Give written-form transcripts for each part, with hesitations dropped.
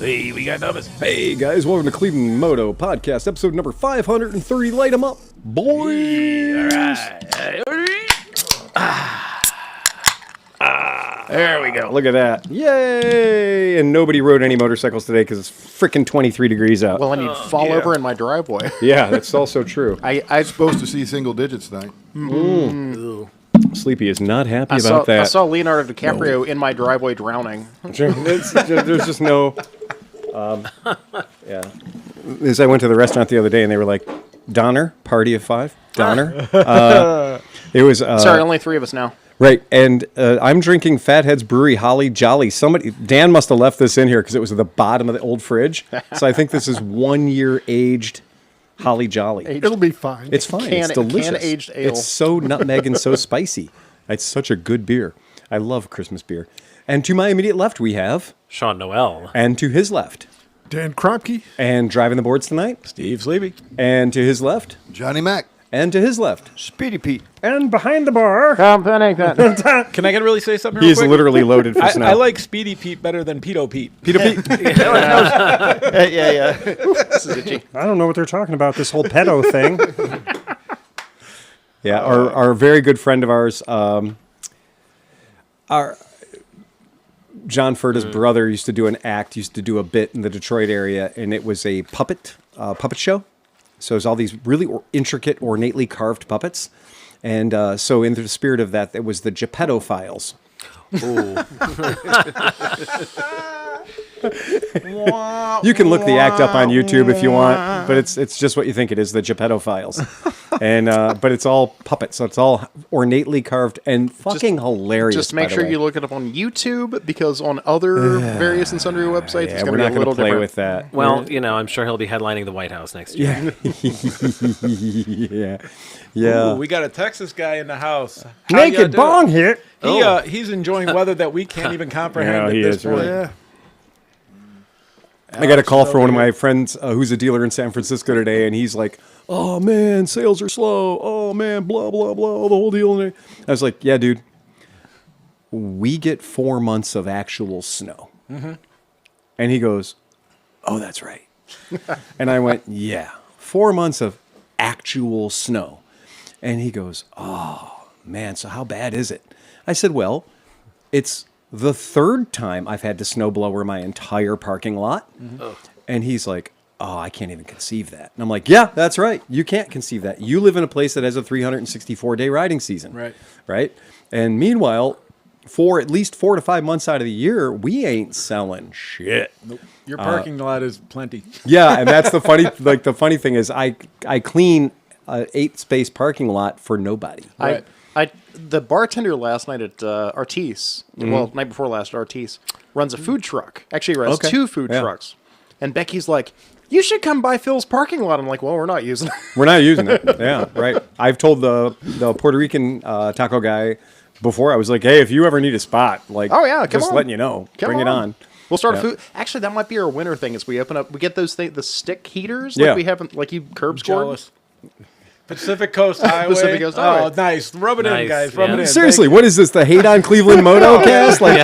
Hey, we got numbers. Hey guys, welcome to Cleveland Moto Podcast, episode number 530. Light 'em up, boys. There we go. Look at that. Yay! And nobody rode any motorcycles today because it's freaking 23 degrees out. Well, and you'd fall over in my driveway. Yeah, that's also true. I'm supposed to see single digits tonight. Sleepy is not happy about that. I saw Leonardo DiCaprio in my driveway drowning. There's just no... yeah. As I went to the restaurant the other day and they were like, Donner, party of five? Donner? It was... Sorry, only three of us now. Right, and I'm drinking Fathead's Brewery Holly Jolly. Dan must have left this in here because it was at the bottom of the old fridge. So I think this is 1 year aged Holly Jolly. It'll be fine. It's fine. It's delicious. Can-aged ale. It's so nutmeg and so spicy. It's such a good beer. I love Christmas beer. And to my immediate left, we have... Sean Noel. And to his left... Dan Kromke. And driving the boards tonight... Steve Sleepy. And to his left... Johnny Mac. And to his left... Speedy Pete. And behind the bar... Can I really say something He real is quick? literally loaded for snow. I like Speedy Pete better than Pedo Pete. Peter Pete. Yeah. This is itchy. I don't know what they're talking about, this whole pedo thing. Yeah, our very good friend of ours, our John Furta's brother used to do a bit in the Detroit area, and it was a puppet show. So it's all these really intricate, ornately carved puppets. And so in the spirit of that, it was the Geppetto Files. You can look the act up on YouTube if you want, but it's just what you think it is, the Geppetto Files. And but it's all puppets, so it's all ornately carved and fucking hilarious. Just make sure you look it up on YouTube, because on other various and sundry websites, it's going to be a little play different. with that. Well, I'm sure he'll be headlining the White House next year. Yeah. Ooh, we got a Texas guy in the house. Naked bong hit. He's enjoying weather that we can't even comprehend Yeah, he at this is, point. really. Yeah. I got a call from one of my friends who's a dealer in San Francisco today, and he's like, "Oh man, sales are slow. Oh man, blah blah blah, the whole deal." And I was like, "Yeah, dude, we get 4 months of actual snow." Mm-hmm. And he goes, "Oh, that's right." And I went, "Yeah, 4 months of actual snow." And he goes, "Oh man, so how bad is it?" I said, "Well, it's the third time I've had to snowblower my entire parking lot." Mm-hmm. And he's like, "Oh, I can't even conceive that." And I'm like, "Yeah, that's right. You can't conceive that. You live in a place that has a 364-day riding season." Right? And meanwhile, for at least 4 to 5 months out of the year, we ain't selling shit. Nope. Your parking lot is plenty. Yeah, and that's the funny the funny thing is I clean a 8-space parking lot for nobody. Right. The bartender last night at Artis, night before last, Artis, runs a food truck. Actually, he runs two food trucks. And Becky's like, "You should come by Phil's parking lot." I'm like, "Well, we're not using it." We're not using it. Yeah, right. I've told the Puerto Rican taco guy before, I was like, "Hey, if you ever need a spot, like, Oh, yeah, come just on. letting you know, bring it on." We'll start Yeah. a food. Actually, that might be our winter thing. Is we get those the stick heaters Yeah. like we haven't, like you curb scored. Jealous. Pacific Coast Highway. Pacific Coast Highway. Oh, nice. Rub it in, Nice, guys. Rub yeah. it in. Seriously, what is this? The Hate on Cleveland Moto cast? Like,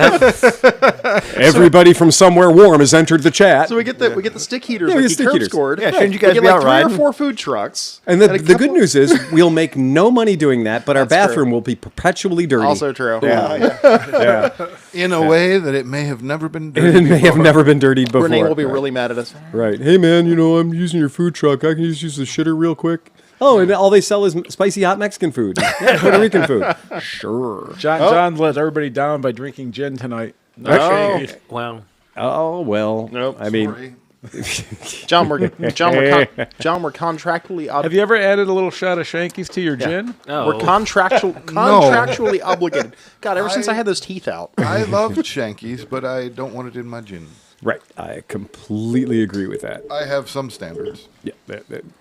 everybody from somewhere warm has entered the chat. So we get the stick heaters Yeah, we like get you stick curb heaters. scored. Yeah, shouldn't you guys we get be like out 3 or riding? 4 food trucks. And the good news is we'll make no money doing that, but our That's bathroom true. will be perpetually dirty. Also true. Yeah. In a way that it may have never been done. It may have never been dirtied before. Renee will be really mad at us. Right. Hey, man, I'm using your food truck. I can just use the shitter real quick. Oh, and all they sell is spicy hot Mexican food. Yeah, Puerto Rican food. Sure. John let everybody down by drinking gin tonight. Oh. Well, Oh, well. Nope. I mean, Sorry. John, we're contractually Have you ever added a little shot of Shankies to your gin? oh. we're contractually obligated. God, ever since I had those teeth out. I love Shankies, but I don't want it in my gin. right. I completely agree with that. I have some standards. Yeah,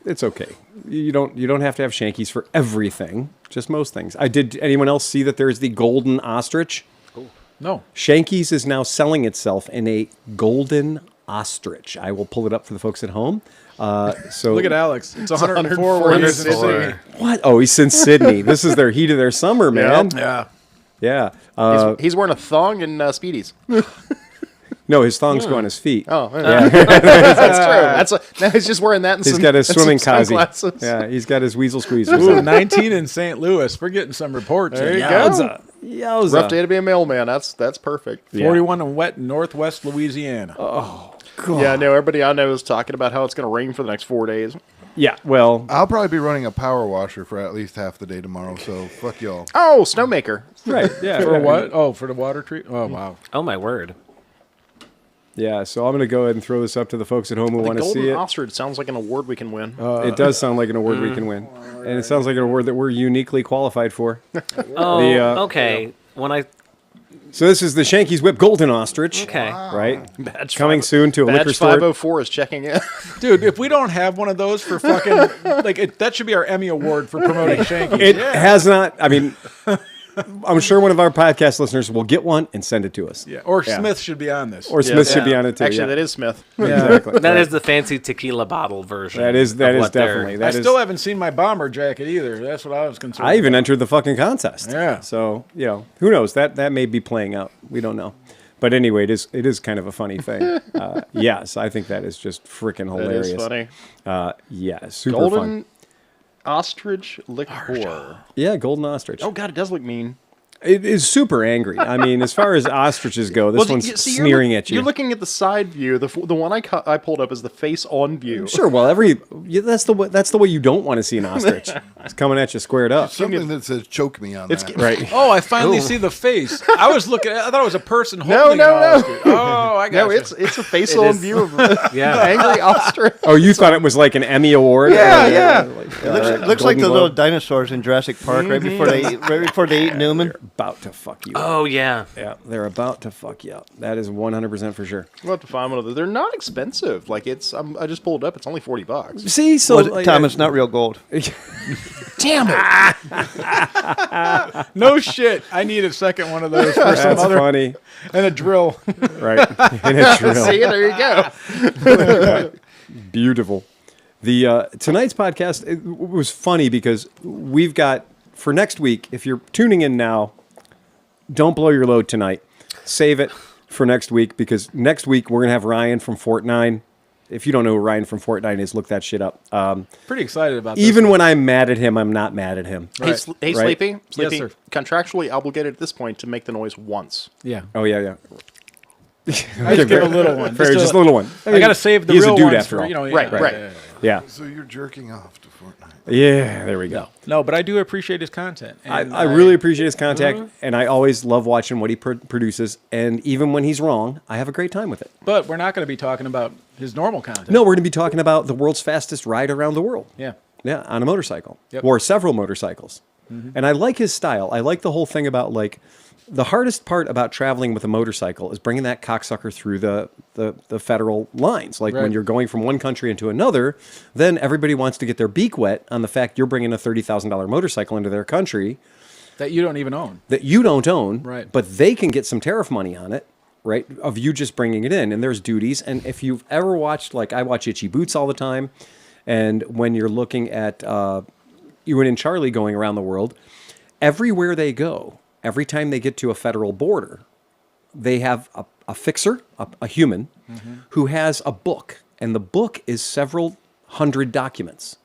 it's okay. You don't have to have Shankies for everything, just most things. Did anyone else see that there's the golden ostrich? No. Shankies is now selling itself in a golden ostrich. I will pull it up for the folks at home. So Look at Alex. It's 104 where he's in Sydney. what? Oh, he's in Sydney. This is their heat of their summer, man. Yeah. Yeah. He's wearing a thong and Speedies. No, his thongs go on his feet. Oh, yeah. That's true. Now he's just wearing that and He's got his swimming kazi. sunglasses. Yeah, he's got his weasel squeezers. Ooh, 19 in St. Louis. We're getting some reports. There you go. Yowza. Yowza. Rough day to be a mailman. That's perfect. 41 and wet in northwest Louisiana. Yeah, I know. Everybody I know is talking about how it's going to rain for the next 4 days. Yeah, well, I'll probably be running a power washer for at least half the day tomorrow, so fuck y'all. Oh, snowmaker. right. Yeah. For what? Oh, for the water treat? Oh, wow. Oh, my word. Yeah, so I'm going to go ahead and throw this up to the folks at home who The want to Golden see it. Ostrich sounds like an award we can win. It does sound like an award we can win. And it sounds like an award that we're uniquely qualified for. Oh, The, okay. When I So this is the Shanky's Whip Golden Ostrich. okay. Right? Badge Coming soon to a liquor Badge store. 504 is checking in. Dude, if we don't have one of those for fucking that should be our Emmy award for promoting Shanky. It has not, I mean, I'm sure one of our podcast listeners will get one and send it to us. Yeah. Or Smith should be on this. Or Smith should be on it too. Actually, yeah. that is Smith. Exactly. That is the fancy tequila bottle version. That is of what they're- definitely. I That is. still haven't seen my bomber jacket either. That's what I was concerned I even about. entered the fucking contest. Yeah. So, who knows? That may be playing out. We don't know. But anyway, it is kind of a funny thing. Yes, I think that is just freaking That hilarious. is funny. Yeah, super Golden fun. Ostrich liqueur. Yeah, golden ostrich. Oh, God, it does look mean. It is super angry. I mean, as far as ostriches go, this one's see, sneering at you. You're looking at the side view. The one I pulled up is the face on view. Sure. Well, that's the way you don't want to see an ostrich. It's coming at you squared up. Something that says choke me on It's that. Right. Oh, I finally see the face. I was looking. I thought it was a person No, holding no, an no. ostrich. Oh, I got No, you. it's a face on is. view of Yeah. angry ostrich. Oh, you thought it was like an Emmy award? Yeah. Looks like the little dinosaurs in Jurassic Park right before they eat Newman. About to fuck you up. Oh yeah. Yeah, they're about to fuck you up. That is 100% for sure. We'll have to find one of those. They're not expensive. Like I just pulled it up. It's only $40. See, so Well, Tom, it's not real gold. Damn it! No shit. I need a second one of those for some that's other funny, and a drill. right? In a drill. See, there you go. Beautiful. The tonight's podcast it was funny because we've got for next week. If you're tuning in now, don't blow your load tonight. Save it for next week because next week we're gonna have Ryan from Fort 9. If you don't know who Ryan from Fort 9 is, look that shit up. Pretty excited about this. Even when I'm mad at him, I'm not mad at him. Hey, Right. hey Right. Sleepy. Sleepy. sir. Contractually obligated at this point to make the noise once. Yeah. Oh yeah. I just give a little one. Fair, just a little one. I got to save the he's a real dude ones after for, all. you know, Right, right. Yeah. So you're jerking off to Fortnite. Yeah, there we go. No, but I do appreciate his content. And I really appreciate his contact, and I always love watching what he produces. And even when he's wrong, I have a great time with it. But we're not going to be talking about his normal content. No, we're going to be talking about the world's fastest ride around the world. Yeah. Yeah, on a motorcycle. Yep. Or several motorcycles. And I like his style. I like the whole thing about, like, the hardest part about traveling with a motorcycle is bringing that cocksucker through the federal lines. Like, when Right. you're going from one country into another, then everybody wants to get their beak wet on the fact you're bringing a $30,000 motorcycle into their country That you don't even own. that you don't own, Right. but they can get some tariff money on it, right, of you just bringing it in. And there's duties. And if you've ever watched, like I watch Itchy Boots all the time, and when you're looking at Ewan and Charlie going around the world, everywhere they go, every time they get to a federal border, they have a fixer, a human, who has a book. And the book is several hundred documents.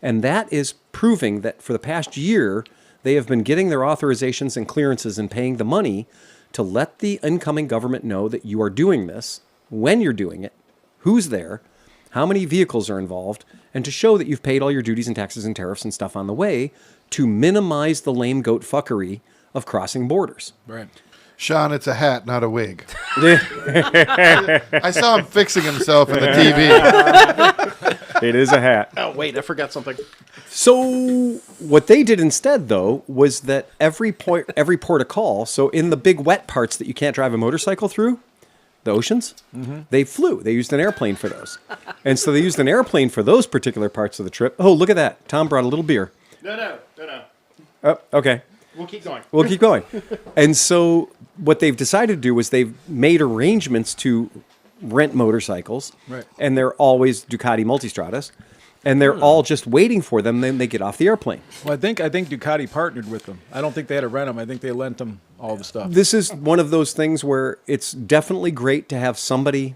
And that is proving that for the past year, they have been getting their authorizations and clearances and paying the money to let the incoming government know that you are doing this, when you're doing it, who's there, how many vehicles are involved, and to show that you've paid all your duties and taxes and tariffs and stuff on the way to minimize the lame goat fuckery of crossing borders. Right. Sean, it's a hat, not a wig. I saw him fixing himself in the TV. It is a hat. Oh, wait, I forgot something. So what they did instead, though, was that every port of call, so in the big wet parts that you can't drive a motorcycle through, the oceans, they flew. They used an airplane for those. And so they used an airplane for those particular parts of the trip. Oh, look at that. Tom brought a little beer. No. Oh, okay. We'll keep going. We'll keep going. And so what they've decided to do is they've made arrangements to rent motorcycles. Right. And they're always Ducati Multistradas. and they're all just waiting for them. Then they get off the airplane. Well, I think Ducati partnered with them. I don't think they had to rent them. I think they lent them all the stuff. This is one of those things where it's definitely great to have somebody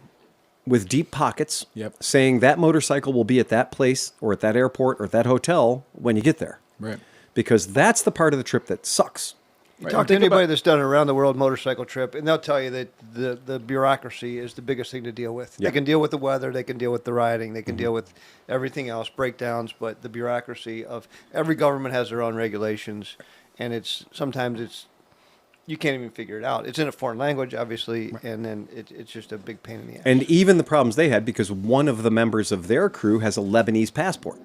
with deep pockets saying that motorcycle will be at that place or at that airport or at that hotel when you get there. Right. Because that's the part of the trip that sucks. You talk to anybody that's done an around the world motorcycle trip, and they'll tell you that the bureaucracy is the biggest thing to deal with. Yeah. They can deal with the weather, they can deal with the riding, they can deal with everything else, breakdowns, but the bureaucracy of every government has their own regulations, and sometimes you can't even figure it out. It's in a foreign language, obviously, and then it's just a big pain in the ass. And even the problems they had because one of the members of their crew has a Lebanese passport.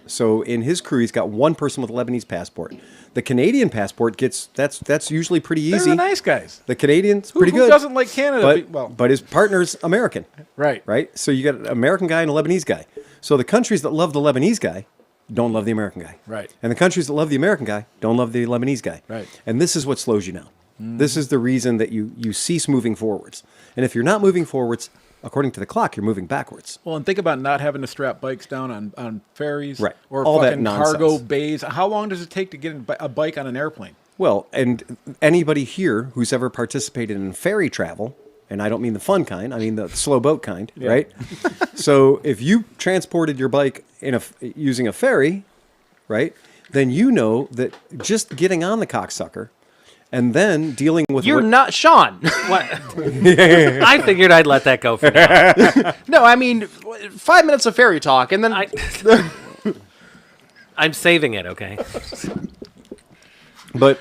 So in his crew, he's got one person with a Lebanese passport. The Canadian passport that's usually pretty easy. They're the nice guys. The Canadian's pretty Who good. doesn't like Canada? But his partner's American. Right. Right? So you got an American guy and a Lebanese guy. So the countries that love the Lebanese guy don't love the American guy. Right. And the countries that love the American guy don't love the Lebanese guy. Right. And this is what slows you down. This is the reason that you cease moving forwards. And if you're not moving forwards, according to the clock, you're moving backwards. Well, and think about not having to strap bikes down on ferries Right. or All that fucking nonsense. cargo bays. How long does it take to get a bike on an airplane? Well, and anybody here who's ever participated in ferry travel, and I don't mean the fun kind, I mean the slow boat kind, right? So if you transported your bike using a ferry, right, then you know that just getting on the cocksucker and then dealing with... You're not Sean. What? I figured I'd let that go for now. No, I mean, 5 minutes of fairy talk, and then I'm saving it, okay? But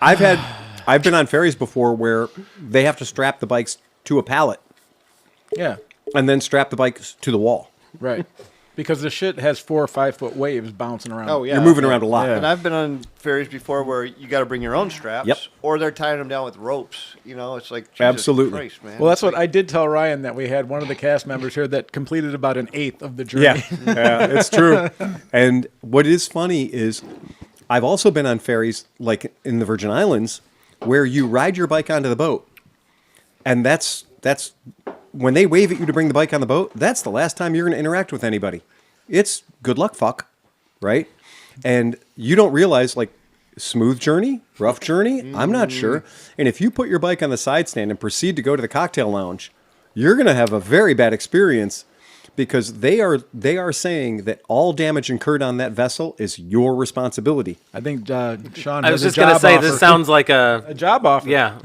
I've been on ferries before where they have to strap the bikes to a pallet Yeah. and then strap the bikes to the wall. Right. Because the shit has 4 or 5 foot waves bouncing around. Oh, yeah. You're moving around a lot. And I've been on ferries before where you got to bring your own straps, Yep. or they're tying them down with ropes. You know, it's like Jesus Absolutely. Christ, man. Well, that's what I did tell Ryan, that we had one of the cast members here that completed about an eighth of the journey. Yeah, it's true. And what is funny is I've also been on ferries like in the Virgin Islands where you ride your bike onto the boat. And that's when they wave at you to bring the bike on the boat, that's the last time you're going to interact with anybody. It's good luck, fuck, right? And you don't realize, like, smooth journey, rough journey, I'm not sure. And if you put your bike on the side stand and proceed to go to the cocktail lounge, you're going to have a very bad experience because they are saying that all damage incurred on that vessel is your responsibility. I think Sean I was has just going to say, offer. this sounds like a job offer. Yeah.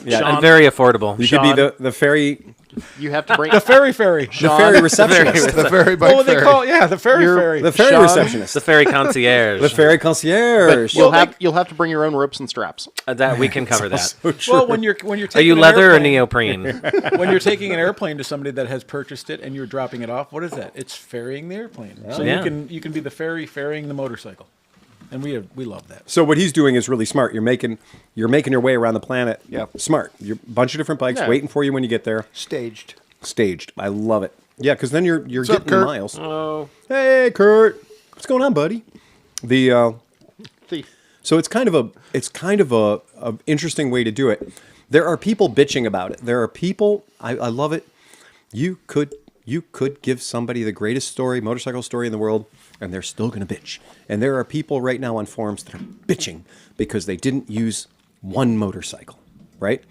Yeah. I'm very affordable. You could be the ferry... you have to bring The ferry. The ferry receptionist. The ferry bike Oh, they ferry. call the ferry. The ferry Sean, receptionist. The ferry concierge. The ferry concierge. you'll have to bring your own ropes and straps. That we can cover that. So true. Well, when you're taking Are you an leather or airplane- neoprene? When you're taking an airplane to somebody that has purchased it and you're dropping it off, what is that? It's ferrying the airplane. So Yeah. you can be the ferrying the motorcycle, and we love that. So what he's doing is really smart. You're making your way around the planet. Yeah. Smart. You're a bunch of different bikes Yeah. waiting for you when you get there. staged. Staged. I love it. Yeah, because then you're up, getting the Kurt? miles. Oh, Hey, Kurt. What's going on, buddy? The Thief. so it's kind of a interesting way to do it. There are people bitching about it. There are people. I love it. You could give somebody the greatest motorcycle story in the world, and they're still going to bitch. And there are people right now on forums that are bitching because they didn't use one motorcycle, right?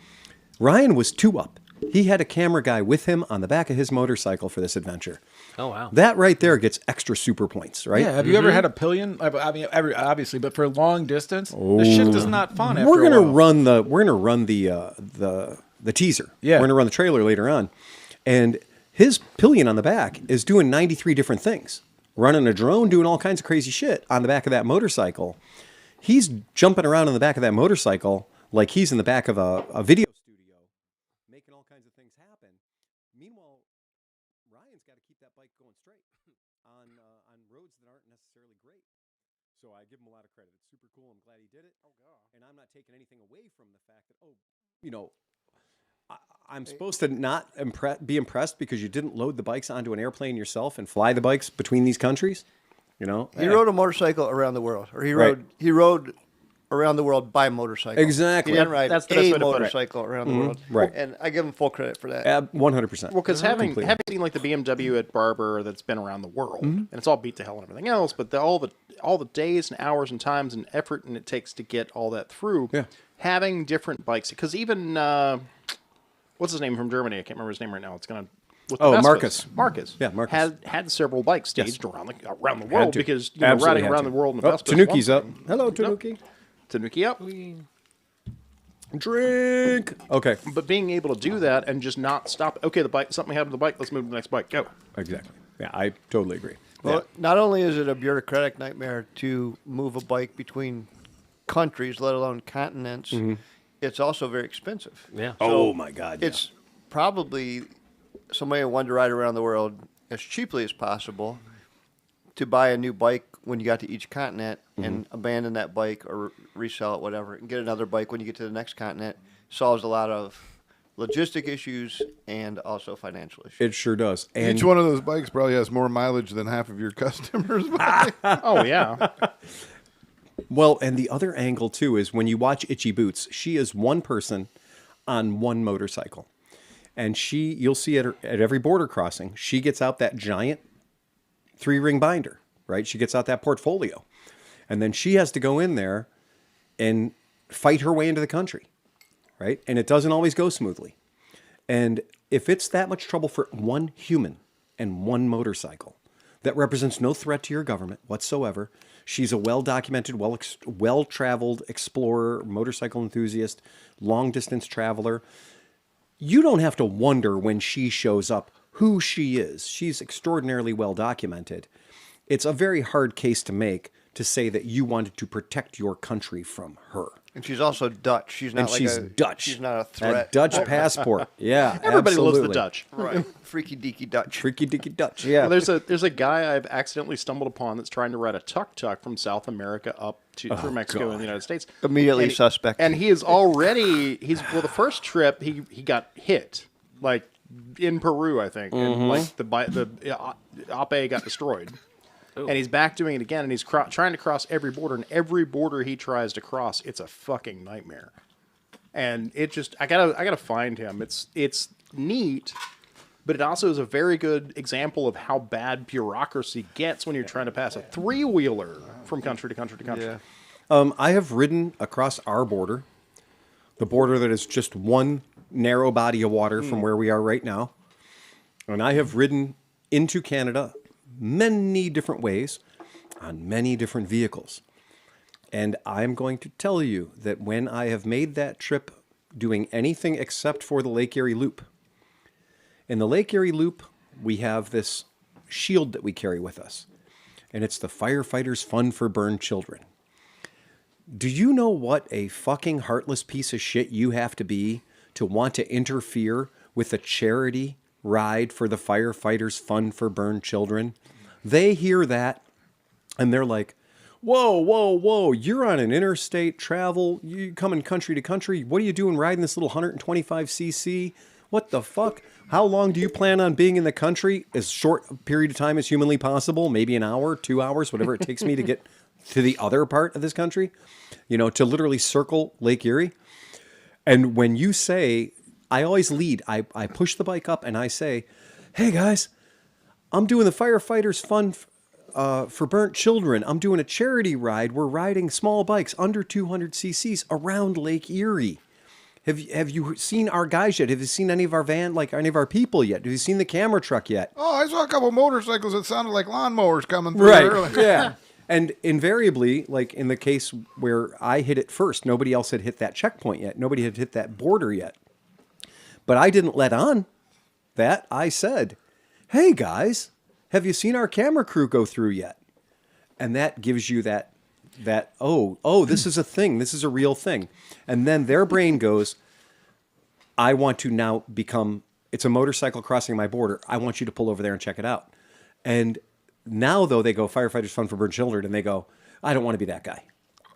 Ryan was 2 up. He had a camera guy with him on the back of his motorcycle for this adventure. oh wow. That right there gets extra super points, right? Yeah. Have you ever had a pillion? I mean, obviously, but for long distance, the shit is not fun. After We're a gonna while. run the teaser. Yeah. We're gonna run the trailer later on, and his pillion on the back is doing 93 different things. Running a drone, doing all kinds of crazy shit on the back of that motorcycle. He's jumping around on the back of that motorcycle like he's in the back of a video studio, making all kinds of things happen. Meanwhile, Ryan's got to keep that bike going straight on roads that aren't necessarily great. So I give him a lot of credit. It's super cool. I'm glad he did it. Oh god! And I'm not taking anything away from the fact that I'm supposed to not be impressed because you didn't load the bikes onto an airplane yourself and fly the bikes between these countries. He rode a motorcycle around the world, or he rode around the world by motorcycle. Exactly. He didn't ride That's the best a way to put it. motorcycle around the world. Right. And I give him full credit for that. 100%. Well, because having Completely. seen like the BMW at Barber that's been around the world, and it's all beat to hell and everything else, but all the days and hours and times and effort and it takes to get all that through, Yeah. having different bikes, because even what's his name from Germany? I can't remember his name right now. It's gonna. With the Oh, Vespas. Marcus. Marcus. Yeah, Marcus. had several bikes staged around the Had world to. because Absolutely riding had around to. the world in the Oh, Vespa. is Tanuki's one up. thing. Hello, Tanuki. Tanuki up. Drink. Okay. But being able to do that and just not stop. Okay, the bike. Something happened to the bike. Let's move to the next bike. Go. Exactly. Yeah, I totally agree. Well, not only is it a bureaucratic nightmare to move a bike between countries, let alone continents, it's also very expensive. Yeah. Oh my God. Yeah. It's probably somebody who wanted to ride around the world as cheaply as possible to buy a new bike when you got to each continent and abandon that bike or resell it, whatever, and get another bike when you get to the next continent. Solves a lot of logistic issues and also financial issues. It sure does. And Each one of those bikes probably has more mileage than half of your customers' bike. Oh yeah. well, and the other angle too is when you watch Itchy Boots, she is one person on one motorcycle. And you'll see at every border crossing, she gets out that giant 3-ring binder, right? She gets out that portfolio. And then she has to go in there and fight her way into the country, right? And it doesn't always go smoothly. And if it's that much trouble for one human and one motorcycle that represents no threat to your government whatsoever, she's a well-documented, well-traveled explorer, motorcycle enthusiast, long-distance traveler. You don't have to wonder when she shows up who she is. She's extraordinarily well documented. It's a very hard case to make to say that you wanted to protect your country from her. And she's also Dutch. She's not And like she's a Dutch. She's not a That threat. Dutch passport. Yeah, Everybody loves the absolutely. Dutch. Right. Freaky deaky Dutch. Freaky dicky Dutch. Yeah. Well, there's a guy I've accidentally stumbled upon that's trying to ride a tuk-tuk from South America up to through Mexico and the United States. Immediately And suspect. And he is already the first trip he got hit like in Peru, I think, and like the Ape got destroyed. And he's back doing it again, and he's trying to cross every border, and every border he tries to cross, it's a fucking nightmare. And it just, I gotta find him. It's neat, but it also is a very good example of how bad bureaucracy gets when you're trying to pass a 3-wheeler from country to country to country. Yeah. I have ridden across our border, the border that is just one narrow body of water from where we are right now. And I have ridden into Canada many different ways on many different vehicles. And I'm going to tell you that when I have made that trip doing anything except for the Lake Erie Loop, in the Lake Erie Loop, we have this shield that we carry with us. And it's the Firefighters Fund for Burned Children. Do you know what a fucking heartless piece of shit you have to be to want to interfere with a charity ride for the Firefighters Fund for Burned Children? They hear that and they're like, whoa, whoa, whoa, you're on an interstate travel. You coming country to country. What are you doing riding this little 125cc? What the fuck? How long do you plan on being in the country? As short a period of time as humanly possible, maybe an hour, 2 hours, whatever it takes me to get to the other part of this country, to literally circle Lake Erie. And when you say, I always lead, I push the bike up and I say, hey guys, I'm doing the Firefighters Fund for Burnt Children. I'm doing a charity ride. We're riding small bikes under 200 cc's around Lake Erie. Have you seen our guys yet? Have you seen any of our any of our people yet? Have you seen the camera truck yet? Oh, I saw a couple motorcycles that sounded like lawnmowers coming through earlier. Yeah. And invariably, like in the case where I hit it first, nobody else had hit that checkpoint yet. Nobody had hit that border yet. But I didn't let on that. I said, hey guys, have you seen our camera crew go through yet? And that gives you that this is a thing. This is a real thing. And then their brain goes, I want to now it's a motorcycle crossing my border. I want you to pull over there and check it out. And now, though, they go, Firefighters Fund for Burned Children, and they go, I don't want to be that guy.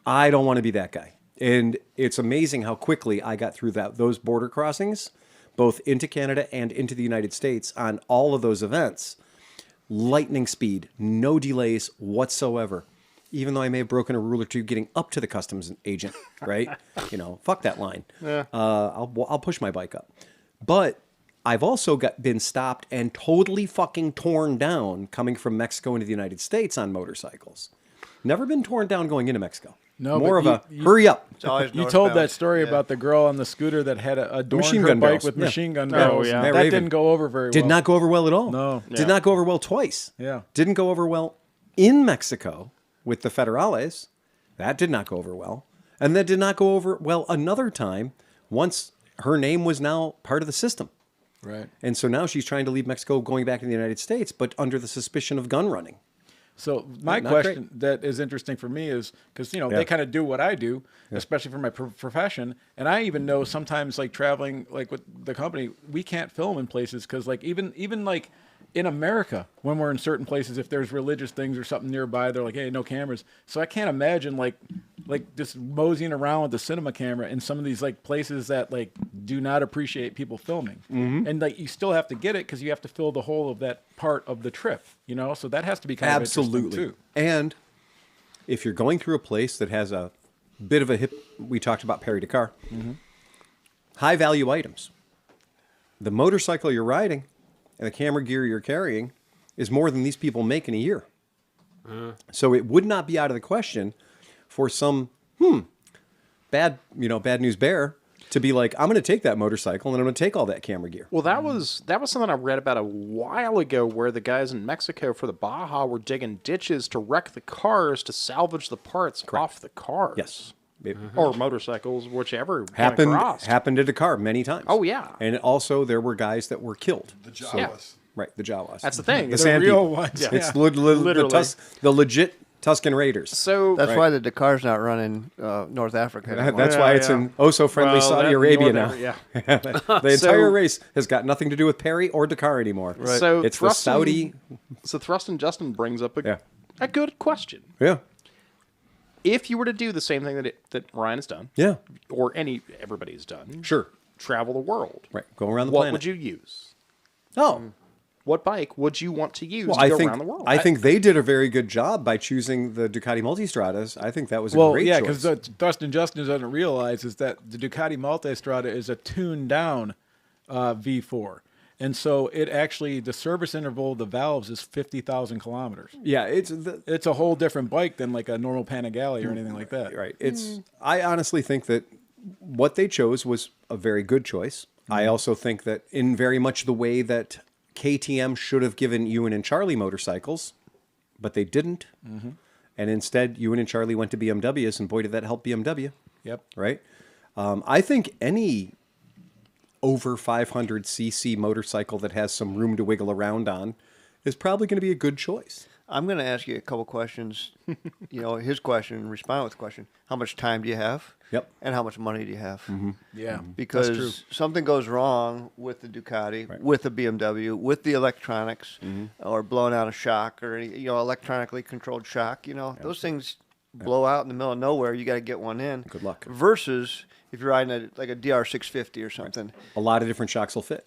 I don't want to be that guy. And it's amazing how quickly I got through those border crossings, both into Canada and into the United States on all of those events. Lightning speed, no delays whatsoever. even though I may have broken a rule or two getting up to the customs agent, right? Fuck that line. Yeah. I'll push my bike up. But I've also been stopped and totally fucking torn down coming from Mexico into the United States on motorcycles. Never been torn down going into Mexico. No, More but of a hurry up. It's always You told northbound. that story about the girl on the scooter that had adorned Machine her gun bike barrels. with Yeah. machine gun Oh, barrels. yeah. That Matt Raven. didn't go over very well. Did not go over well at all. No. Did not go over well twice. Yeah. Didn't go over well in Mexico with the Federales. That did not go over well. And that did not go over well another time once her name was now part of the system. Right. And so now she's trying to leave Mexico, going back to the United States, but under the suspicion of gun running. So my Not question that is interesting for me is because they kind of do what I do, especially for my profession, and I even know sometimes like traveling like with the company, we can't film in places because like even like in America when we're in certain places, if there's religious things or something nearby, they're like, hey, no cameras. So I can't imagine like just moseying around with the cinema camera in some of these like places that like do not appreciate people filming, and like you still have to get it because you have to fill the whole of that part of the trip, so that has to be kind of Absolutely. interesting too. And if you're going through a place that has a bit of a hip, we talked about Perry Dakar, high value items. The motorcycle you're riding and the camera gear you're carrying is more than these people make in a year. So it would not be out of the question for some bad news bear to be like, I'm going to take that motorcycle and I'm going to take all that camera gear. Well, that was something I read about a while ago, where the guys in Mexico for the Baja were digging ditches to wreck the cars to salvage the parts off the cars. Yes. It Or motorcycles, whichever came across. happened at Dakar many times. Oh, yeah. And also there were guys that were killed. The Jawas. Right, the Jawas. That's the thing. The The sand real people. ones. It's Yeah. Literally. the legit Tuscan Raiders. So That's why the Dakar's not running North Africa anymore. That's why it's an oh-so-friendly Well, Saudi that- Arabia now. Yeah. The entire race has got nothing to do with Perry or Dakar anymore. So It's the Saudi... So Thrust and Justin brings up Yeah. a good question. Yeah. If you were to do the same thing that Ryan has done, Yeah. or everybody's done, Sure. travel the world, Right. Go around the what planet. would you use? Oh. What bike would you want to use Well, to I go think around the world? I think they did a very good job by choosing the Ducati Multistradas. I think that was a Well, great yeah, choice. because Dustin Justin doesn't realize is that the Ducati Multistrada is a tuned down V4, and so it actually the service interval of the valves is 50,000 kilometers. Yeah, It's a whole different bike than like a normal Panigale or anything like that. right. I honestly think that what they chose was a very good choice. I also think that in very much the way that KTM should have given Ewan and Charlie motorcycles, but they didn't. And instead, Ewan and Charlie went to BMWs, and boy, did that help BMW. Yep. Right? I think any over 500cc motorcycle that has some room to wiggle around on is probably going to be a good choice. I'm going to ask you a couple questions. His question, respond with the question. How much time do you have? Yep. And how much money do you have? Yeah, Because that's true. something goes wrong with the Ducati, with the BMW, with the electronics, or blowing out a shock, or any, electronically controlled shock. Those things blow out in the middle of nowhere. You got to get one in. Good luck. Versus if you're riding like a DR650 or something, A lot of different shocks will fit.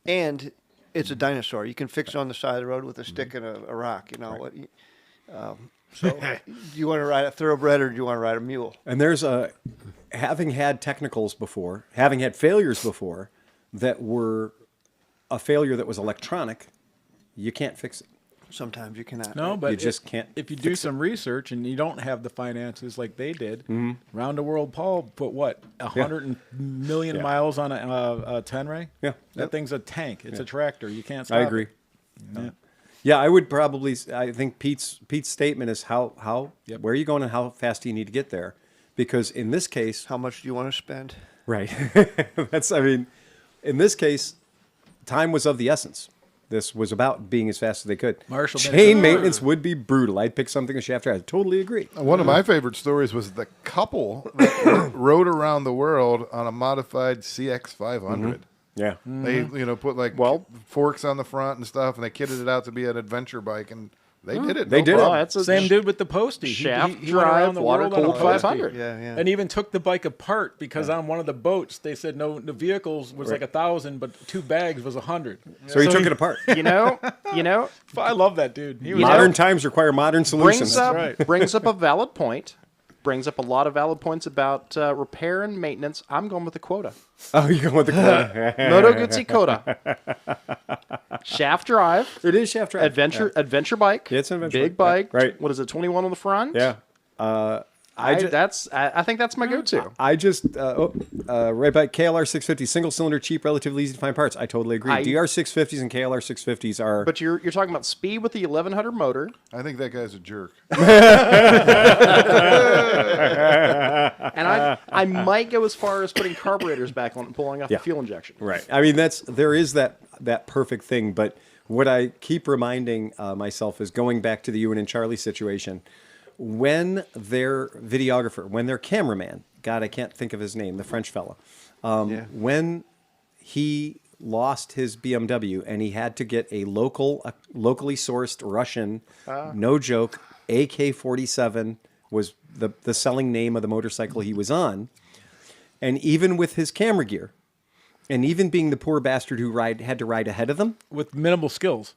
and it's a dinosaur. You can fix it on the side of the road with a stick and a rock. So, do you want to ride a thoroughbred or do you want to ride a mule? And there's having had technicals before, having had failures before that were a failure that was electronic, you can't fix it. Sometimes you cannot. No, but You just can't If you do some research and you don't have the finances like they did, Round the World Paul put what 100 million Yeah. miles on a Tenere. Yeah. that thing's a tank. It's a tractor. You can't stop. I agree. It. Yeah, I would probably. I think Pete's statement is how Yep. where are you going and how fast do you need to get there? Because in this case, How much do you want to spend? right? In this case, time was of the essence. This was about being as fast as they could. Marshall Chain maintenance would be brutal. I'd pick something a shafter. I totally agree. One of my favorite stories was the couple that rode around the world on a modified CX500. Yeah. They, put forks on the front and stuff, and they kitted it out to be an adventure bike and They did it. They did Oh, it. that's a Same dude with the postie. Shaft He went around drive, the water world on a cooled postie. 500. Yeah, yeah. And even took the bike apart because on one of the boats they said no, the vehicles was like 1,000, but 2 bags was 100. So he took it apart. You know, I love that dude. He was Modern times require modern solutions. brings up a valid point. Brings up a lot of valid points about repair and maintenance. I'm going with the quota. Oh, you're going with the quota. Moto Guzzi quota. Shaft drive. It is shaft drive. Adventure bike. Yeah, it's an adventure big bike. bike. Right. What is it? 21 on the front. Yeah. I think that's my go-to. I just right by KLR 650, single cylinder, cheap, relatively easy to find parts. I totally agree. DR 650s and KLR 650s are. But you're talking about speed with the 1100 motor. I think that guy's a jerk. And I might go as far as putting carburetors back on and pulling off the fuel injection. Right. I mean, there is that perfect thing. But what I keep reminding myself is going back to the Ewan and Charlie situation. When their videographer, when their cameraman, God, I can't think of his name, the French fella, when he lost his BMW and he had to get a locally sourced Russian, no joke, AK-47 was the selling name of the motorcycle he was on. And even with his camera gear, and even being the poor bastard who had to ride ahead of them. with minimal skills.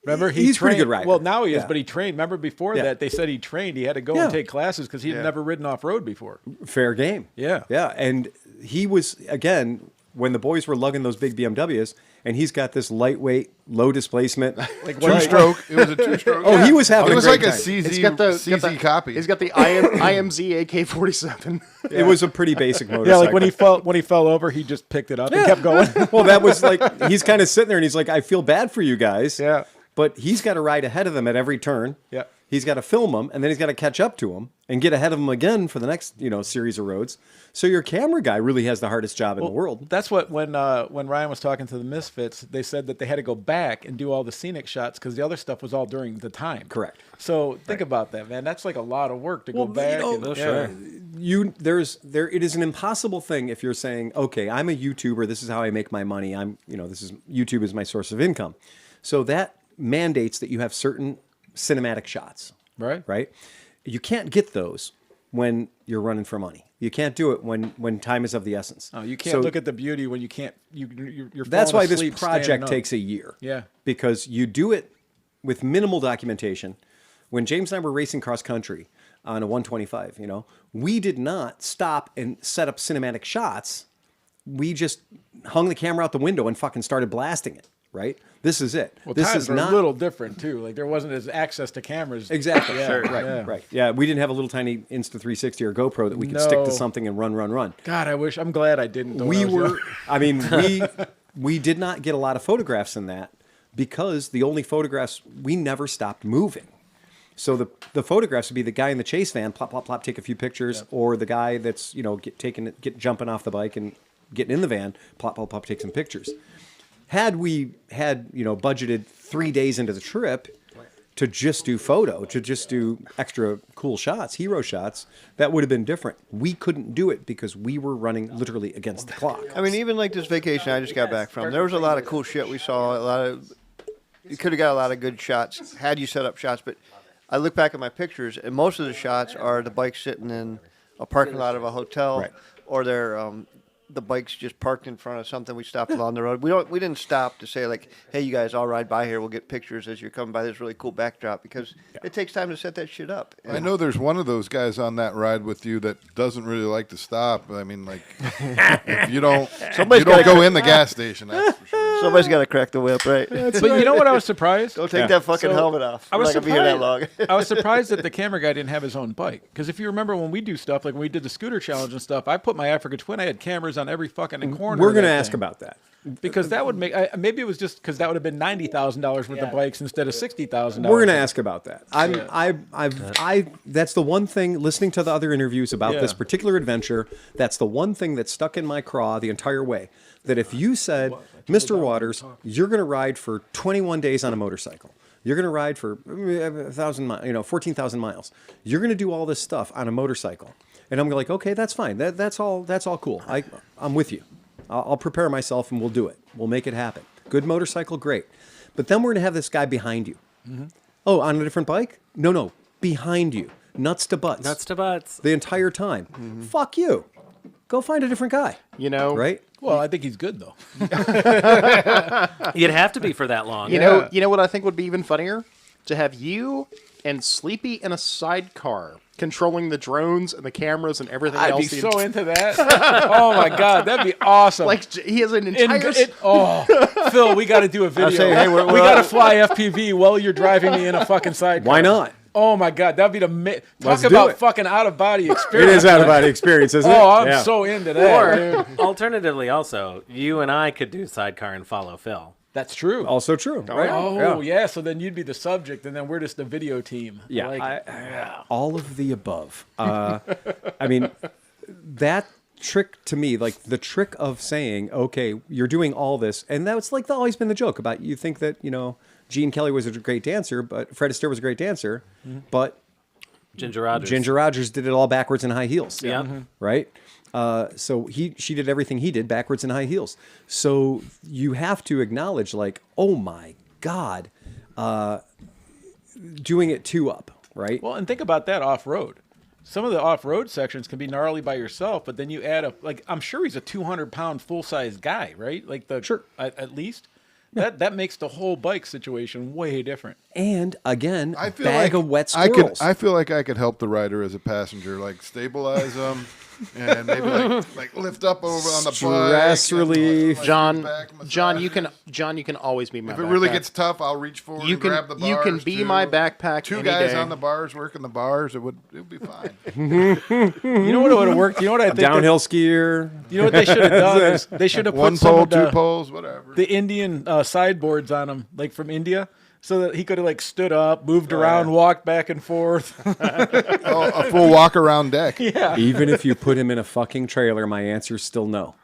Remember, He's trained, pretty good rider. Well, now he is, Yeah. but he trained. Remember before Yeah. that, they said he trained. He had to go Yeah. and take classes because he'd never ridden off-road before. Fair game. Yeah. Yeah. And he was, again, when the boys were lugging those big BMWs, and he's got this lightweight, low displacement. Like Two-stroke. It was a two-stroke. Oh, he was having It a was great like a time. CZ copy. He's got the IMZ AK-47. It was a pretty basic motorcycle. Yeah, like when he fell over, he just picked it up and kept going. Well, that was like, he's kind of sitting there and he's like, I feel bad for you guys. Yeah. But he's got to ride ahead of them at every turn. Yeah. He's got to film them, and then he's got to catch up to them and get ahead of them again for the next, series of roads. So your camera guy really has the hardest job in the world. That's what when Ryan was talking to the Misfits, they said that they had to go back and do all the scenic shots because the other stuff was all during the time. Correct. So think about that, man. That's like a lot of work to go back. It is an impossible thing if you're saying, okay, I'm a YouTuber. This is how I make my money. YouTube is my source of income. So that mandates that you have certain cinematic shots. Right. You can't get those when you're running for money. You can't do it when time is of the essence. Oh, you can't look at the beauty when you can't. You're That's why this asleep project standing up. takes a year. Yeah. Because you do it with minimal documentation. When James and I were racing cross country on a 125, we did not stop and set up cinematic shots. We just hung the camera out the window and fucking started blasting it. Right. This is it. Well, this times is were not a little different too. Like there wasn't as access to cameras. exactly. Yeah, Right. Right. Yeah. We didn't have a little tiny Insta360 or GoPro that we could stick to something and run. God, I'm glad I didn't. though, We when I was were. young. I mean, we did not get a lot of photographs in that because the only photographs we never stopped moving. So the photographs would be the guy in the chase van, plop, plop, plop, take a few pictures, or the guy that's jumping off the bike and getting in the van, plop, plop, plop, take some pictures. Had we budgeted 3 days into the trip to just do to just do extra cool shots, hero shots, that would have been different. We couldn't do it because we were running literally against the clock. I mean, even like this vacation I just got back from, there was a lot of cool shit we saw. You could have got a lot of good shots had you set up shots, but I look back at my pictures, and most of the shots are the bikes sitting in a parking lot of a hotel, Right. or they're the bike's just parked in front of something. We stopped along the road. We didn't stop to say like, hey, you guys, I'll ride by here. We'll get pictures as you're coming by this really cool backdrop because it takes time to set that shit up. I know there's one of those guys on that ride with you that doesn't really like to stop. I mean, like, if you don't go in the gas station, that's for sure. Somebody's got to crack the whip, right? But you know what? I was surprised. Don't take that fucking helmet off. I was We're not gonna be here that long. I was surprised that the camera guy didn't have his own bike. Because if you remember when we do stuff, like when we did the scooter challenge and stuff, I put my Africa Twin. I had cameras on every fucking corner. We're going to ask about that. Because that would make maybe it was just because that would have been $90,000 worth of bikes instead of $60,000. We're going to ask about that. That's the one thing, listening to the other interviews about this particular adventure, that's the one thing that stuck in my craw the entire way. That if you said, Mr. Waters, you're going to ride for 21 days on a motorcycle. You're going to ride for 1,000 miles, 14,000 miles. You're going to do all this stuff on a motorcycle. And I'm like, okay, that's fine. That's all cool. I'm with you. I'll prepare myself and we'll do it. We'll make it happen. Good motorcycle, great. But then we're going to have this guy behind you. Mm-hmm. Oh, on a different bike? No, behind you. Nuts to butts. Nuts to butts. The entire time. Fuck you. Go find a different guy. You know, Right? Well, I think he's good though. You'd have to be for that long. You know what I think would be even funnier? To have you and Sleepy in a sidecar controlling the drones and the cameras and everything I'd else. be so into that. Oh my god, that'd be awesome. Like he has an entire. Phil, we got to do a video. say, hey, we got to fly FPV while you're driving me in a fucking sidecar. Why not? Oh my god, that'd be the Let's talk do about it. fucking out of body It experience. is out of body experience, isn't it? Oh, I'm Yeah. so into that. dude. Alternatively, also, you and I could do sidecar and follow Phil. That's true. Also true. Right? Oh yeah, so then you'd be the subject, and then we're just the video team. Yeah. Like, All of the above. I mean, that trick to me, like the trick of saying, okay, you're doing all this, and that's like always been the joke about you think that, Gene Kelly was a great dancer, but Fred Astaire was a great dancer, but Ginger Rogers. Ginger Rogers did it all backwards in high heels. Yeah. Right? So she did everything he did backwards in high heels. So you have to acknowledge, like, oh my God, doing it two up, right? well, and think about that off road. Some of the off road sections can be gnarly by yourself, but then you add I'm sure he's a 200-pound full size guy, right? Like Sure. at least. That makes the whole bike situation way different. And again, I feel bag like of wet I squirrels. I feel like I could help the rider as a passenger, like stabilize them, and maybe like lift up over on the Stress bike and, relief. like, John, back John, massage. you can always be my. If it really backpack. gets tough, I'll reach forward You and can- grab the bars. you can be too. my backpack Two any guys day. on the bars working the bars. It would be fine. You know what would have worked? You know what I think? Downhill skier. You know what they should have done? Is they should have put One some pole, of the, two poles, whatever. the Indian sideboards on him, like from India, so that he could have like stood up, moved around, walked back and forth. A full walk around deck. Even if you put him in a fucking trailer, my answer is still no.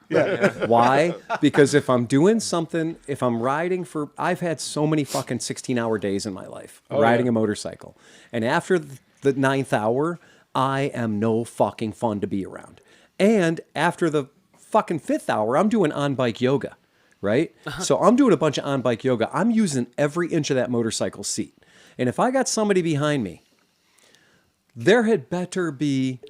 Why? Because if I'm doing something, if I'm riding for, I've had so many fucking 16-hour days in my life riding a motorcycle. And after the 9th hour, I am no fucking fun to be around. And after the fucking 5th hour, I'm doing on-bike yoga, right? So I'm doing a bunch of on-bike yoga. I'm using every inch of that motorcycle seat. And if I got somebody behind me, there had better be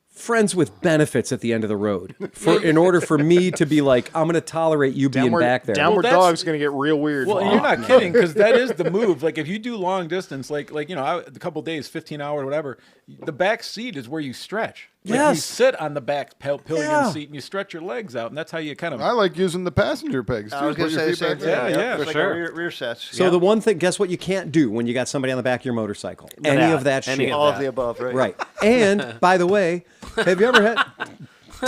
friends with benefits at the end of the road in order for me to be like, I'm going to tolerate you being back there. Downward Well, that's- dog's gonna get real weird. Well, and you're not kidding, because that is the move. Like if you do long distance, like a couple days, 15 hour, whatever, the back seat is where you stretch. Like you Yes. sit on the back pillion Yeah. seat and you stretch your legs out, and that's how you kind of. I like using the passenger pegs too. I was going Put to your say the feet same back thing. there. Yeah, It's for like sure. rear sets. So the one thing, guess what you can't do when you got somebody on the back of your motorcycle? Any of that Any shit. of all that. of the above, right? Right. And by the way, have you ever had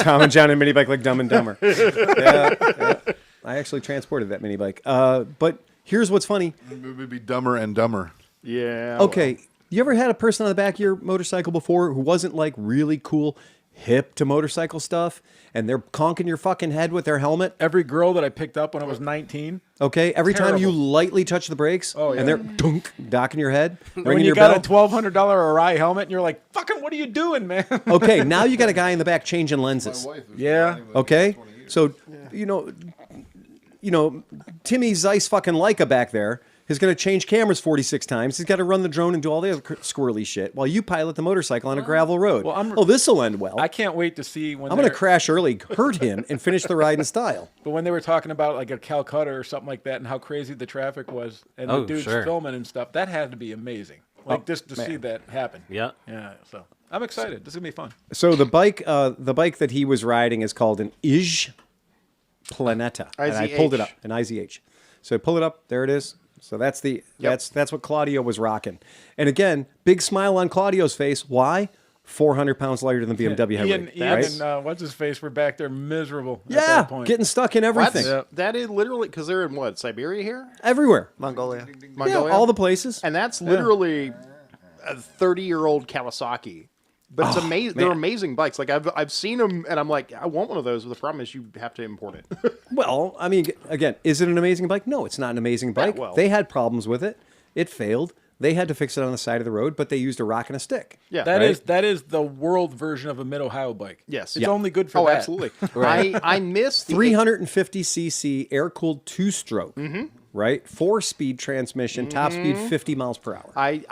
Tom and John in a mini bike like Dumb and Dumber? Yeah. I actually transported that mini bike. But here's what's funny. It would be dumber and dumber. yeah. Okay, you ever had a person on the back of your motorcycle before who wasn't like really cool, hip to motorcycle stuff, and they're conking your fucking head with their helmet? Every girl that I picked up when I was 19, Okay, every time you Terrible. lightly touch the brakes, Oh, yeah. and they're dunk, docking your head, when ringing you your got bell. a $1,200 Arai helmet, and you're like, "Fucking, what are you doing, man?" Okay, now you got a guy in the back changing lenses. Yeah. Okay, so you know, Timmy Zeiss fucking Leica back there is going to change cameras 46 times. He's got to run the drone and do all the other squirrely shit while you pilot the motorcycle on a gravel road. Well, this will end well. I can't wait to see when I'm going to they're- crash early, hurt him, and finish the ride in style. But when they were talking about like a Calcutta or something like that, and how crazy the traffic was, and the Oh, dudes sure. filming and stuff, that had to be amazing. Like just to see that happen. Yeah. Yeah. So I'm excited. This is gonna be fun. So the bike that he was riding is called an IZ Planeta, and I pulled it up, an IZH. So I pull it up, there it is. So that's that's what Claudio was rocking. And again, big smile on Claudio's face. Why? 400 pounds lighter than the BMW Ian, heavyweight. Ian right? and what's his face were back there miserable. At Yeah, that point. getting stuck in everything. That is literally because they're in what, Siberia here, Everywhere. Mongolia. Mongolia, Yeah, all the places. and that's literally a 30-year-old Kawasaki. But it's amazing. They're amazing bikes. Like I've seen them, and I'm like, I want one of those. But the problem is, you have to import it. Well, I mean, again, is it an amazing bike? No, it's not an amazing bike. well. They had problems with it. It failed. They had to fix it on the side of the road, but they used a rock and a stick. Yeah, That is the world version of a Mid-Ohio bike. Yes. It's Yeah. only good for Oh, that. absolutely. I miss the 350cc air-cooled two-stroke. right? 4-speed transmission, top speed 50 miles per hour. I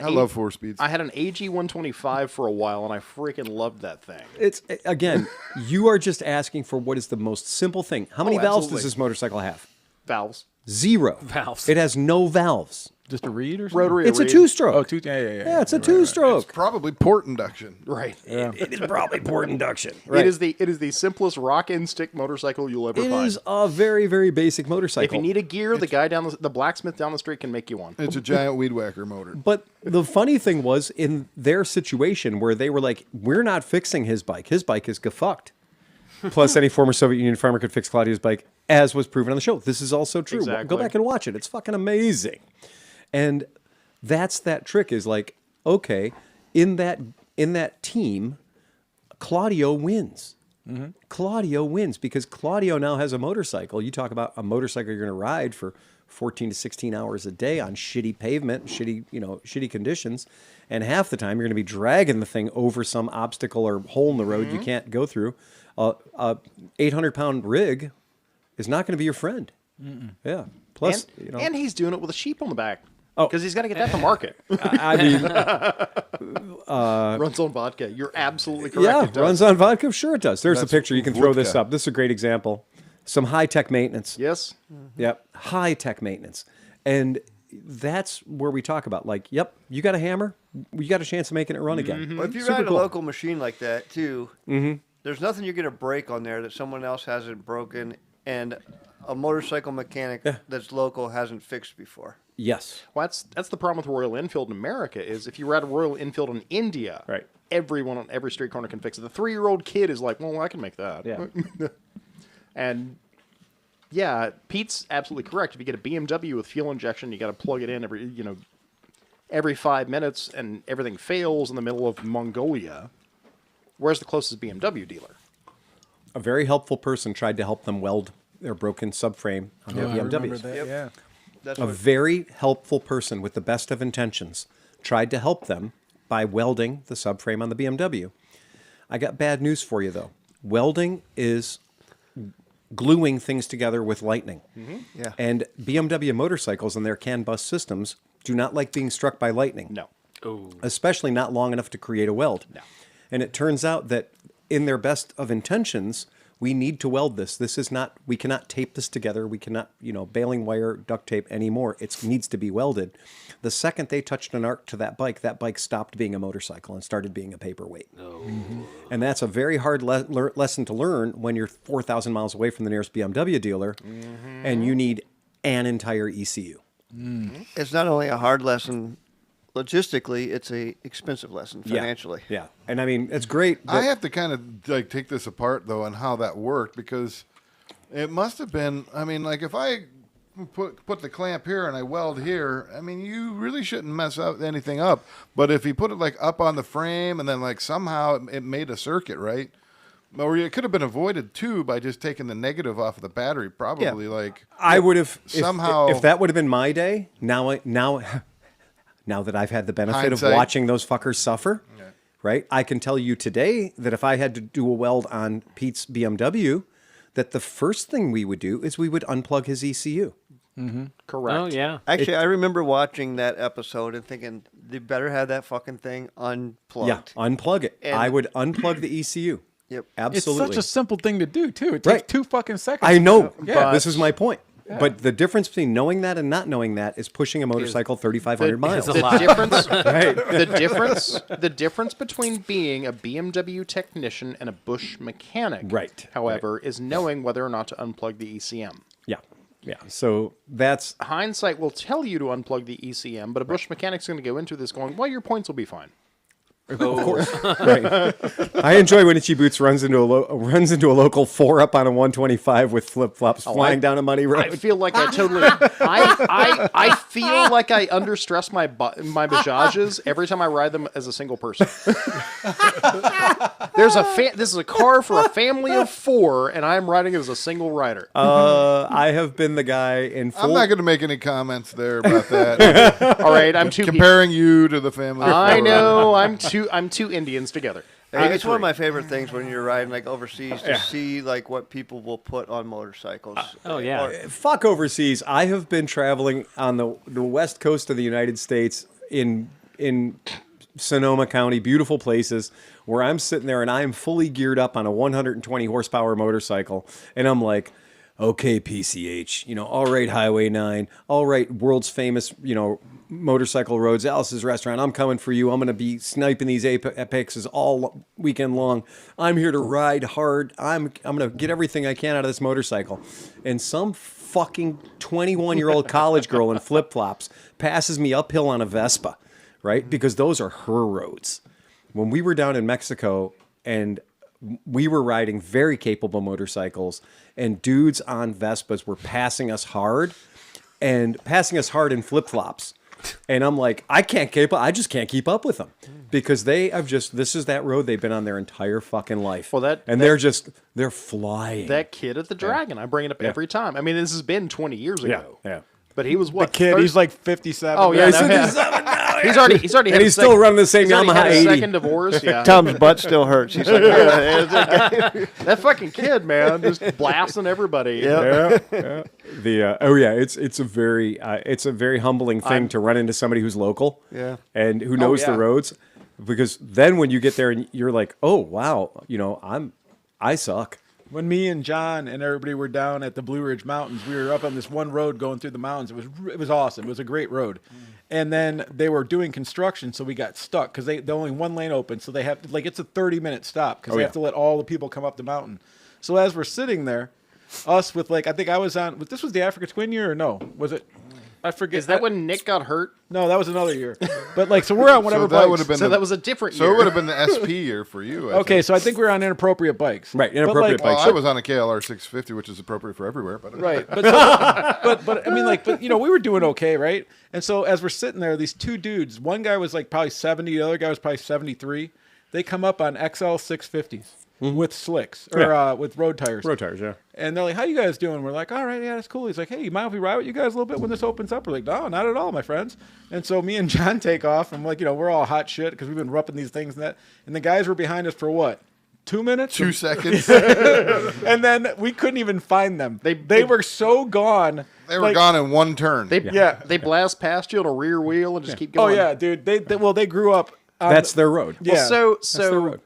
love 4 speeds. I had an AG 125 for a while, and I freaking loved that thing. It's again, you are just asking for what is the most simple thing. How many valves absolutely. does this motorcycle have? Valves. 0 Valves. It has no valves. Just a reed or something? Rotary. It's a reed. 2-stroke. Oh, yeah. Yeah, it's a 2-stroke. Probably port induction. Right. It is probably port induction. Right. It is the simplest rock and stick motorcycle you'll ever It find. is a very, very basic motorcycle. If you need a gear, the guy the blacksmith down the street can make you one. It's a giant weed whacker motor. But the funny thing was, in their situation where they were like, we're not fixing his bike is gefucked. Plus, any former Soviet Union farmer could fix Claudio's bike, as was proven on the show. This is also true. Exactly. Go back and watch it. It's fucking amazing. And that's that trick is like, okay, in that team, Claudio wins. Mm-hmm. Claudio wins because Claudio now has a motorcycle. You talk about a motorcycle you're going to ride for 14 to 16 hours a day on shitty pavement, shitty conditions, and half the time you're going to be dragging the thing over some obstacle or hole in the road you can't go through. A 800-pound rig is not going to be your friend. Yeah. Plus, and he's doing it with a sheep on the back. Oh. Because he's got to get that to market. I mean, Runs on vodka. You're absolutely correct. yeah, It does. runs on vodka. Sure, it does. There's a That's picture. You can throw this vodka. up. This is a great example. Some high-tech maintenance. Yes. Yep, high-tech maintenance. And that's where we talk about, like, yep, you got a hammer, you got a chance of making it run again. Well, if you Super ride a cool. local machine like that too, there's nothing you're going to break on there that someone else hasn't broken, and a motorcycle mechanic that's local hasn't fixed before. Yes. Well, that's the problem with Royal Enfield in America is if you ride a Royal Enfield in India, Right. everyone on every street corner can fix it. The 3-year-old kid is like, well, I can make that. Yeah. And yeah, Pete's absolutely correct. If you get a BMW with fuel injection, you got to plug it in every 5 minutes, and everything fails in the middle of Mongolia. Where's the closest BMW dealer? A very helpful person tried to help them weld their broken subframe on their I remember BMWs. that, yeah. That's A very helpful person with the best of intentions tried to help them by welding the subframe on the BMW. I got bad news for you, though. Welding is gluing things together with lightning. Yeah. And BMW motorcycles and their CAN bus systems do not like being struck by lightning. No. Especially not long enough to create a weld. No. And it turns out that in their best of intentions, we need to weld this. This is not, we cannot tape this together. We cannot, baling wire, duct tape anymore. It needs to be welded. The second they touched an arc to that bike stopped being a motorcycle and started being a paperweight. And that's a very hard lesson to learn when you're 4,000 miles away from the nearest BMW dealer and you need an entire ECU. It's not only a hard lesson logistically, it's a expensive lesson financially. Yeah. And I mean, it's great. I have to kind of like take this apart though on how that worked because it must have been. I mean, like if I put the clamp here and I weld here, I mean, you really shouldn't mess up anything up. But if you put it like up on the frame and then like somehow it made a circuit, right? Or it could have been avoided too by just taking the negative off of the battery. Probably like I would have somehow if that would have been my day. Now that I've had the benefit Hindsight. of watching those fuckers suffer, right? I can tell you today that if I had to do a weld on Pete's BMW, that the first thing we would do is we would unplug his ECU. Correct. Oh, yeah. Actually, I remember watching that episode and thinking, they better have that fucking thing unplugged. Yeah, unplug it. And- I would unplug the ECU. Yep. Absolutely. It's such a simple thing to do, too. It takes Right. 2 fucking seconds. I know. Yeah. This is my point. But the difference between knowing that and not knowing that is pushing a motorcycle 3,500 miles. It's a lot. The difference between being a BMW technician and a Bush mechanic, Right, however, is knowing whether or not to unplug the ECM. Yeah. So that's Hindsight will tell you to unplug the ECM, but a Bush mechanic's going to go into this going, well, your points will be fine. Of course. Right. I enjoy when Itchy Boots runs into a local 4-up on a 125 with flip flops flying down a muddy road. I feel like I totally. I feel like I understress my Bajajes every time I ride them as a single person. This is a car for a family of 4, and I'm riding it as a single rider. I have been the guy in full. I'm not going to make any comments there about that. All right, I'm too Comparing you to the family. I know I'm two Indians together. It's one of my favorite things when you're riding like overseas to see like what people will put on motorcycles. Oh yeah. Fuck overseas. I have been traveling on the west coast of the United States in Sonoma County, beautiful places, where I'm sitting there and I'm fully geared up on a 120 horsepower motorcycle, and I'm like, okay, PCH, all right, Highway 9, all right, world's famous, motorcycle roads, Alice's Restaurant, I'm coming for you. I'm going to be sniping these apexes all weekend long. I'm here to ride hard. I'm going to get everything I can out of this motorcycle. And some fucking 21-year-old college girl in flip-flops passes me uphill on a Vespa, right? Because those are her roads. When we were down in Mexico and we were riding very capable motorcycles, and dudes on Vespas were passing us hard in flip-flops. And I'm like, I just can't keep up with them, because this is that road they've been on their entire fucking life. Well, they're flying. That kid at the Dragon, I bring it up every time. I mean, this has been 20 years ago. Yeah. But he was what? The kid, he's like 57. Oh yeah, He's no, 57 now. he's already And had he's still running the same Yamaha 80. Second divorce. Yeah. Tom's butt still hurts. He's like, That fucking kid, man, just blasting everybody. Yep. It's a very humbling thing to run into somebody who's local, and who knows the roads, because then when you get there and you're like, oh wow, I suck. When me and John and everybody were down at the Blue Ridge Mountains, we were up on this one road going through the mountains. It was awesome. It was a great road. And then they were doing construction, so we got stuck because they only one lane open. So they have it's a 30-minute stop because they have to let all the people come up the mountain. So as we're sitting there, us with I think I was on. This was the Africa Twin year or no? Was it? I forget. Is that when Nick got hurt? No, that was another year. But so we're on whatever So that bikes. would have been So that was a different year. So it would have been the SP year for you. I Okay, think. so I think we're on inappropriate bikes. Right, inappropriate Well, bikes. I was on a KLR 650, which is appropriate for everywhere. But Right, but I mean, we were doing okay, right? And so as we're sitting there, these two dudes, one guy was probably 70, the other guy was probably 73. They come up on XL 650s with slicks or with road tires. Road tires, yeah. And they're like, "How you guys doing?" We're like, "All right, yeah, that's cool." He's like, "Hey, you mind if we ride with you guys a little bit when this opens up?" We're like, "No, not at all, my friends." And so me and John take off. I'm like, we're all hot shit because we've been roughing these things and that. And the guys were behind us for what? 2 minutes? 2 seconds. And then we couldn't even find them. They were so gone. They were gone in one turn. They blast past you on a rear wheel and just keep going. Oh yeah, dude. They grew up. That's their road. Yeah. Well, That's their road.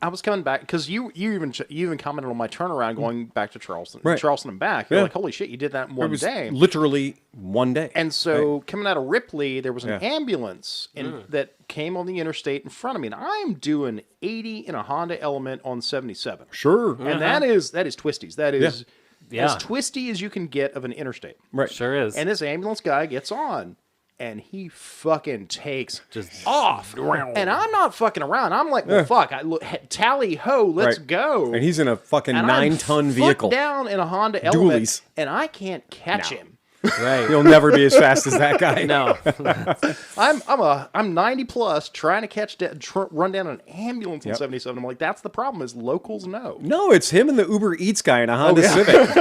I was coming back because you even commented on my turnaround going back to Charleston, Right. Charleston and back. You're like, holy shit, you did that in It one was day. literally one day. And so coming out of Ripley, there was an Yeah. ambulance that came on the interstate in front of me, and I'm doing 80 in a Honda Element on 77. Sure. And that is twisties. That is Yeah. as twisty as you can get of an interstate. Right. Sure is. And this ambulance guy gets on, and he fucking takes Just off. And I'm not fucking around. I'm like, well, fuck. Tally ho, let's Right. go. And he's in a fucking And I'm 9-ton foot vehicle. down in a Honda Element, Dualies. and I can't catch him. right. He'll never be as fast as that guy. No. I'm 90 plus trying to catch run down an ambulance in 77. I'm like, that's the problem. Is locals know. No, it's him and the Uber Eats guy in a Honda Civic.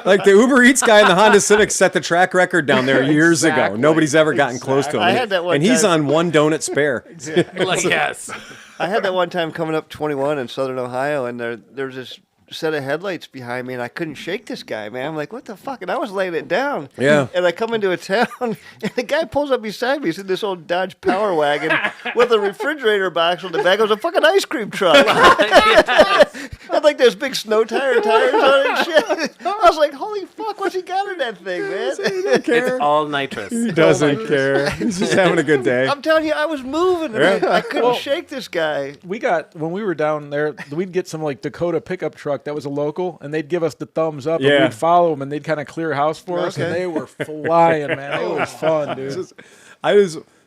Like the Uber Eats guy in the Honda Civic set the track record down there years ago. Exactly. Nobody's ever gotten close to him. I had that one and he's time. on one donut spare. Yes. I had that one time coming up 21 in Southern Ohio, and there was this set of headlights behind me, and I couldn't shake this guy, man. I'm like, what the fuck? And I was laying it down. Yeah. And I come into a town, and the guy pulls up beside me. He's in this old Dodge Power Wagon with a refrigerator box on the back. It was a fucking ice cream truck. Had like those big snow tires on it and shit. I was like, holy fuck, what's he got in that thing, man? It's all nitrous. He doesn't care. He's just having a good day. I'm telling you, I was moving, and I couldn't shake this guy. When we were down there, we'd get some Dakota pickup truck that was a local, and they'd give us the thumbs up, Yeah. and we'd follow them, and they'd kind of clear house for us, and they were flying, man. It was fun, dude.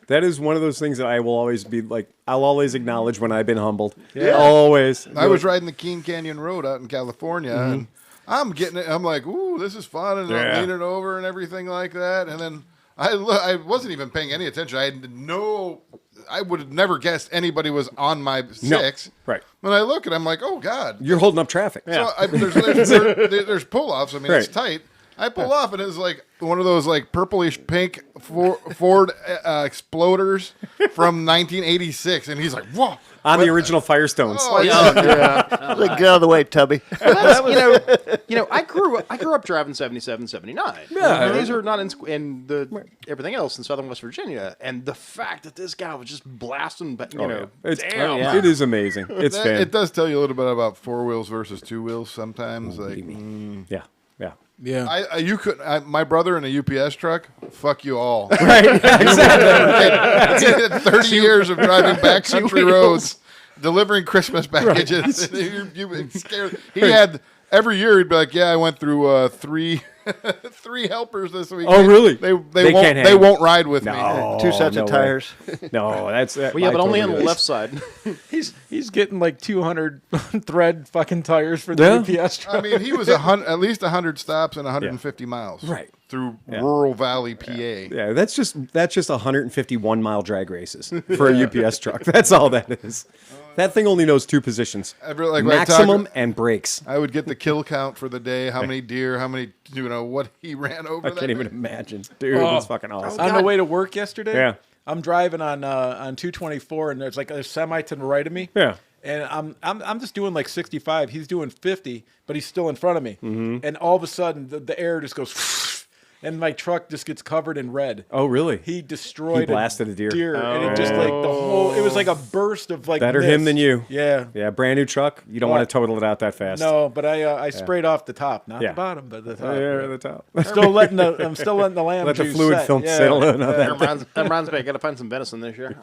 That is one of those things that I will always be like, I'll always acknowledge when I've been humbled. Yeah. Always. I was riding the Keene Canyon Road out in California, and I'm getting it. I'm like, ooh, this is fun, and I'm leaning over and everything like that. And then I wasn't even paying any attention. I would have never guessed anybody was on my six. Right. When I look and I'm like, oh God. You're holding up traffic. So there's pull-offs. I mean, it's Right. tight. I pull off, and it was like one of those like purplish pink Ford Exploders from 1986, and he's like, "Whoa!" On the original Firestones. Oh, yeah. Like, get out of the way, Tubby. I grew up driving 77, 79. Yeah. These are not in the everything else in Southern West Virginia, and the fact that this guy was just blasting, but It is amazing. It's It does tell you a little bit about four wheels versus two wheels sometimes. Yeah. Yeah. You could my brother in a UPS truck. Fuck you all. Right. Exactly. He had 30 years of driving backcountry roads, delivering Christmas packages. You were scared. He had every year. He'd be like, "Yeah, I went through three helpers this week." Oh, really? They They won't can't they hang. won't ride with me. No, 2 sets no of way. tires. No, that's Well, yeah, but only on the left side. He's getting like 200 thread fucking tires for the UPS truck. I mean, he was at least 100 stops and 150 miles. Right. Through rural Valley, PA. Yeah, that's just 151 mile drag races for a UPS truck. That's all that is. That thing only knows two positions: When I maximum and brakes. I would get the kill count for the day, how many deer, how many, what he ran over. I can't even imagine, dude. It's fucking awesome. On the way to work yesterday, Yeah. I'm driving on 224, and there's like a semi to the right of me. Yeah. And I'm just doing like 65. He's doing 50, but he's still in front of me. Mm-hmm. And all of a sudden, the air just goes, and my truck just gets covered in red. Oh, really? He destroyed. He blasted a deer. and it just like the whole. It was like a burst of like Better mist. him than you. Yeah. Yeah, brand new truck. You don't want to total it out that fast. No, but I sprayed off the top, not Yeah. the bottom, but the top. Yeah, at the top. I'm still letting the lamb Let the juice fluid set. film Yeah. settle in on That that. reminds me, I got to find some venison this year.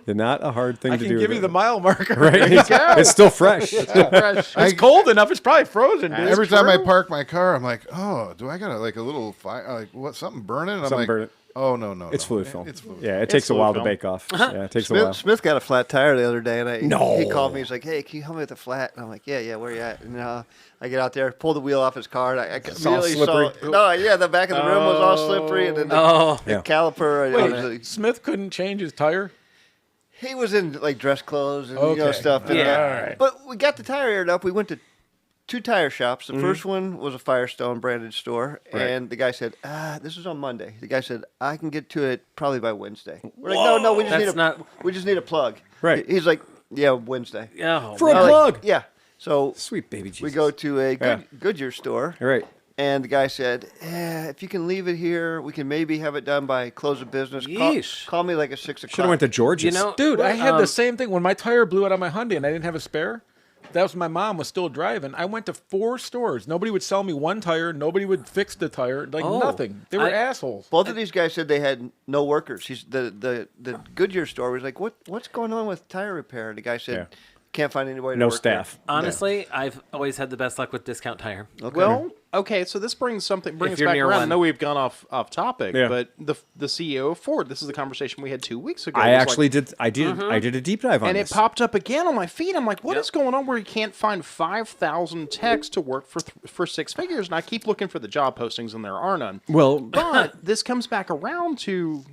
Not a hard thing I to can do. give you the mile marker. Right? It's still fresh. It's cold enough. It's probably frozen, dude. Every time I park my car, I'm like, oh, do I got like a little fire? Like, what, something burning? And I'm Something like, burning. oh, no. It's fluid film. It's fluid. Yeah, it takes a fluid while film. to bake off. Yeah, it takes a while. Smith got a flat tire the other day, and he No. called me. He's like, "Hey, can you help me with the flat?" And I'm like, "Yeah, where you at?" And I get out there, pull the wheel off his car, and I all immediately slippery. saw. The back of the rim was all slippery, and then the Yeah. caliper. Wait, Smith couldn't change his tire? He was in like dress clothes and Okay. stuff. Yeah. All right. But we got the tire aired up. We went to 2 tire shops. The first one was a Firestone branded store, and the guy said, "This was on Monday." The guy said, "I can get to it probably by Wednesday." We're like, "No, we just need a plug." Right. He's like, "Yeah, Wednesday." Oh, For a I'm like, plug. yeah. So Sweet baby Jesus. we go to a Yeah. Goodyear store, Right. and the guy said, "If you can leave it here, we can maybe have it done by close of business. Yeesh. Call me like at 6 o'clock." Should have went to George's. You know, Dude, I had the same thing when my tire blew out on my Hyundai and I didn't have a spare. That was my mom was still driving. I went to 4 stores. Nobody would sell me one tire. Nobody would fix the tire. Like nothing. They were assholes. Both of these guys said they had no workers. The Goodyear store was like, "What's going on with tire repair?" And the guy said, "Can't find anybody to no work staff. honestly, I've always had the best luck with Discount Tire. there." Okay. Well, okay, so this brings us you're back near around. I one. know we've gone off topic, Yeah. but the CEO of Ford, this is the conversation we had 2 weeks ago. I It was actually like- did. I did a deep dive on and this. it popped up again on my feed. I'm like, what is going on where you can't find 5,000 techs to work for 6 figures? And I keep looking for the job postings, and there are none. Well, But this comes back around to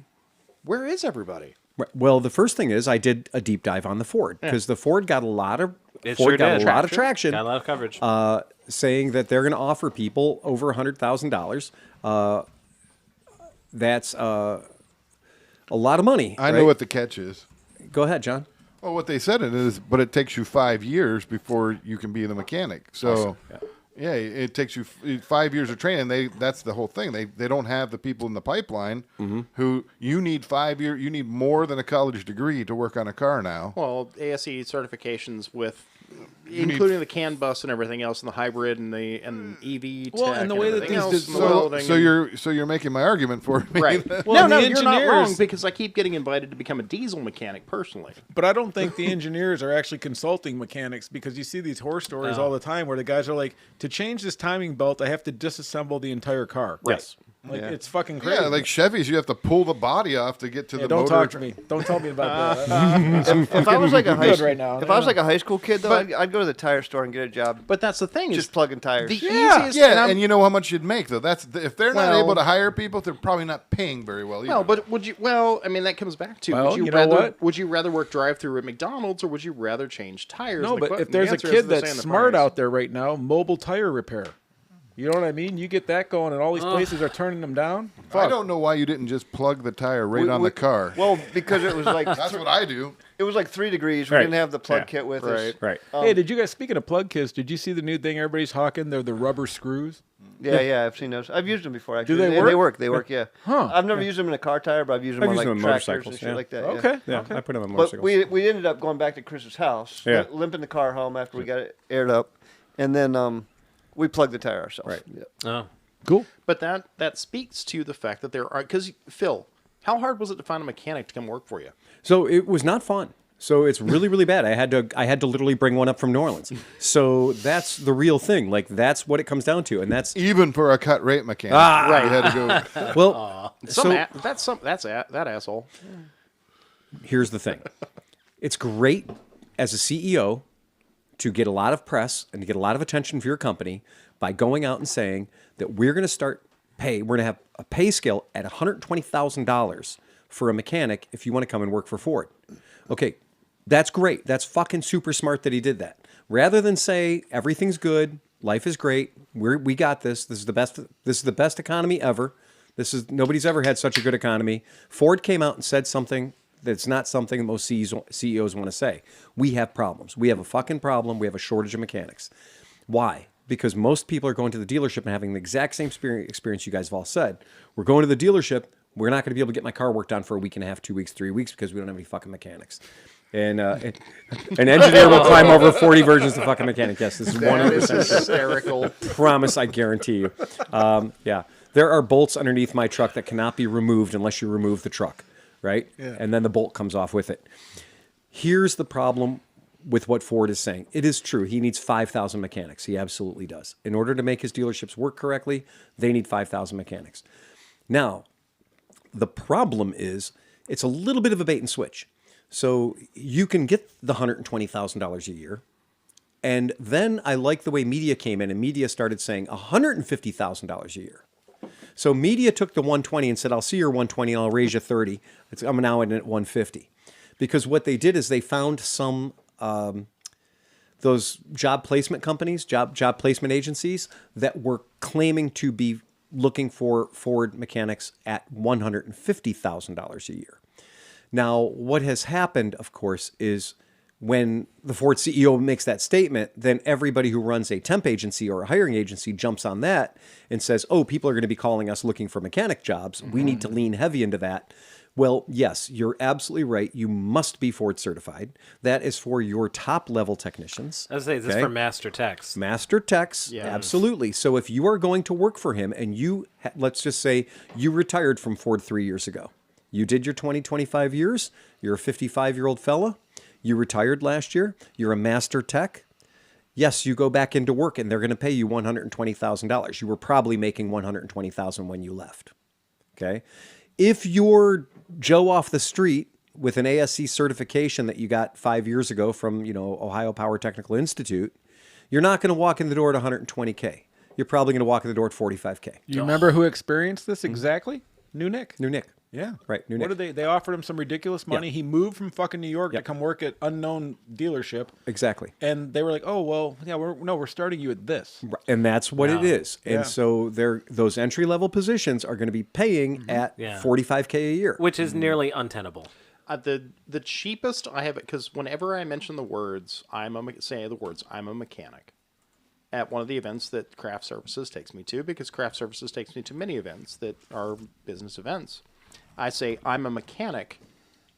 where is everybody? well, the first thing is I did a deep dive on the Ford because the Ford got a lot of It Ford sure got did. a lot of traction. Got a lot of coverage. Saying that they're going to offer people over $100,000. That's a lot of money. I know what the catch is. Go ahead, John. Well, what they said it is, but it takes you 5 years before you can be the mechanic. So, yeah, it takes you 5 years of training. That's the whole thing. They don't have the people in the pipeline who you need 5 years. You need more than a college degree to work on a car now. Well, ASE certifications with including the CAN bus and everything else, and the hybrid and the EV. Well, tech and the way that everything these else, and the welding and- So you're making my argument for me. right. Well, no, the you're not wrong engineers- because I keep getting invited to become a diesel mechanic personally. But I don't think the engineers are actually consulting mechanics because you see these horror stories all the time where the guys are like, to change this timing belt, I have to disassemble the entire car. Yes. Like, it's fucking crazy. Yeah, like Chevys, you have to pull the body off to get to the don't motor. talk to me. Don't tell me about that. If I was like a high Good right now. if I was like a high school kid, though, I'd go to the tire store and get a job. But that's the thing Just is plugging tires. the Yeah, easiest. yeah, I'm- and you know how much you'd make though. That's if they're not Well- able to hire people, they're probably not paying very well either. no, but would you? Well, I mean, that comes back to Well, would you, you know rather what? would you rather work drive-through at McDonald's or would you rather change tires? No, And the but que- if there's the a answer is kid the that's same, the smart price. out there right now, mobile tire repair. You know what I mean? You get that going, and all these places are turning them down. I don't know why you didn't just plug the tire right on the car. Well, because it was like That's what I do. it was like 3 degrees. We Right. didn't have the plug Yeah. kit with Right. us. Right. Hey, did you guys, speaking of plug kits, did you see the new thing everybody's hawking? They're the rubber screws. Yeah, I've seen those. I've used them before. Actually, they They work? work. They work. Yeah. Huh. I've never used them in a car tire, but I've used them I've on used like them on tractors motorcycles, and shit yeah. like that. yeah. Okay. Yeah, Okay. I put them on But motorcycles. we ended up going back to Chris's house, Yeah. limping the car home after we got it aired up, and then we plugged the tire ourselves. Right. Yeah. Oh. Cool. But that speaks to the fact that there are, because Phil, how hard was it to find a mechanic to come work for you? So it was not fun. So it's really, really bad. I had to literally bring one up from New Orleans. So that's the real thing. Like that's what it comes down to, and that's Even for a cut rate mechanic. Right. You had to go. well. That asshole. Here's the thing. It's great as a CEO to get a lot of press and to get a lot of attention for your company by going out and saying that we're going to start we're going to have a pay scale at $120,000 for a mechanic if you want to come and work for Ford. Okay, that's great. That's fucking super smart that he did that. Rather than say everything's good, life is great, we got this. This is the best economy ever. Nobody's ever had such a good economy. Ford came out and said something that's not something most CEOs want to say. We have problems. We have a fucking problem. We have a shortage of mechanics. Why? Because most people are going to the dealership and having the exact same experience you guys have all said. We're going to the dealership. We're not going to be able to get my car worked on for a week and a half, 2 weeks, 3 weeks because we don't have any fucking mechanics. And an engineer will climb over 40 versions of fucking mechanic. Yes, this is 100% Hysterical. promise, I guarantee you. Yeah. There are bolts underneath my truck that cannot be removed unless you remove the truck, right? Yeah. And then the bolt comes off with it. Here's the problem with what Ford is saying. It is true. He needs 5,000 mechanics. He absolutely does. In order to make his dealerships work correctly, they need 5,000 mechanics. Now, the problem is it's a little bit of a bait and switch. So you can get the $120,000 a year. And then I like the way media came in and media started saying $150,000 a year. So media took the 120 and said, I'll see your 120 and I'll raise you 30. I'm now in at 150. Because what they did is they found some, those job placement companies, job placement agencies that were claiming to be looking for Ford mechanics at $150,000 a year. Now, what has happened, of course, is when the Ford CEO makes that statement, then everybody who runs a temp agency or a hiring agency jumps on that and says, oh, people are going to be calling us looking for mechanic jobs. We need to lean heavy into that. Well, yes, you're absolutely right. You must be Ford certified. That is for your top level technicians. I was saying this is for master techs. Master techs, Yes. absolutely. So if you are going to work for him and you, let's just say you retired from Ford 3 years ago. You did your 25 years. You're a 55-year-old fella. You retired last year. You're a master tech. Yes, you go back into work and they're going to pay you $120,000. You were probably making $120,000 when you left. Okay? If you're Joe off the street with an ASC certification that you got 5 years ago from, Ohio Power Technical Institute, you're not going to walk in the door at $120K. You're probably going to walk in the door at $45K. You remember who experienced this exactly? New Nick. New Nick. Yeah. Right, New What Nick. did they offered him some ridiculous money. Yeah. He moved from fucking New York Yeah. to come work at unknown dealership. Exactly. And they were like, "Oh, well, yeah, we're starting you at this." And that's what it is. And Yeah. so those entry-level positions are going to be paying at Yeah. $45K a year. Which is nearly untenable. The cheapest I have it, because whenever I mention the words, I'm a mechanic at one of the events that Craft Services takes me to, because Craft Services takes me to many events that are business events. I say I'm a mechanic.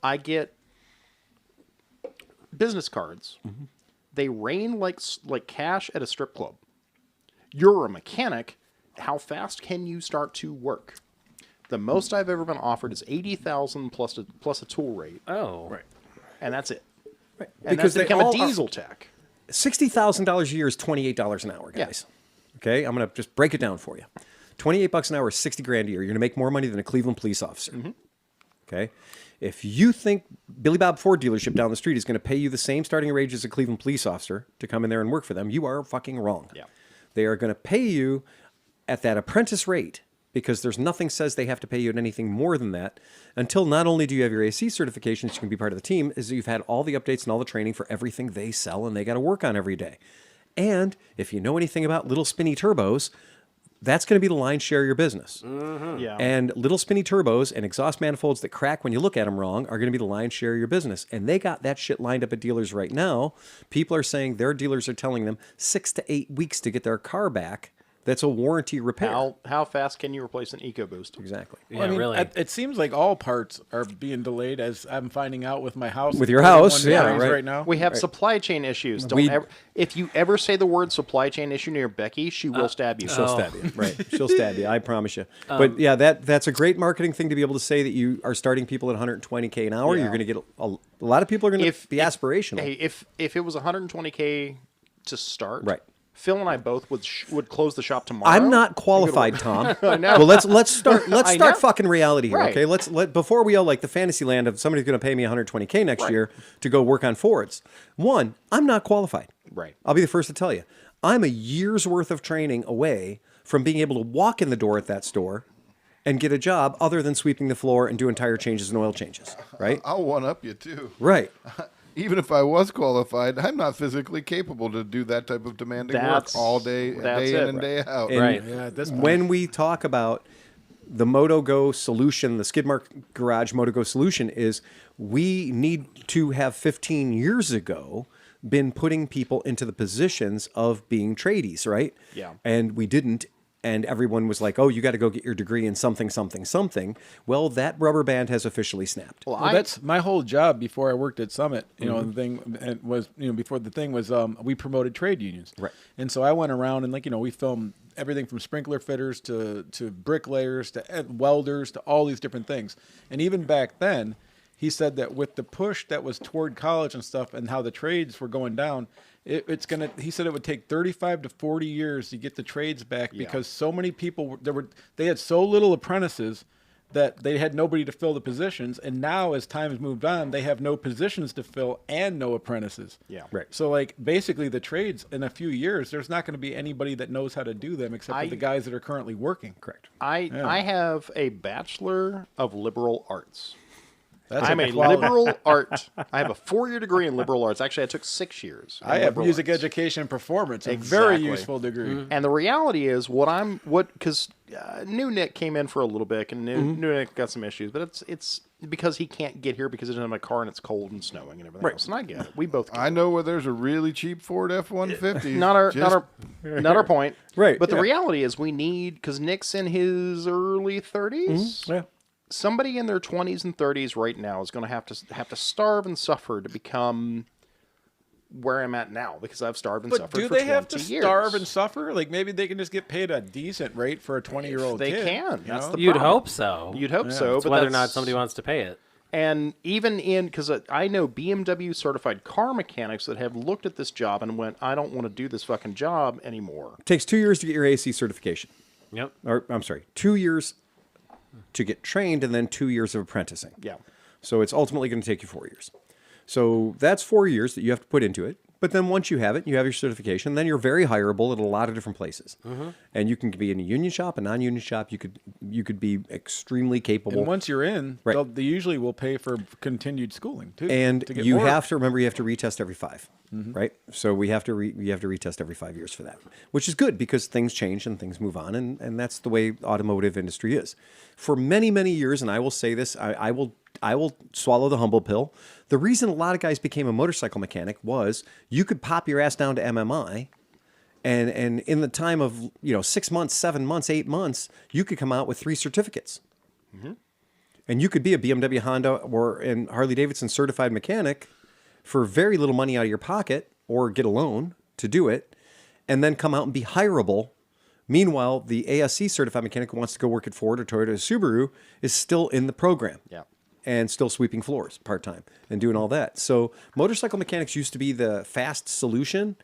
I get business cards. Mm-hmm. They rain like cash at a strip club. You're a mechanic. How fast can you start to work? The most I've ever been offered is $80,000 plus a tool rate. Oh. Right. And that's it. Right. And Because that's to they become a all diesel tech. $60,000 a year is $28 an hour, guys. Okay, I'm going to just break it down for you. $28 an hour is $60 grand a year. You're going to make more money than a Cleveland police officer. Mm-hmm. Okay, if you think Billy Bob Ford dealership down the street is going to pay you the same starting wage as a Cleveland police officer to come in there and work for them, you are fucking wrong. Yeah. They are going to pay you at that apprentice rate because there's nothing says they have to pay you at anything more than that until not only do you have your AC certifications, you can be part of the team, is you've had all the updates and all the training for everything they sell and they got to work on every day. And if you know anything about little spinny turbos, that's going to be the lion's share of your business. Yeah. And little spinny turbos and exhaust manifolds that crack when you look at them wrong are going to be the lion's share of your business. And they got that shit lined up at dealers right now. People are saying their dealers are telling them 6 to 8 weeks to get their car back. That's a warranty repair. How fast can you replace an EcoBoost? Exactly. Yeah, I mean, really. it seems like all parts are being delayed, as I'm finding out with my house. With your house, Everyone yeah, delays right. now. We have supply chain issues. We- If you ever say the word supply chain issue near Becky, she will stab you. She'll stab you. Right. She'll stab you. I promise you. But yeah, that's a great marketing thing to be able to say that you are starting people at 120K an hour. Yeah. You're going to get a lot of people are going to be aspirational. Hey, if it was 120K to start, Right. Phil and I both would close the shop tomorrow. I'm not qualified, Tom. I know. Well, let's start I know. fucking reality here, Right. okay? Let before we all like the fantasy land of somebody's going to pay me 120K next Right. year to go work on Fords. One, I'm not qualified. Right. I'll be the first to tell you. I'm a year's worth of training away from being able to walk in the door at that store and get a job other than sweeping the floor and doing tire changes and oil changes, right? I'll one up you too. Right. Even if I was qualified, I'm not physically capable to do that type of demanding That's- work all day, that's day it, in and right. day out. And Right. Yeah, at this point. when we talk about the MotoGo solution, the Skidmark Garage MotoGo solution is we need to have 15 years ago been putting people into the positions of being tradies, right? Yeah. And we didn't. And everyone was like, oh, you got to go get your degree in something, something, something. Well, that rubber band has officially snapped. Well, Well, that's my whole job before I worked at Summit. You know, Mm-hmm. the thing was, before the thing was, we promoted trade unions. Right. And so I went around and we filmed everything from sprinkler fitters to bricklayers to welders to all these different things. And even back then, he said that with the push that was toward college and stuff and how the trades were going down, he said it would take 35 to 40 years to get the trades back because so many people they had so little apprentices that they had nobody to fill the positions. And now as time has moved on, they have no positions to fill and no apprentices. Yeah. Right. So basically the trades in a few years, there's not going to be anybody that knows how to do them except for the guys that are currently working. Correct. I have a Bachelor of Liberal Arts. That's I'm a equality. liberal art. I have a 4-year degree in liberal arts. Actually, I took 6 years. in I have liberal music arts. education and performance, a very Exactly. useful degree. And the reality is, because new Nick came in for a little bit, and new Nick got some issues, but it's because he can't get here because he doesn't have a car and it's cold and snowing and everything else. And I get it. We both get I it. know where there's a really cheap Ford F-150. Not our point. Right, But the yeah. reality is, we need, because Nick's in his early 30s. Yeah. Somebody in their 20s and 30s right now is going to have to starve and suffer to become where I'm at now, because I've starved and But suffered do for they 20 have to years. starve and suffer? Like maybe they can just get paid a decent rate for a 20-year-old They kid. can. you That's know? the You'd problem. hope so. You'd hope so, It's but whether or not that's- somebody wants to pay it. And even because I know BMW certified car mechanics that have looked at this job and went, I don't want to do this fucking job anymore. It takes 2 years to get your AC certification. Yep. Or I'm sorry, 2 years to get trained and then 2 years of apprenticing. Yeah. So it's ultimately going to take you 4 years. So that's 4 years that you have to put into it. But then once you have it, you have your certification, then you're very hireable at a lot of different places. And you can be in a union shop, a non-union shop. You could be extremely capable. And once you're in, Right. they usually will pay for continued schooling too. And to get you more. have to remember you have to retest every 5, right? So we have to retest every 5 years for that, which is good because things change and things move on, and that's the way automotive industry is. For many, many years, and I will say this, I will swallow the humble pill. The reason a lot of guys became a motorcycle mechanic was you could pop your ass down to MMI, and in the time of 6 months, 7 months, 8 months, you could come out with 3 certificates. And you could be a BMW, Honda, or an Harley Davidson certified mechanic for very little money out of your pocket, or get a loan to do it, and then come out and be hireable. Meanwhile, the ASC certified mechanic who wants to go work at Ford or Toyota or Subaru is still in the program. Yeah. And still sweeping floors part-time and doing all that. So motorcycle mechanics used to be the fast solution.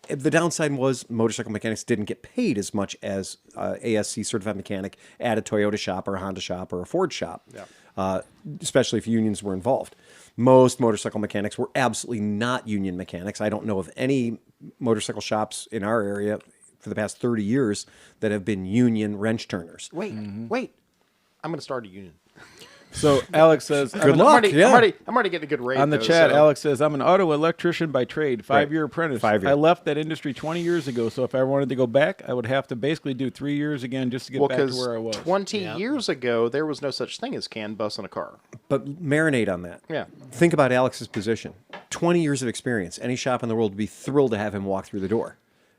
The downside was motorcycle mechanics didn't get paid as much as ASC certified mechanic at a Toyota shop or a Honda shop or a Ford shop, especially if unions were involved. Most motorcycle mechanics were absolutely not union mechanics. I don't know of any motorcycle shops in our area for the past 30 years that have been union wrench turners. Wait. I'm going to start a union. So Alex says, Good luck. I'm already getting a good rate on the though, chat, so. Alex says, I'm an auto electrician by trade, 5-year apprentice. 5 year. I left that industry 20 years ago, so if I wanted to go back, I would have to basically do 3 years again just to get back to where I was. 20 years ago, there was no such thing as CAN bus in a car. But marinate on that. Yeah. Think about Alex's position. 20 years of experience. Any shop in the world would be thrilled to have him walk through the door,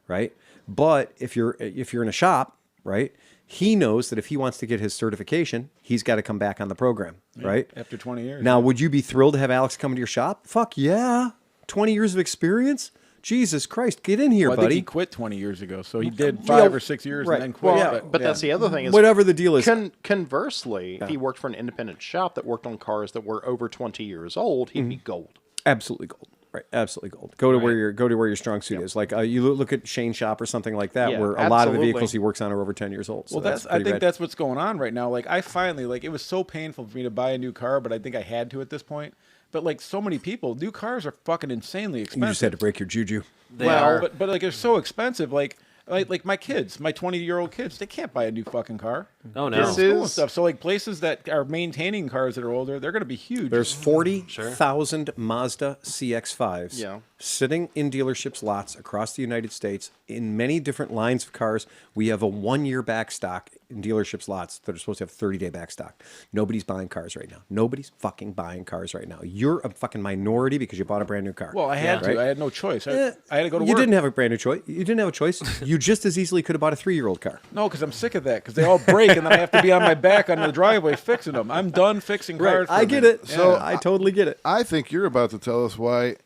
right? But if you're in a shop, right, he knows that if he wants to get his certification, he's got to come back on the program, right? After 20 years. Now, would you be thrilled to have Alex come to your shop? Fuck yeah. 20 years of experience? Jesus Christ, get in here, Well, I buddy. think he quit 20 years ago, so he did 5 or 6 years right. and then quit. Well, But that's the other thing is Whatever the deal is. Conversely, if he worked for an independent shop that worked on cars that were over 20 years old, he'd be gold. Absolutely gold. Right, absolutely gold. Go to where your strong suit is. Like you look at Shane's shop or something like that, Yeah, where a lot of the absolutely. vehicles he works on are over 10 years old. So Well, I think pretty rad. that's what's going on right now. Like, I finally, like, it was so painful for me to buy a new car, but I think I had to at this point. But, like, so many people, new cars are fucking insanely expensive. You just had to break your juju. They are. But like, they're so expensive. Like my kids, my 20-year-old kids, they can't buy a new fucking car. Oh, no. They're in school and is- stuff. So, like, places that are maintaining cars that are older, they're going to be huge. There's 40,000 Mazda CX-5s Yeah. sitting in dealerships lots across the United States in many different lines of cars. We have a 1-year back stock in dealerships lots that are supposed to have 30-day back stock. Nobody's buying cars right now. Nobody's fucking buying cars right now. You're a fucking minority because you bought a brand new car. Well, I had to. I had no choice. I had to go to You work. didn't have a brand new choice. You didn't have a choice. You just as easily could have bought a 3-year-old car. No, because I'm sick of that. Because they all break, and then I have to be on my back on the driveway fixing them. I'm done fixing cars. I get it. So I totally get it. I think you're about to tell us why,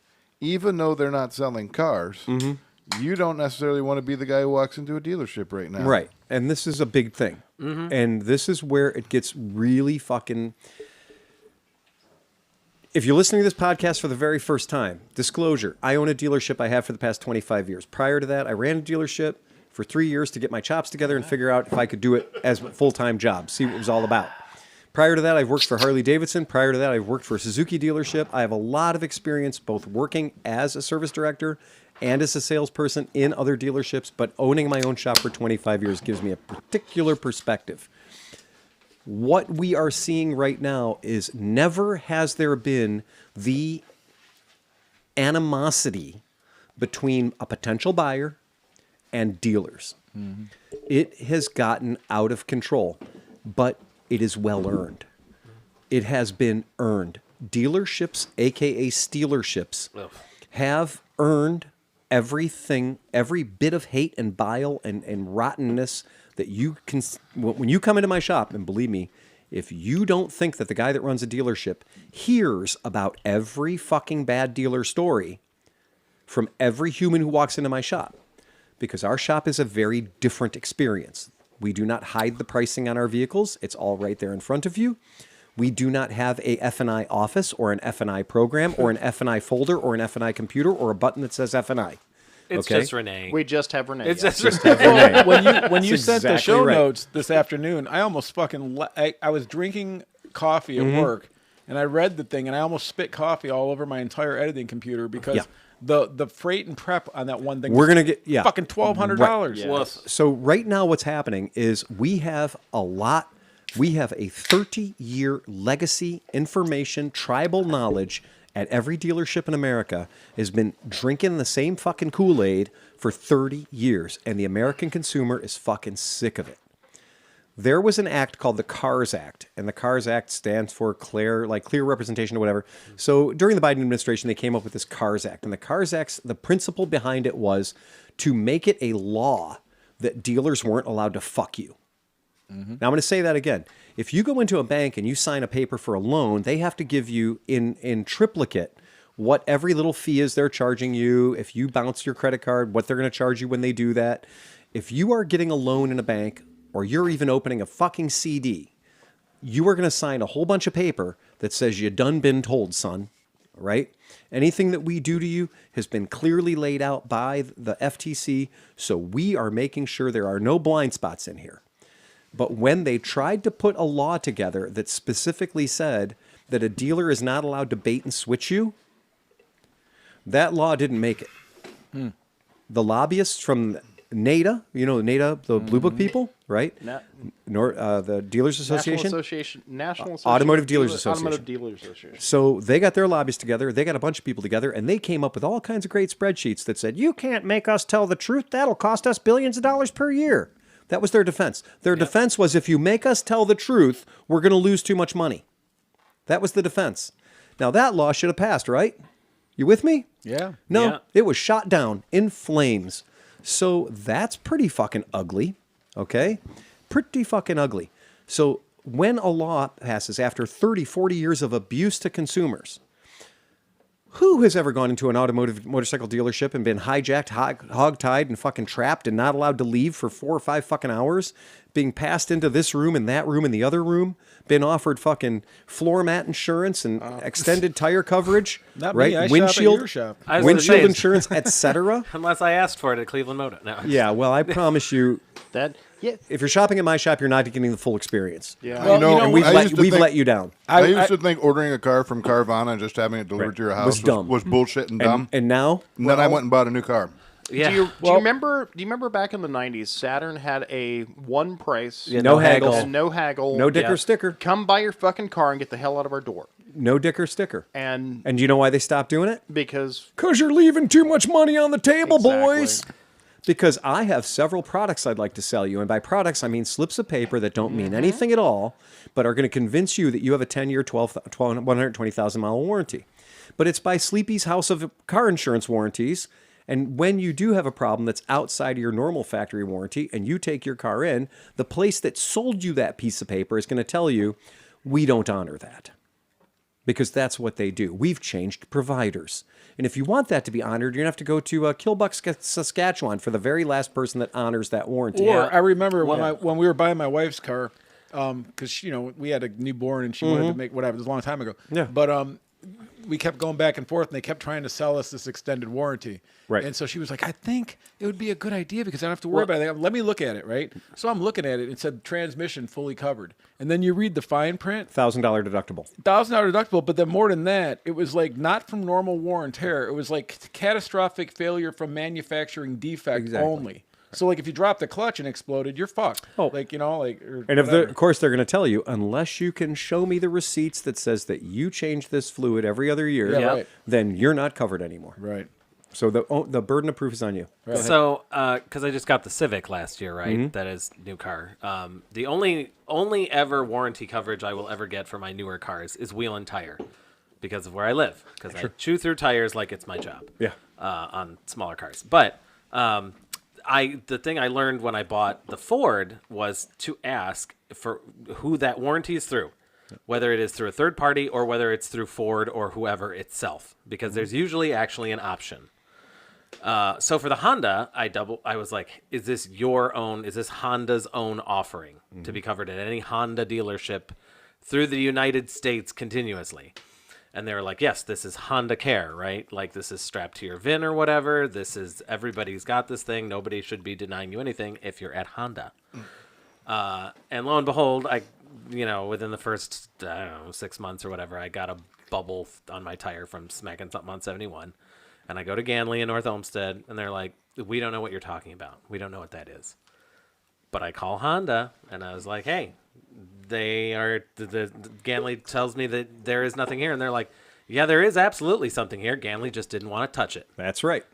even though they're not selling cars, you don't necessarily want to be the guy who walks into a dealership right now. Right. And this is a big thing. And this is where it gets really fucking... If you're listening to this podcast for the very first time, disclosure, I own a dealership I have for the past 25 years. Prior to that, I ran a dealership for 3 years to get my chops together and figure out if I could do it as a full-time job, see what it was all about. Prior to that, I've worked for Harley Davidson. Prior to that, I've worked for a Suzuki dealership. I have a lot of experience both working as a service director and as a salesperson in other dealerships, but owning my own shop for 25 years gives me a particular perspective. What we are seeing right now is never has there been the animosity between a potential buyer and dealers. It has gotten out of control, but it is well earned. It has been earned. Dealerships, aka stealerships, have earned everything, every bit of hate and bile and rottenness that you can. When you come into my shop, and believe me, if you don't think that the guy that runs a dealership hears about every fucking bad dealer story from every human who walks into my shop, because our shop is a very different experience. We do not hide the pricing on our vehicles. It's all right there in front of you. We do not have a F&I office or an F&I program or an F&I folder or an F&I computer or a button that says F&I. It's Okay? just Renee. We just have Renee. It's yes. just Renee. When you That's sent the exactly show right. notes this afternoon, I almost fucking I was drinking coffee at work, and I read the thing, and I almost spit coffee all over my entire editing computer because the freight and prep on that one thing. We're was going to get, fucking $1,200. Yeah. Well, So right now what's happening is we have a 30-year legacy, information, tribal knowledge at every dealership in America has been drinking the same fucking Kool-Aid for 30 years, and the American consumer is fucking sick of it. There was an act called the CARS Act, and the CARS Act stands for clear representation or whatever. So during the Biden administration, they came up with this CARS Act, and the CARS Act, the principle behind it was to make it a law that dealers weren't allowed to fuck you. Now I'm going to say that again. If you go into a bank and you sign a paper for a loan, they have to give you in triplicate what every little fee is they're charging you. If you bounce your credit card, what they're going to charge you when they do that. If you are getting a loan in a bank, or you're even opening a fucking CD, you are going to sign a whole bunch of paper that says you done been told, son. Right? Anything that we do to you has been clearly laid out by the FTC, so we are making sure there are no blind spots in here. But when they tried to put a law together that specifically said that a dealer is not allowed to bait and switch you, that law didn't make it. The lobbyists from NADA, the Blue Book people, right? The Dealers Association. National Association Automotive Dealers Association. Automotive Dealers Association. So they got their lobbyists together. They got a bunch of people together, and they came up with all kinds of great spreadsheets that said, you can't make us tell the truth. That'll cost us billions of dollars per year. That was their defense. Their defense was, if you make us tell the truth, we're going to lose too much money. That was the defense. Now, that law should have passed, right? You with me? Yeah. No, Yeah. it was shot down in flames. So that's pretty fucking ugly, okay? Pretty fucking ugly. So when a law passes after 30, 40 years of abuse to consumers, who has ever gone into an automotive motorcycle dealership and been hijacked, hog-tied, and fucking trapped and not allowed to leave for 4 or 5 fucking hours, being passed into this room and that room and the other room, been offered fucking floor mat insurance and extended tire coverage, Not right? me. I Windshield, shop I was gonna windshield say, insurance, etc. Unless I asked for it at ClevelandMoto. No. Yeah, well, I promise you, Yeah. if you're shopping at my shop, you're not getting the full experience. Yeah. Well, And we've let you down. I used to think ordering a car from Carvana and just having it delivered to your house Was dumb. was bullshit and dumb. And now, And then I went and bought a new car. Yeah. Do you remember back in the 90s, Saturn had a one price, Yeah, no haggle. and no haggle, No dick Yeah. or sticker. come buy your fucking car and get the hell out of our door. No dick or sticker. And And do you know why they stopped doing it? because Because you're leaving too much money on the table, Exactly. boys. Because I have several products I'd like to sell you. And by products, I mean slips of paper that don't mean anything at all, but are going to convince you that you have a 10-year, 120,000-mile warranty. But it's by Sleepy's House of Car Insurance Warranties. And when you do have a problem that's outside of your normal factory warranty and you take your car in, the place that sold you that piece of paper is going to tell you, we don't honor that. Because that's what they do. We've changed providers. And if you want that to be honored, you're going to have to go to Killbuck, Saskatchewan for the very last person that honors that warranty. Or I remember when we were buying my wife's car, because we had a newborn and she wanted to make whatever. It was a long time ago. Yeah. But we kept going back and forth, and they kept trying to sell us this extended warranty. Right. And so she was like, I think it would be a good idea because I don't have to worry about it. Let me look at it, right? So I'm looking at it. It said transmission fully covered. And then you read the fine print. $1,000 deductible. $1,000 deductible, but then more than that, it was like not from normal wear and tear. It was like catastrophic failure from manufacturing defect only. So like if you dropped the clutch and exploded, you're fucked. Oh. And Of course, they're going to tell you, unless you can show me the receipts that says that you change this fluid every other year, Yeah, right. then you're not covered anymore. Right. So the burden of proof is on you. Right. So, because I just got the Civic last year, right? That is new car. The only ever warranty coverage I will ever get for my newer cars is wheel and tire, because of where I live. Because I chew through tires like it's my job. Yeah. On smaller cars, but the thing I learned when I bought the Ford was to ask for who that warranty is through. Whether it is through a third party or whether it's through Ford or whoever itself, because there's usually actually an option. So for the Honda, I was like, is this Honda's own offering to be covered at any Honda dealership through the United States continuously? And they were like, yes, this is Honda Care, right? Like this is strapped to your VIN or whatever. Everybody's got this thing. Nobody should be denying you anything if you're at Honda. And lo and behold, within the first, 6 months or whatever, I got a bubble on my tire from smacking something on 71. And I go to Ganley in North Olmsted, and they're like, we don't know what you're talking about. We don't know what that is. But I call Honda, and I was like, hey, the Ganley tells me that there is nothing here. And they're like, yeah, there is absolutely something here. Ganley just didn't want to touch it. That's right.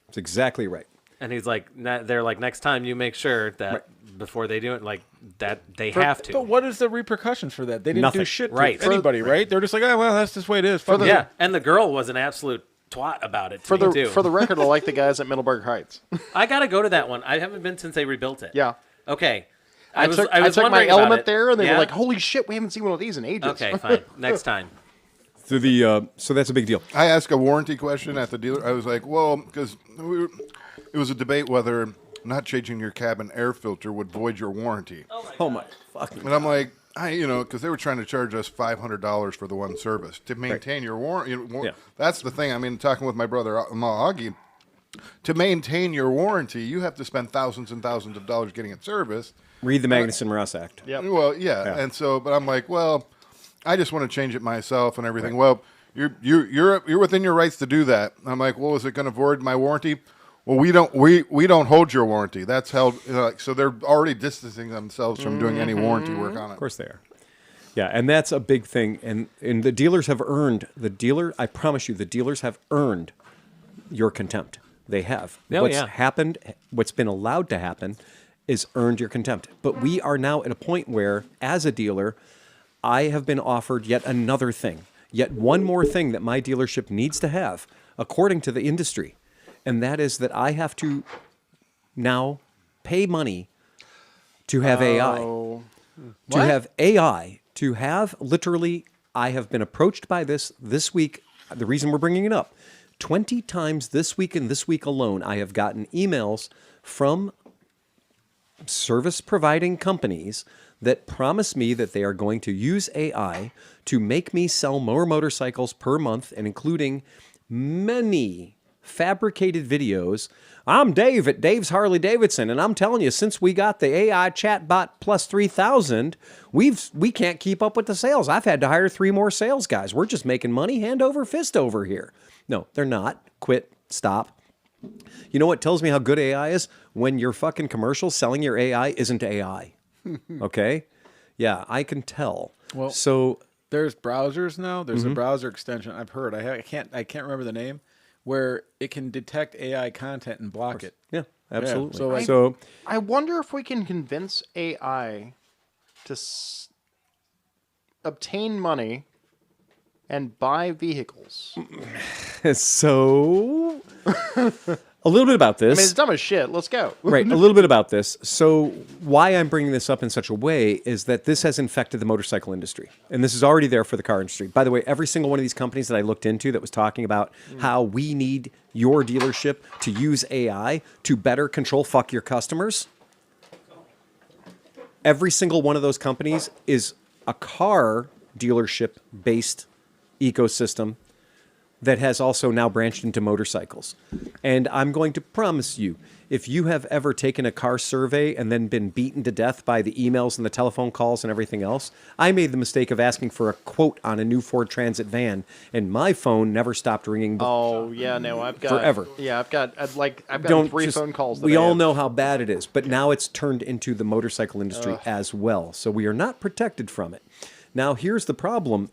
That's exactly right. And he's like, they're like, next time you make sure that before they do it, like that they have to. But what is the repercussions for that? They didn't Nothing. do shit to Right. anybody, right? They're just like, oh, well, that's just the way it is. Fuck it. Yeah, and the girl was an absolute twat about it for too. the record, I like the guys at Middleburg Heights. I got to go to that one. I haven't been since they rebuilt it. Yeah. Okay. I took my wondering about Element it. there, and they Yeah? were like, holy shit, we haven't seen one of these in ages. Okay, fine. Next time. So that's a big deal. I asked a warranty question at the dealer. I was like, well, because it was a debate whether not changing your cabin air filter would void your warranty. Oh my fucking. And I'm like, because they were trying to charge us $500 for the one service to maintain your warranty. Yeah. That's the thing. I mean, talking with my brother, Augie, to maintain your warranty, you have to spend thousands and thousands of dollars getting it serviced. Read the Magnuson-Ross Act. Yep. Well, yeah. And so, but I'm like, well, I just want to change it myself and everything. Right. Well, you're within your rights to do that. I'm like, well, is it going to void my warranty? well, we don't hold your warranty. That's held. So they're already distancing themselves from doing any warranty work on it. Of course they are. Yeah, and that's a big thing. And the dealers have earned, I promise you, the dealers have earned your contempt. They have. What's been allowed to happen is earned your contempt. But we are now at a point where, as a dealer, I have been offered yet another thing, yet one more thing that my dealership needs to have, according to the industry. And that is that I have to now pay money to have AI. To have AI. To have literally, I have been approached by this week. The reason we're bringing it up, 20 times this week and this week alone, I have gotten emails from service providing companies that promise me that they are going to use AI to make me sell more motorcycles per month, and including many fabricated videos. I'm Dave at Dave's Harley Davidson, and I'm telling you, since we got the AI chatbot plus 3,000, we can't keep up with the sales. I've had to hire 3 more sales guys. We're just making money hand over fist over here. No, they're not. Quit. Stop. You know what tells me how good AI is? When your fucking commercial selling your AI isn't AI. Okay? Yeah, I can tell. Well, so there's browsers now. There's a browser extension I've heard. I can't remember the name, where it can detect AI content and block it. yeah, absolutely. Yeah, So I wonder if we can convince AI to obtain money and buy vehicles. So, a little bit about this. I mean, it's dumb as shit. Let's go. Right, a little bit about this. So, why I'm bringing this up in such a way is that this has infected the motorcycle industry. And this is already there for the car industry. By the way, every single one of these companies that I looked into that was talking about how we need your dealership to use AI to better control fuck your customers, every single one of those companies is a car dealership-based ecosystem that has also now branched into motorcycles. And I'm going to promise you, if you have ever taken a car survey and then been beaten to death by the emails and the telephone calls and everything else, I made the mistake of asking for a quote on a new Ford Transit van, and my phone never stopped ringing. Oh yeah, no, I've got forever. Yeah, I've got 3 phone calls. We all know how bad it is, but now it's turned into the motorcycle industry as well. So we are not protected from it. Now here's the problem: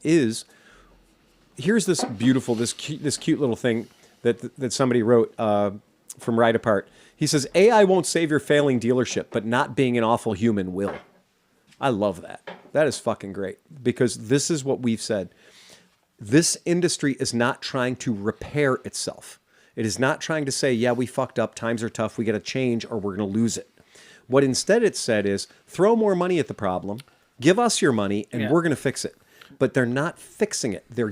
here's this beautiful, this cute little thing that somebody wrote from Ride Apart. He says, AI won't save your failing dealership, but not being an awful human will. I love that. That is fucking great, because this is what we've said. This industry is not trying to repair itself. It is not trying to say, yeah, we fucked up, times are tough, we got to change or we're going to lose it. What instead it said is, throw more money at the problem, give us your money, and we're going to fix it. But they're not fixing it. They're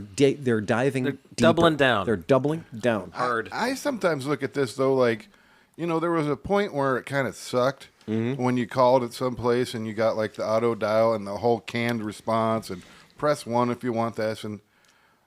diving deeper. Doubling down. They're doubling down. Hard. I sometimes look at this, though, like, there was a point where it kind of sucked when you called at some place and you got, like, the auto dial and the whole canned response and press 1 if you want this. And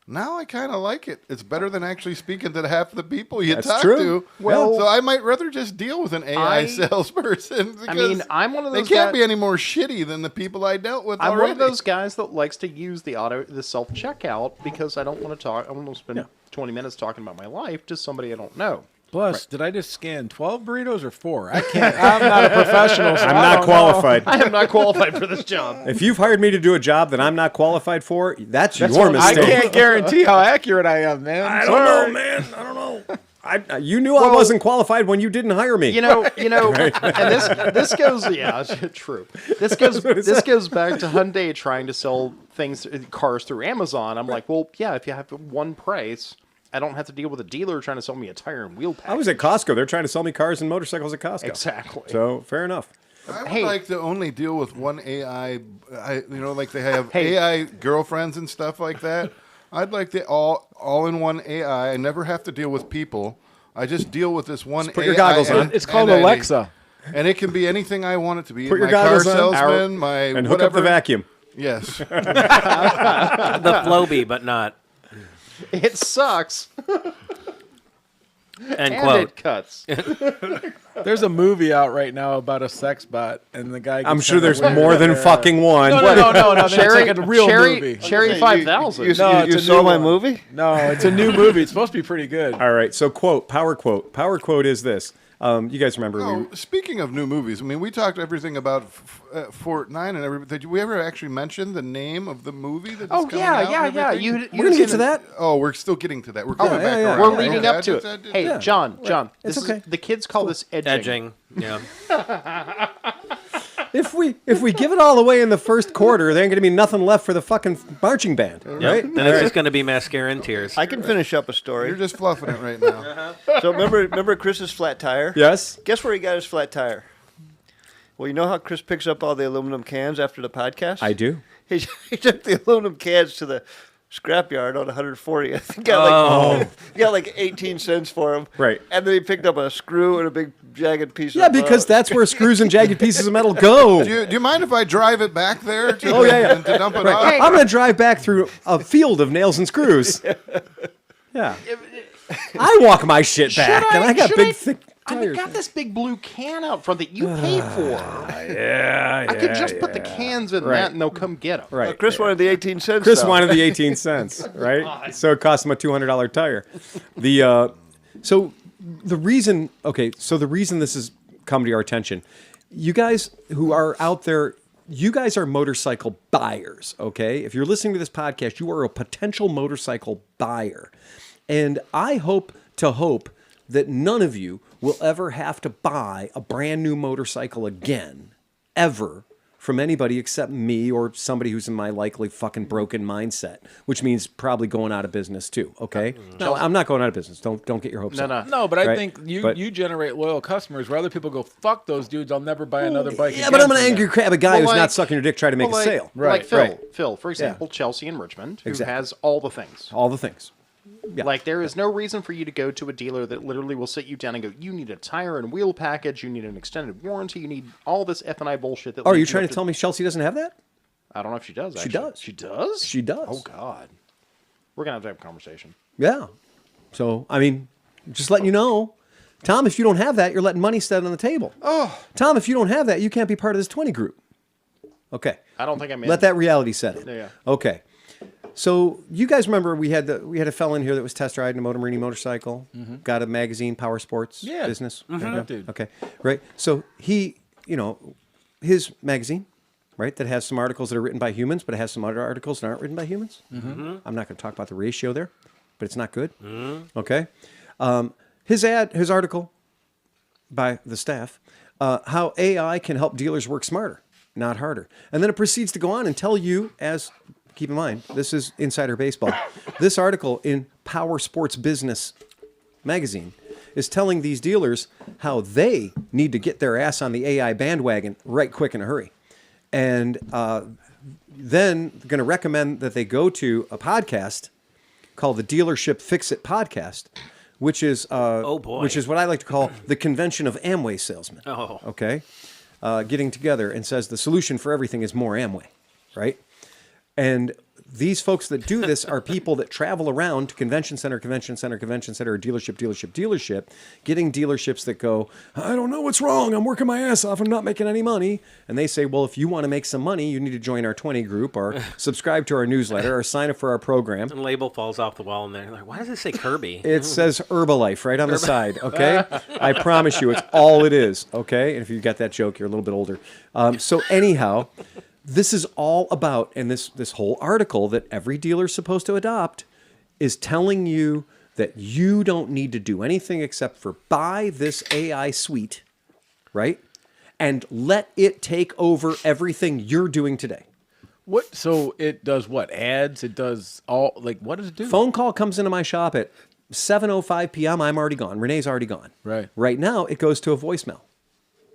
now I kind of like it. It's better than actually speaking to half the people you talk to. Well, so I might rather just deal with an AI salesperson. Because I mean, I'm one of those. They can't be any more shitty than the people I dealt with I'm already. one of those guys that likes to use the self checkout because I don't want to talk. I want to spend 20 minutes talking about my life to somebody I don't know. Plus, did I just scan 12 burritos or 4? I can't. I'm not a professional. So I'm not qualified. I am not qualified for this job. If you've hired me to do a job that I'm not qualified for, that's your mistake. I can't guarantee how accurate I am, man. I don't know, man. I don't know. You knew I wasn't qualified when you didn't hire me. And this goes, yeah, true. This goes back to Hyundai trying to sell cars through Amazon. I'm like, well, yeah, if you have one price, I don't have to deal with a dealer trying to sell me a tire and wheel package. I was at Costco. They're trying to sell me cars and motorcycles at Costco. Exactly. So, fair enough. I would like to only deal with one AI, like they have AI girlfriends and stuff like that. I'd like the all in one AI. I never have to deal with people. I just deal with this one AI. Put your goggles on. It's called Alexa. And it can be anything I want it to be. Put your my car goggles on. salesman, And hook up the vacuum. Yes. The Flowbee, but not. It sucks. End And quote. it cuts. There's a movie out right now about a sex bot, and the guy. I'm gets sure kinda there's weird. more than Yeah. fucking one. No. That's like a real movie. Cherry 5000. You No, it's you a saw new my one. movie? No, it's a new movie. It's supposed to be pretty good. All right, so power quote is this. You guys remember Oh, speaking of new movies, I mean, we talked everything about Fortnite and everything. Did we ever actually mention the name of the movie that's Oh coming yeah, out? yeah, and yeah. everything? we're gonna get to that. Oh, we're still getting to that. We're coming yeah, back yeah. around. We're leading Okay, up to it. Hey, John, It's this okay. is the kids call this edging. Edging. Yeah. If we give it all away in the first quarter, there ain't gonna be nothing left for the fucking marching band, right? Then it's just going to be mascara and tears. I can finish up a story. You're just fluffing it right now. So remember Chris's flat tire? Yes. Guess where he got his flat tire? Well, you know how Chris picks up all the aluminum cans after the podcast? I do. He took the aluminum cans to the scrapyard on 140. I think got like 18 cents for them. Right. And then he picked up a screw and a big jagged piece Yeah, of because that's where screws and jagged pieces of metal go. Do you mind if I drive it back there to, Oh, yeah. to dump it Right. off? I'm going to drive back through a field of nails and screws. Yeah. I walk my shit back, and I got big, thick I've tires. got this big blue can out front that you paid for. Yeah, I could just put the cans in Right. that and they'll come get them. Right. Chris wanted the 18 cents. Chris though. wanted the 18 cents, right? So it cost him a $200 tire. So the reason this has come to your attention, you guys who are out there, you guys are motorcycle buyers, okay? If you're listening to this podcast, you are a potential motorcycle buyer. And I hope that none of you will ever have to buy a brand new motorcycle again, ever, from anybody except me or somebody who's in my likely fucking broken mindset, which means probably going out of business too, okay? No, I'm not going out of business. Don't get your hopes up. No, but I Right? think But- you generate loyal customers where other people go, fuck those dudes, I'll never buy another bike Yeah, again but I'm an from them." angry crab, a guy Well, who's like- not sucking your dick trying to make a sale. Like Phil. right. Phil, for example, Chelsea in Richmond, who Exactly. has all the things. All the things. Yeah. Like, there is no reason for you to go to a dealer that literally will sit you down and go, you need a tire and wheel package, you need an extended warranty, you need all this F&I bullshit. That Oh, are you leads trying up to tell me Chelsea doesn't have that? I don't know if she does, She actually. does. She does? She does. Oh, God. We're going to have a conversation. Yeah. So, I mean, just letting you know, Tom, if you don't have that, you're letting money stand on the table. Oh. Tom, if you don't have that, you can't be part of this 20 group. Okay. I don't think I'm in. Let that reality set in. Yeah. Okay. So you guys remember we had a fella in here that was test riding a Motorini motorcycle, got a magazine, Power Sports business. Yeah, dude. Okay. Right. So he, his magazine, right, that has some articles that are written by humans, but it has some other articles that aren't written by humans. I'm not going to talk about the ratio there, but it's not good. Okay. His article by the staff, how AI can help dealers work smarter, not harder. And then it proceeds to go on and tell you, keep in mind, this is Insider Baseball. This article in Power Sports Business magazine is telling these dealers how they need to get their ass on the AI bandwagon right quick in a hurry. And then they're going to recommend that they go to a podcast called the Dealership Fix It Podcast, which is Oh, boy. which is what I like to call the convention of Amway salesmen. Oh. Okay, getting together and says the solution for everything is more Amway, right? And these folks that do this are people that travel around to convention center, or dealership, getting dealerships that go, I don't know what's wrong. I'm working my ass off. I'm not making any money. And they say, well, if you want to make some money, you need to join our 20 group or subscribe to our newsletter or sign up for our program. And label falls off the wall, and they're like, why does it say Kirby? It says Herbalife right on the side, okay? I promise you, it's all it is, okay? And if you got that joke, you're a little bit older. So anyhow, this is all about, and this whole article that every dealer's supposed to adopt is telling you that you don't need to do anything except for buy this AI suite, right? And let it take over everything you're doing today. What? So it does what? Ads? It does all, like, what does it do? Phone call comes into my shop at 7:05 p.m. I'm already gone. Renee's already gone. Right. Right now, it goes to a voicemail.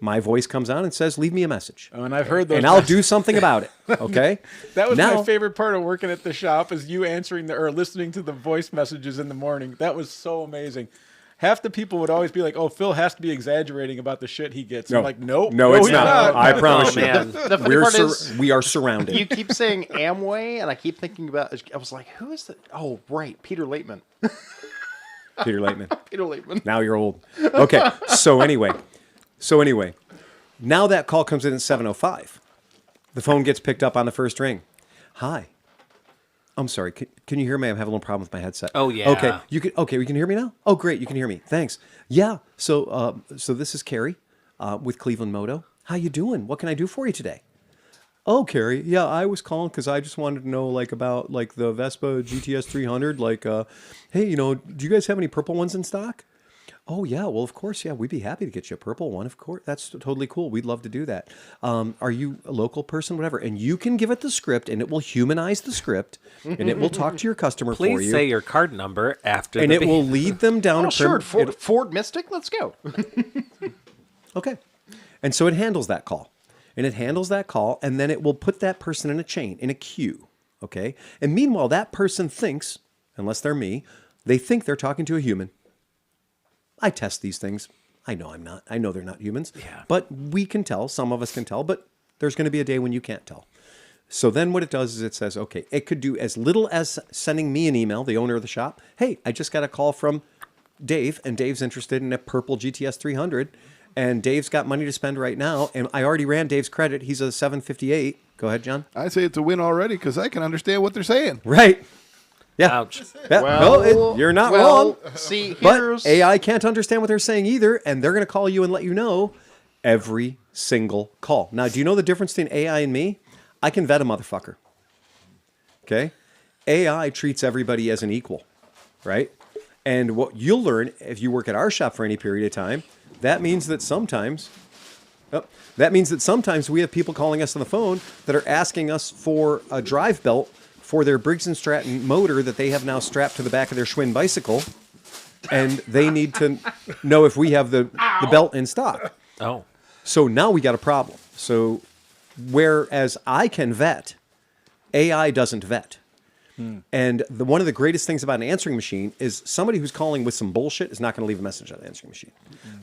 My voice comes on and says, leave me a message. Oh, and I've heard those. And I'll do something about it, okay? That was Now- my favorite part of working at the shop, is you answering or listening to the voice messages in the morning. That was so amazing. Half the people would always be like, "Oh, Phil has to be exaggerating about the shit he gets." I'm like, "Nope, No, it's he's not. I promise Oh, you. man. The funny part is, We are surrounded. you keep saying Amway, and I keep thinking about, I was like, who is that? Oh, right, Peter Laitman. Peter Laitman. Peter Laitman. Now you're old. Okay. So anyway, now that call comes in at 7:05. The phone gets picked up on the first ring. Hi. I'm sorry. Can you hear me? I'm having a little problem with my headset. Oh, yeah. Okay. Okay. You can hear me now? Oh, great. You can hear me. Thanks. Yeah. So this is Carrie with ClevelandMoto. How you doing? What can I do for you today? Oh, Carrie. Yeah, I was calling because I just wanted to know about the Vespa GTS 300. Hey, do you guys have any purple ones in stock? Oh, yeah. Well, of course. Yeah, we'd be happy to get you a purple one. Of course. That's totally cool. We'd love to do that. Are you a local person? Whatever. And you can give it the script, and it will humanize the script, and it will talk to your customer for you. Please say your card number after and it will lead them down. Sure. Ford Mystic. Let's go. Okay. And so it handles that call. And then it will put that person in a chain, in a queue. Okay. And meanwhile, that person thinks, unless they're me, they think they're talking to a human. I test these things. I know I'm not. I know they're not humans. Yeah. But we can tell. Some of us can tell. But there's going to be a day when you can't tell. So then what it does is it says, okay, it could do as little as sending me an email, the owner of the shop. Hey, I just got a call from Dave, and Dave's interested in a purple GTS 300. And Dave's got money to spend right now. And I already ran Dave's credit. He's a 758. Go ahead, John. I say it's a win already because I can understand what they're saying. Right. Yeah. Ouch. Yeah. No, you're not wrong. See, But AI can't understand what they're saying either, and they're going to call you and let you know every single call. Now, do you know the difference between AI and me? I can vet a motherfucker. Okay? AI treats everybody as an equal, right? And what you'll learn if you work at our shop for any period of time, that means that sometimes we have people calling us on the phone that are asking us for a drive belt for their Briggs & Stratton motor that they have now strapped to the back of their Schwinn bicycle, and they need to know if we have the belt in stock. Oh. So now we got a problem. So whereas I can vet, AI doesn't vet. And one of the greatest things about an answering machine is somebody who's calling with some bullshit is not going to leave a message on the answering machine.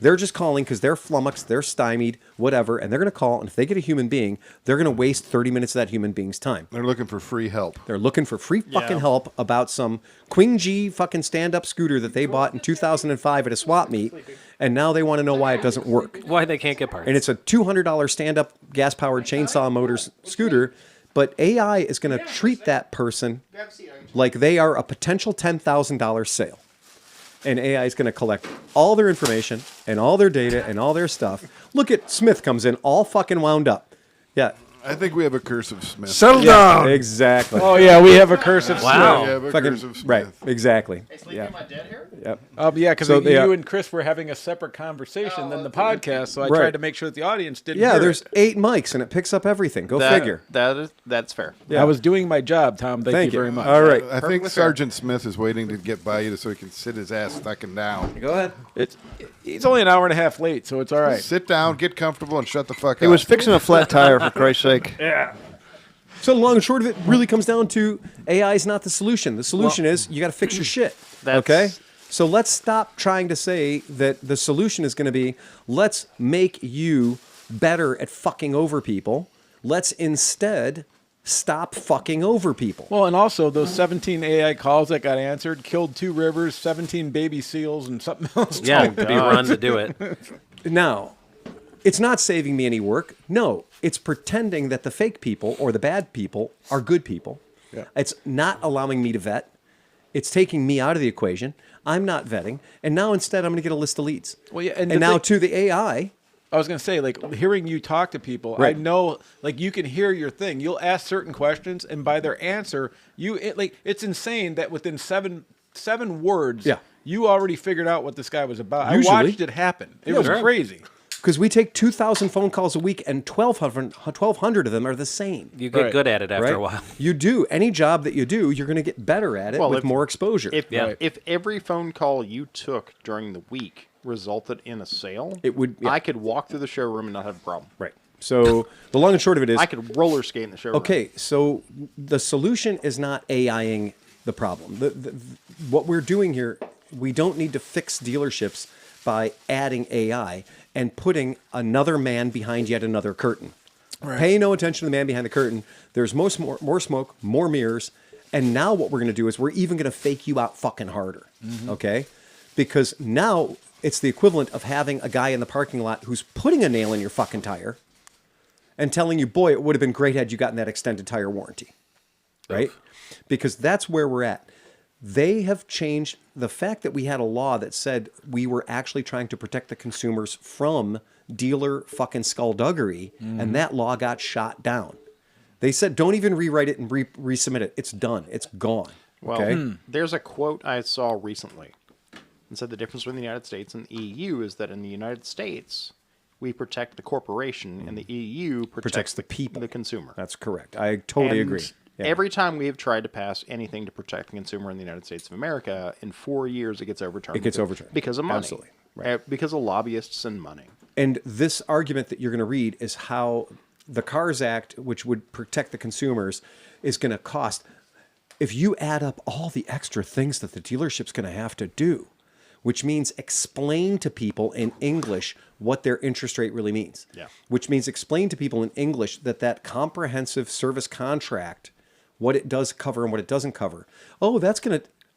They're just calling because they're flummoxed, they're stymied, whatever, and they're going to call. And if they get a human being, they're going to waste 30 minutes of that human being's time. They're looking for free help. They're looking for free fucking help about some Queen G fucking stand-up scooter that they bought in 2005 at a swap meet, and now they want to know why it doesn't work. Why they can't get parts. And it's a $200 stand-up gas-powered chainsaw motor scooter. But AI is going to treat that person like they are a potential $10,000 sale. And AI is going to collect all their information and all their data and all their stuff. Look at Smith comes in all fucking wound up. Yeah. I think we have a curse of Smith. Settle down. Exactly. Oh yeah, we have a curse of Wow. We have a Fucking, curse of Smith. right. Exactly. Yeah. Yep. Yeah, because So you and Chris were having a separate conversation than the podcast, so I tried to make sure that the audience didn't Yeah, hear there's it. 8 mics and it picks up everything. Go figure. That's fair. Yeah. I was doing my job, Tom. Thank you very much. All right. I think Sergeant Smith is waiting to get by you so he can sit his ass stuck him down. Go ahead. He's only an hour and a half late, so it's all right. Sit down, get comfortable, and shut the fuck up. He was fixing a flat tire, for Christ's sake. So the long and short of it really comes down to AI is not the solution. The solution is you got to fix your shit. Okay? So let's stop trying to say that the solution is going to be let's make you better at fucking over people. Let's instead stop fucking over people. Well, and also those 17 AI calls that got answered killed 2 rivers, 17 baby seals, and something else. Yeah, to be run to do it. Now, it's not saving me any work. No, it's pretending that the fake people or the bad people are good people. Yeah. It's not allowing me to vet. It's taking me out of the equation. I'm not vetting. And now instead I'm going to get a list of leads. Well, yeah, and now to the AI. I was going to say, like, hearing you talk to people, Right. I know, like, you can hear your thing. You'll ask certain questions, and by their answer, it's insane that within seven words, Yeah. you already figured out what this guy was about. Usually. I watched it happen. It was sure. crazy. Because we take 2,000 phone calls a week and 1,200 of them are the same. You get Right. good at it after Right? a while. You do. Any job that you do, you're going to get better at it with more exposure. If every phone call you took during the week resulted in a sale, It would- yeah. I could walk through the showroom and not have a problem. Right. So the long and short of it is... I could roller skate in the showroom. Okay, so the solution is not AIing the problem. What we're doing here, we don't need to fix dealerships by adding AI and putting another man behind yet another curtain. Right. Pay no attention to the man behind the curtain. There's more smoke, more mirrors, and now what we're going to do is we're even going to fake you out fucking harder. Okay? because now it's the equivalent of having a guy in the parking lot who's putting a nail in your fucking tire and telling you, boy, it would have been great had you gotten that extended tire warranty, right? Because that's where we're at. They have changed the fact that we had a law that said we were actually trying to protect the consumers from dealer fucking skullduggery, and that law got shot down. They said, don't even rewrite it and resubmit it. It's done. It's gone. Well, Okay? there's a quote I saw recently and said the difference between the United States and the EU is that in the United States, we protect the corporation, and the EU protects the people. the consumer. That's correct. I totally And agree. Yeah. Every time we have tried to pass anything to protect the consumer in the United States of America, in 4 years it gets overturned. It gets overturned. Because of money. Absolutely. Right. Because of lobbyists and money. And this argument that you're going to read is how the CARS Act, which would protect the consumers, is going to cost. If you add up all the extra things that the dealership's going to have to do, which means explain to people in English what their interest rate really means. Yeah. Which means explain to people in English that comprehensive service contract, what it does cover and what it doesn't cover. Oh,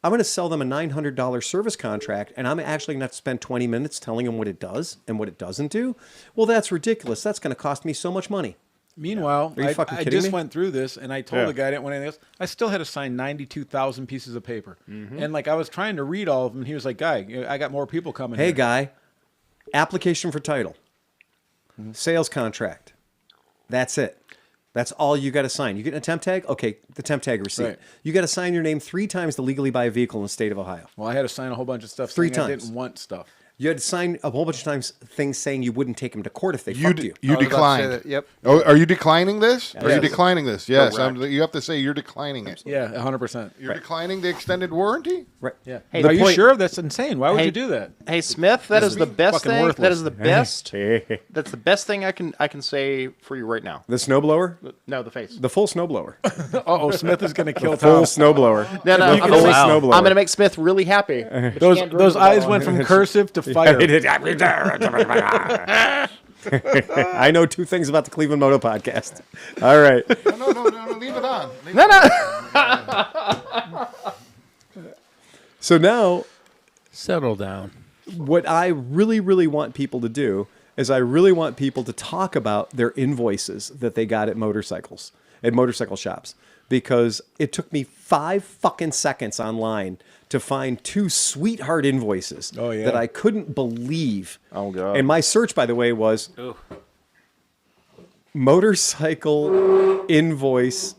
I'm going to sell them a $900 service contract, and I'm actually going to have to spend 20 minutes telling them what it does and what it doesn't do? Well, that's ridiculous. That's going to cost me so much money. Meanwhile, Are you fucking I kidding just me? went through this, and I told the guy I didn't want anything else. I still had to sign 92,000 pieces of paper. And like I was trying to read all of them, and he was like, guy, I got more people coming Hey, here. guy, application for title, sales contract. That's it. That's all you got to sign. You get a temp tag? Okay, the temp tag receipt. Right. You got to sign your name 3 times to legally buy a vehicle in the state of Ohio. Well, I had to sign a whole bunch of stuff 3 saying I times. didn't want stuff. You had to sign a whole bunch of times things saying you wouldn't take them to court if they fucked you. You I was about to say declined. that, yep. Oh, are you declining this? Are you Yes. declining this? Yes. Correct. You have to say you're declining it. Yeah, 100%. You're declining the extended warranty? Right. Yeah. Hey, Are the you point- sure? That's insane. Why would Hey, you do that? Hey, Smith, that is the best fucking thing. worthless. That is the best. That's the best thing I can say for you right now. The snowblower? No, the face. The full snowblower. Uh-oh, Smith is going to kill Full Tom. snowblower. No, You I'm can gonna say make- snowblower. I'm going to make Smith really happy. but you Those can't do those anything eyes about went it. from cursive to fire. I know 2 things about the Cleveland Moto podcast. All right. No, leave it on. Leave No, no. So now Settle down. what I really, really want people to do is I really want people to talk about their invoices that they got at motorcycle shops, because it took me 5 fucking seconds online to find 2 sweetheart invoices Oh, yeah. that I couldn't believe. Oh, God. And my search, by the way, was motorcycle invoice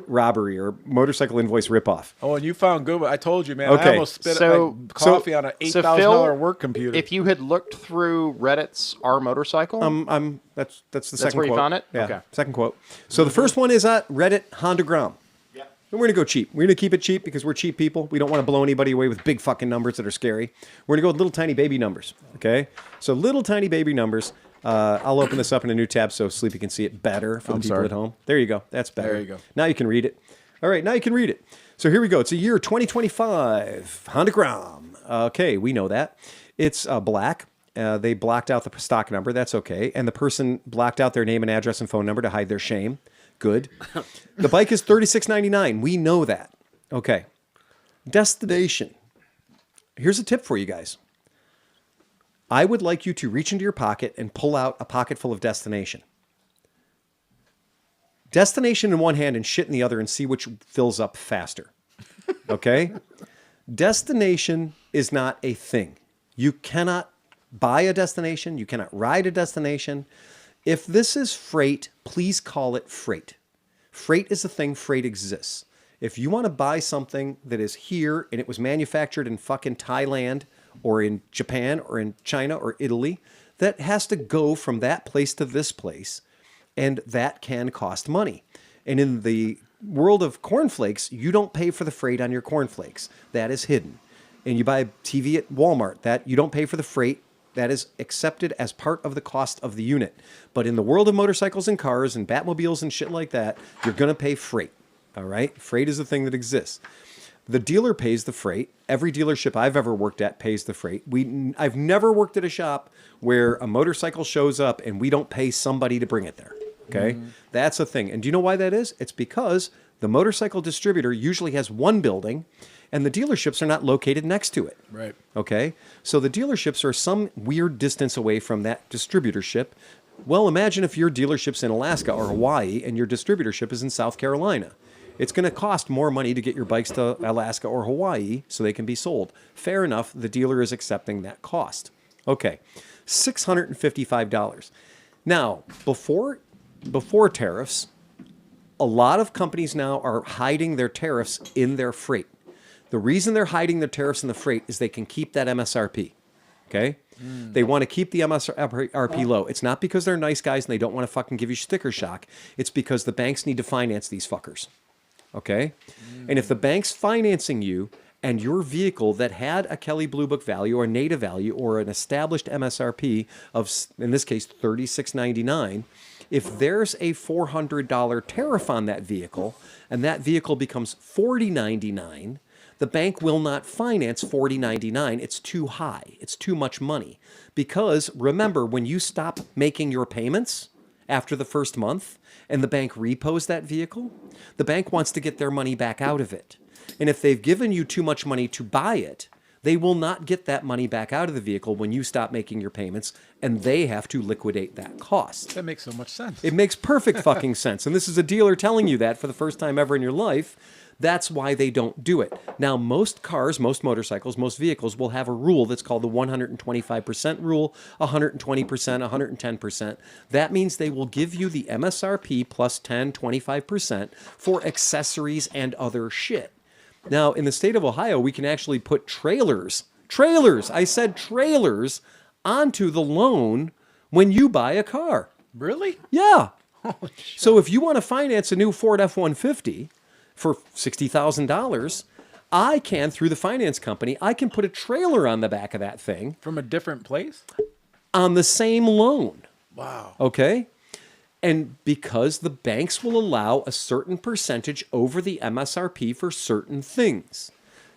robbery or motorcycle invoice ripoff. Oh, and you found good. I told you, man. Okay. I almost spit So- like coffee on an So, $8,000 Phil, work computer. If you had looked through Reddit's Our Motorcycle, That's the second where you quote. found it? Yeah, Okay. second quote. So the first one is Reddit Honda Grom. Yeah. And we're gonna go cheap. We're gonna keep it cheap because we're cheap people. We don't want to blow anybody away with big fucking numbers that are scary. We're gonna go with little tiny baby numbers. Okay. So little tiny baby numbers. I'll open this up in a new tab so Sleepy can see it better for the people sorry. at home. There you go. That's better. There you go. Now you can read it. All right. Now you can read it. So here we go. It's a year 2025 Honda Grom. Okay, we know that. It's black. They blocked out the stock number. That's okay. And the person blacked out their name and address and phone number to hide their shame. Good. The bike is $36.99. We know that. Okay. Destination. Here's a tip for you guys. I would like you to reach into your pocket and pull out a pocket full of destination. Destination in one hand and shit in the other and see which fills up faster. Okay? Destination is not a thing. You cannot buy a destination. You cannot ride a destination. If this is freight, please call it freight. Freight is a thing. Freight exists. If you want to buy something that is here and it was manufactured in fucking Thailand or in Japan or in China or Italy, that has to go from that place to this place. And that can cost money. And in the world of cornflakes, you don't pay for the freight on your cornflakes. That is hidden. And you buy a TV at Walmart, that you don't pay for the freight. That is accepted as part of the cost of the unit. But in the world of motorcycles and cars and Batmobiles and shit like that, you're going to pay freight. All right? Freight is a thing that exists. The dealer pays the freight. Every dealership I've ever worked at pays the freight. I've never worked at a shop where a motorcycle shows up and we don't pay somebody to bring it there. Okay? That's a thing. And do you know why that is? It's because The motorcycle distributor usually has one building, and the dealerships are not located next to it. Right. Okay? So the dealerships are some weird distance away from that distributorship. Well, imagine if your dealership's in Alaska or Hawaii and your distributorship is in South Carolina. It's going to cost more money to get your bikes to Alaska or Hawaii so they can be sold. Fair enough, the dealer is accepting that cost. Okay, $655. Now, before tariffs, a lot of companies now are hiding their tariffs in their freight. The reason they're hiding their tariffs in the freight is they can keep that MSRP. Okay? They want to keep the MSRP low. It's not because they're nice guys and they don't want to fucking give you sticker shock. It's because the banks need to finance these fuckers. Okay? And if the bank's financing you and your vehicle that had a Kelley Blue Book value or a native value or an established MSRP of, in this case, $36.99, if there's a $400 tariff on that vehicle and that vehicle becomes $40.99, the bank will not finance $40.99. It's too high. It's too much money. Because remember, when you stop making your payments after the first month and the bank repos that vehicle, the bank wants to get their money back out of it. And if they've given you too much money to buy it, they will not get that money back out of the vehicle when you stop making your payments, and they have to liquidate that cost. That makes so much sense. It makes perfect fucking sense. And this is a dealer telling you that for the first time ever in your life. That's why they don't do it. Now, most cars, most motorcycles, most vehicles will have a rule that's called the 125% rule, 120%, 110%. That means they will give you the MSRP plus 10, 25% for accessories and other shit. Now, in the state of Ohio, we can actually put trailers, I said trailers, onto the loan when you buy a car. Really? Yeah. So if you want to finance a new Ford F-150 for $60,000, I can, through the finance company, I can put a trailer on the back of that thing. From a different place? On the same loan. Wow. Okay? And because the banks will allow a certain percentage over the MSRP for certain things.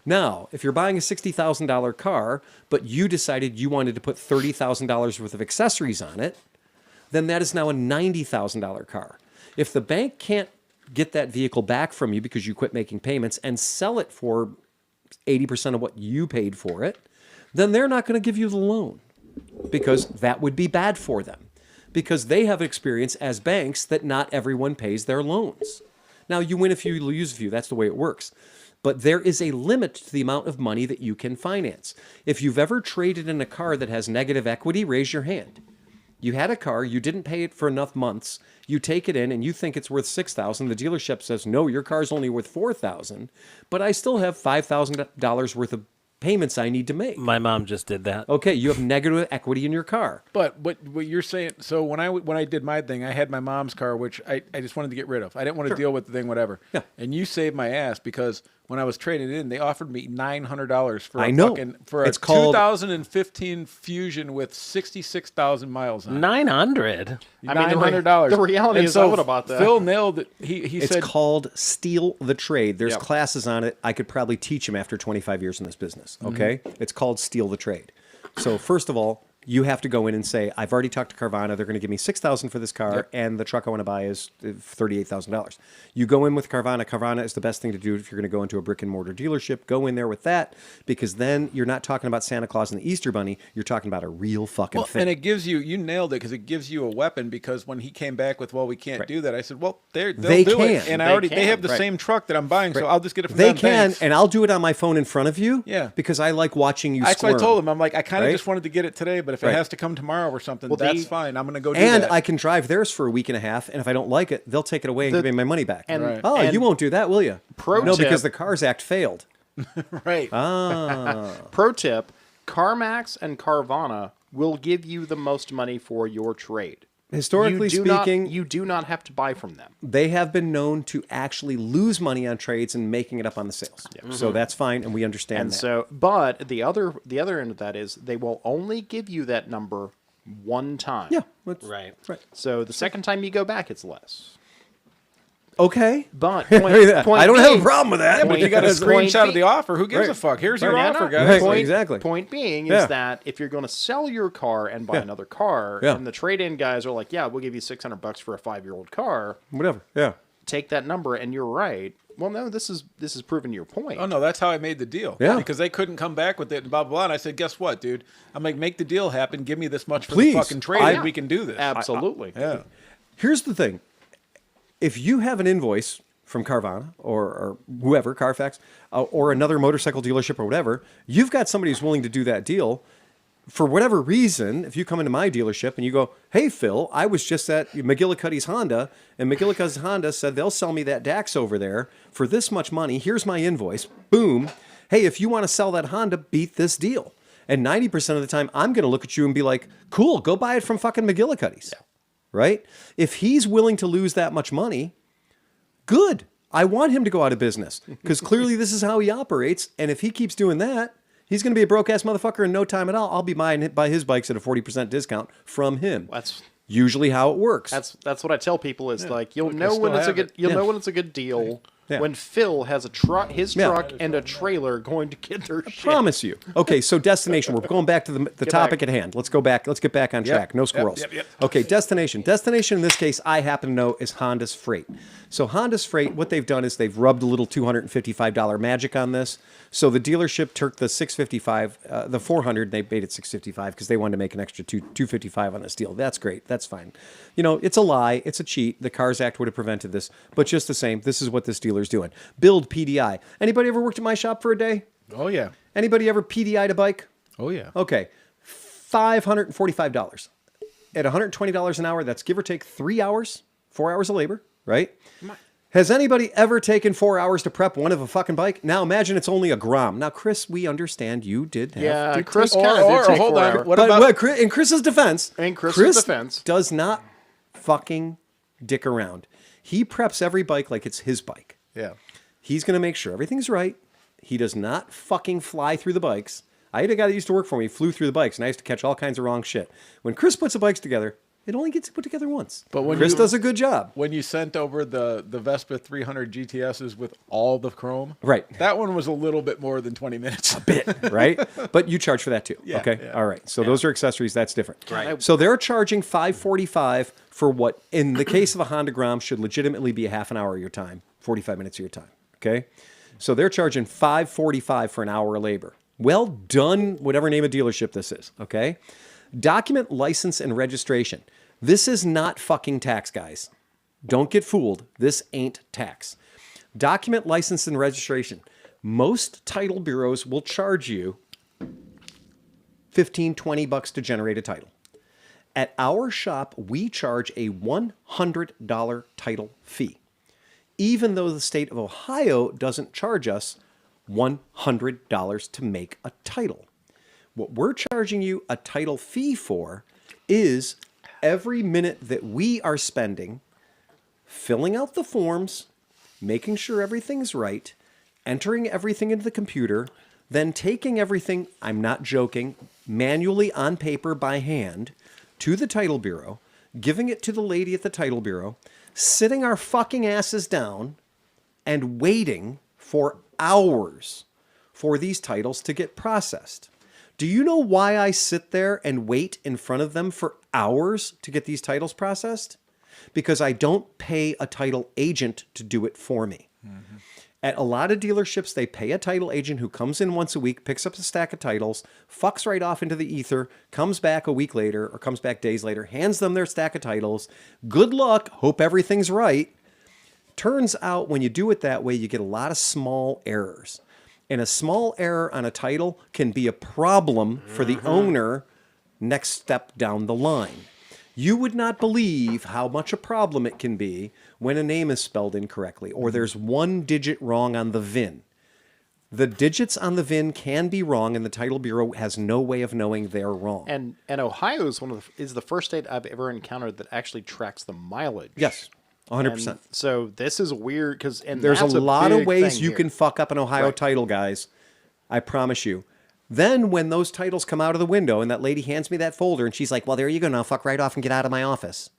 Now, if you're buying a $60,000 car, but you decided you wanted to put $30,000 worth of accessories on it, then that is now a $90,000 car. If the bank can't get that vehicle back from you because you quit making payments and sell it for 80% of what you paid for it, then they're not going to give you the loan because that would be bad for them. Because they have experience as banks that not everyone pays their loans. Now, you win a few, you lose a few. That's the way it works. But there is a limit to the amount of money that you can finance. If you've ever traded in a car that has negative equity, raise your hand. You had a car, you didn't pay it for enough months, you take it in and you think it's worth $6,000. The dealership says, no, your car's only worth $4,000, but I still have $5,000 worth of payments I need to make. My mom just did that. Okay, you have negative equity in your car. But what you're saying, so when I did my thing, I had my mom's car, which I just wanted to get rid of. I didn't want to deal with the thing, whatever. Yeah. And you saved my ass because when I was trading it in, they offered me $900 for a It's called 2015 Fusion with 66,000 miles on it. 900. I mean, $900. the reality And is, so I would have bought that. Phil nailed it. He It's said, called Steal the Trade. There's Yep. classes on it. I could probably teach them after 25 years in this business. Okay? It's called Steal the Trade. So first of all, you have to go in and say, I've already talked to Carvana. They're going to give me $6,000 for this car, and the truck I want to buy is $38,000. You go in with Carvana. Carvana is the best thing to do if you're going to go into a brick and mortar dealership. Go in there with that, because then you're not talking about Santa Claus and the Easter Bunny. You're talking about a real fucking thing. and it gives you nailed it because it gives you a weapon. Because when he came back with, well, we can't do that, I said, well, they'll They do can. it, and They they have the can. same truck that I'm buying, so I'll just get it from They them. can, Thanks. and I'll do it on my phone in front of you. Yeah. Because I like watching you That's what I squirm. told him. I'm like, I kind of Right? just wanted to get it today, but if it Right. has to come tomorrow or something, Well, that's they- fine. I'm going to go do And that. I can drive theirs for a week and a half, and if I don't like it, they'll take it away and give me my money back. and- Right. Oh, and you won't do that, will you? Pro no, tip- because the Cars Act failed. right. Pro tip, CarMax and Carvana will give you the most money for your trade. Historically speaking, you do not have to buy from them. they have been known to actually lose money on trades and making it up on the sales. So that's fine, and we understand And that. so, but the other end of that is they will only give you that number one time. yeah, Right. So the second time you go back, it's less. okay. But I point don't have a being- problem with that. Yeah, but you got a Point screenshot of be- the offer. Who gives a Right. fuck? Here's your Yeah, offer, no. guys. Right. Exactly. Point being Yeah. is that if you're going to sell your car and buy another car, Yeah. and the trade-in guys are like, "Yeah, we'll give you $600 for a 5-year-old car," Whatever. Yeah. take that number, and you're right. Well, no, this is proving your point. Oh no, that's how I made the deal. Yeah. Because they couldn't come back with it and blah blah blah. And I said, guess what, dude? I'm like, make the deal happen. Give me this much for Please. the fucking trade, and we can do this. Absolutely. Yeah. Here's the thing. If you have an invoice from Carvana or whoever, Carfax, or another motorcycle dealership or whatever, you've got somebody who's willing to do that deal. For whatever reason, if you come into my dealership and you go, hey, Phil, I was just at McGillicuddy's Honda, and McGillicuddy's Honda said they'll sell me that Dax over there for this much money. Here's my invoice. Boom. Hey, if you want to sell that Honda, beat this deal. And 90% of the time, I'm going to look at you and be like, cool, go buy it from fucking McGillicuddy's. Yeah. Right? If he's willing to lose that much money, good. I want him to go out of business because clearly this is how he operates. And if he keeps doing that, he's going to be a broke-ass motherfucker in no time at all. I'll be buying his bikes at a 40% discount from him. That's usually how it works. That's what I tell people is like you'll know when it's a good know when it's a good deal when Phil has a truck and a trailer going to get their shit. Promise you. Okay, so destination. We're going back to the topic at hand. Let's go back. Let's get back on track. No squirrels. Yep. Okay, destination. Destination in this case, I happen to know is Honda's Freight. So Honda's Freight, what they've done is they've rubbed a little $255 magic on this. So the dealership took the 655, the 400, they made it 655 because they wanted to make an extra 255 on this deal. That's great. That's fine. You know, it's a lie. It's a cheat. The Cars Act would have prevented this. But just the same, this is what this dealer's doing. Build PDI. Anybody ever worked at my shop for a day? Oh yeah. Anybody ever PDI'd a bike? Oh yeah. Okay. $545. At $120 an hour, that's give or take 3 hours, 4 hours of labor, right? Has anybody ever taken 4 hours to prep one of a fucking bike? Now imagine it's only a Grom. Now, Chris, we understand you did have to Chris take, kind of did take hold 4 on. hours. What but about in Chris's defense, Chris does not fucking dick around. He preps every bike like it's his bike. yeah? He's going to make sure everything's right. He does not fucking fly through the bikes. I had a guy that used to work for me, flew through the bikes, and I used to catch all kinds of wrong shit. When Chris puts the bikes together, it only gets put together once. But when Chris does a good job. When you sent over the Vespa 300 GTSs with all the chrome, Right. That one was a little bit more than 20 minutes. Right? But you charge for that too. Yeah, Okay. yeah. All right. So those are accessories. That's different. Right. So they're charging $545 for what, in the case of a Honda Grom, should legitimately be a half an hour of your time, 45 minutes of your time. Okay. So they're charging $545 for an hour of labor. Well done, whatever name of dealership this is. Okay. Document, license, and registration. This is not fucking tax, guys. Don't get fooled. This ain't tax. Document, license, and registration. Most title bureaus will charge you $15, $20 to generate a title. At our shop, we charge a $100 title fee, even though the state of Ohio doesn't charge us $100 to make a title. What we're charging you a title fee for is every minute that we are spending filling out the forms, making sure everything's right, entering everything into the computer, then taking everything, I'm not joking, manually on paper by hand to the title bureau, giving it to the lady at the title bureau, sitting our fucking asses down and waiting for hours for these titles to get processed. Do you know why I sit there and wait in front of them for hours to get these titles processed? Because I don't pay a title agent to do it for me. Mm-hmm. At a lot of dealerships, they pay a title agent who comes in once a week, picks up a stack of titles, fucks right off into the ether, comes back a week later or comes back days later, hands them their stack of titles. Good luck. Hope everything's right. Turns out when you do it that way, you get a lot of small errors. And a small error on a title can be a problem for the owner next step down the line. You would not believe how much a problem it can be when a name is spelled incorrectly or there's one digit wrong on the VIN. The digits on the VIN can be wrong, and the title bureau has no way of knowing they're wrong. And Ohio is the first state I've ever encountered that actually tracks the mileage. Yes, 100%. And so this is weird because there's a lot of ways you here. can fuck up an Ohio title, guys. I promise you. Then when those titles come out of the window and that lady hands me that folder and she's like, well, there you go now, fuck right off and get out of my office.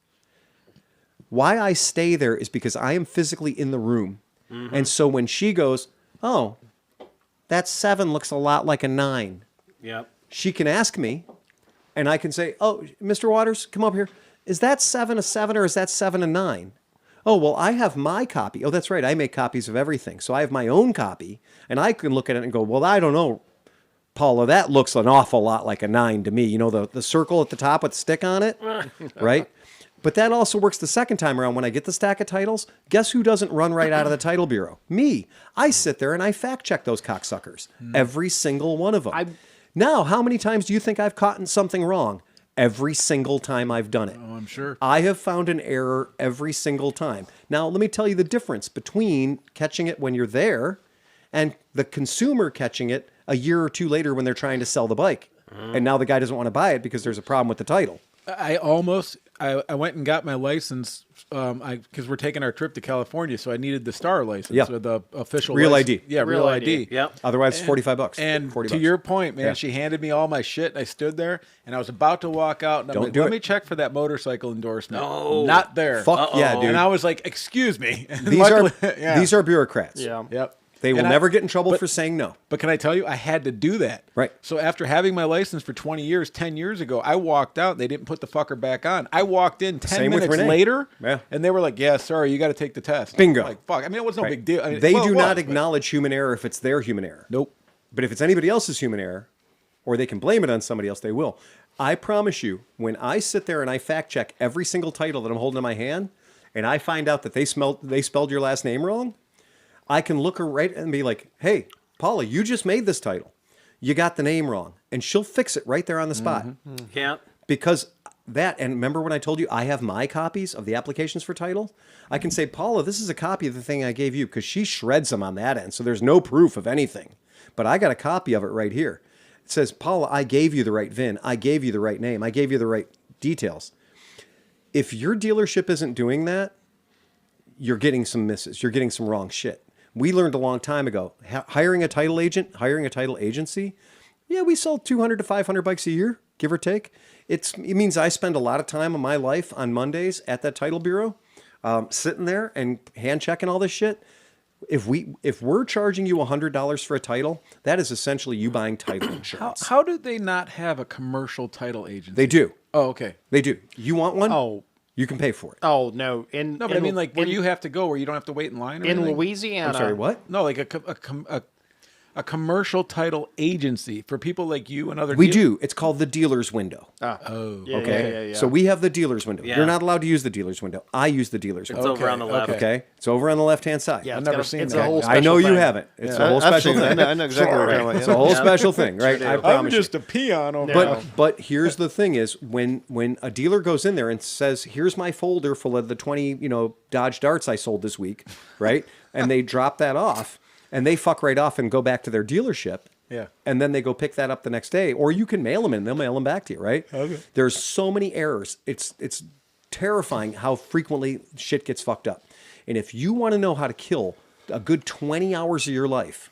Why I stay there is because I am physically in the room. Mm-hmm. And so when she goes, oh, that 7 looks a lot like a 9. Yep. She can ask me and I can say, oh, Mr. Waters, come up here. Is that 7 a 7 or is that 7 a 9? Oh, well, I have my copy. Oh, that's right. I make copies of everything. So I have my own copy, and I can look at it and go, well, I don't know, Paula, that looks an awful lot like a 9 to me. You know, the circle at the top with the stick on it, right? But that also works the second time around when I get the stack of titles. Guess who doesn't run right out of the title bureau? Me. I sit there and I fact check those cocksuckers. Every single one of them. Now, how many times do you think I've caught something wrong? Every single time I've done it. Oh, I'm sure. I have found an error every single time. Now, let me tell you the difference between catching it when you're there and the consumer catching it a year or two later when they're trying to sell the bike. And now the guy doesn't want to buy it because there's a problem with the title. I went and got my license because we're taking our trip to California, so I needed the star license, or the official Real license. ID. Yeah, real ID. Yep. Otherwise, it's $45. And $40. to your point, man, Yeah. she handed me all my shit, and I stood there, and I was about to walk out, and I'm Don't like, do let it. me check for that motorcycle endorsement. No. Not there. Fuck yeah, dude. And I was like, excuse me. These are bureaucrats. Yeah. Yep. They will And never get in trouble for saying no. But can I tell you, I had to do that. Right. So after having my license for 20 years, 10 years ago, I walked out. They didn't put the fucker back on. I walked in 10 Same with minutes Renee. later, Yeah. and they were like, yeah, sorry, you got to take the test. Bingo. I'm like, fuck. I mean, it was no Right. big deal. I mean, They well, do it not was, but- acknowledge human error if it's their human error. Nope. But if it's anybody else's human error, or they can blame it on somebody else, they will. I promise you, when I sit there and I fact check every single title that I'm holding in my hand, and I find out that they spelled your last name wrong, I can look her right and be like, hey, Paula, you just made this title. You got the name wrong. And she'll fix it right there on the spot. Yeah. Because that, and remember when I told you I have my copies of the applications for title? I can say, Paula, this is a copy of the thing I gave you, because she shreds them on that end. So there's no proof of anything. But I got a copy of it right here. It says, Paula, I gave you the right VIN. I gave you the right name. I gave you the right details. If your dealership isn't doing that, you're getting some misses. You're getting some wrong shit. We learned a long time ago, hiring a title agent, hiring a title agency, yeah, we sell 200 to 500 bikes a year, give or take. It means I spend a lot of time of my life on Mondays at that title bureau, sitting there and hand checking all this shit. If we're charging you $100 for a title, that is essentially you buying title insurance. How do they not have a commercial title agency? They do. Oh, okay. They do. You want one? Oh. You can pay for it. Oh, no. No, but I mean, like, where you have to go, where you don't have to wait in line or in anything? Louisiana. I'm sorry, what? No, like a commercial title agency for people like you and other We dealers? do. It's called the dealer's window. Yeah, Okay. yeah. So we have the dealer's window. Yeah. You're not allowed to use the dealer's window. I use the dealer's It's window. over on the left. Okay. It's over on the left-hand side. Yeah, I've it's never got a- seen it's that. a whole I know special you thing. haven't. It's a Yeah, whole special absolutely. thing. I know exactly what you're talking about. It's a whole special thing, right? I I'm promise you. just a peon over But here's the thing: is when a dealer goes in there and says, "Here's my folder full of the 20 Dodge Darts I sold this week," right? And they drop that off, and they fuck right off and go back to their dealership. Yeah. And then they go pick that up the next day, or you can mail them in. They'll mail them back to you, right? Okay. There's so many errors. It's terrifying how frequently shit gets fucked up. And if you want to know how to kill a good 20 hours of your life,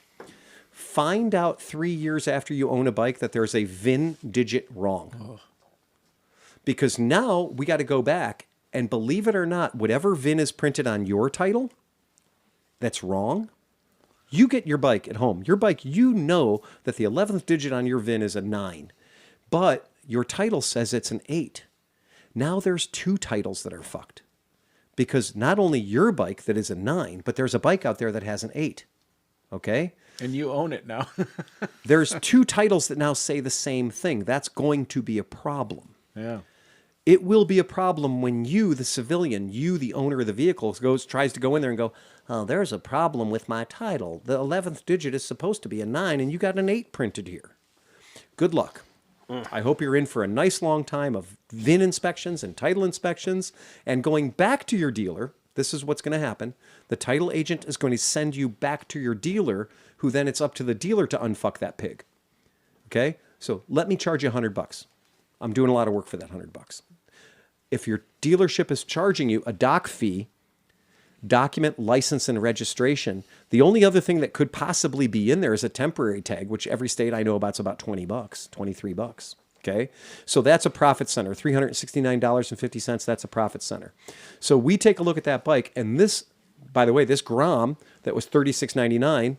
find out 3 years after you own a bike that there's a VIN digit wrong. Because now we got to go back and, believe it or not, whatever VIN is printed on your title that's wrong, you get your bike at home. Your bike, you know that the 11th digit on your VIN is a 9, but your title says it's an 8. Now there's 2 titles that are fucked. Because not only your bike that is a 9, but there's a bike out there that has an 8. Okay? And you own it now. There's 2 titles that now say the same thing. That's going to be a problem. Yeah. It will be a problem when you, the civilian, you, the owner of the vehicle, tries to go in there and go, oh, there's a problem with my title. The 11th digit is supposed to be a 9, and you got an 8 printed here. Good luck. I hope you're in for a nice long time of VIN inspections and title inspections, and going back to your dealer. This is what's going to happen. The title agent is going to send you back to your dealer, who then it's up to the dealer to unfuck that pig. Okay? So let me charge you $100. I'm doing a lot of work for that $100. If your dealership is charging you a doc fee, document, license, and registration, the only other thing that could possibly be in there is a temporary tag, which every state I know about is about $20, $23. Okay? So that's a profit center. $369.50, that's a profit center. So we take a look at that bike, and this, by the way, this Grom that was $36.99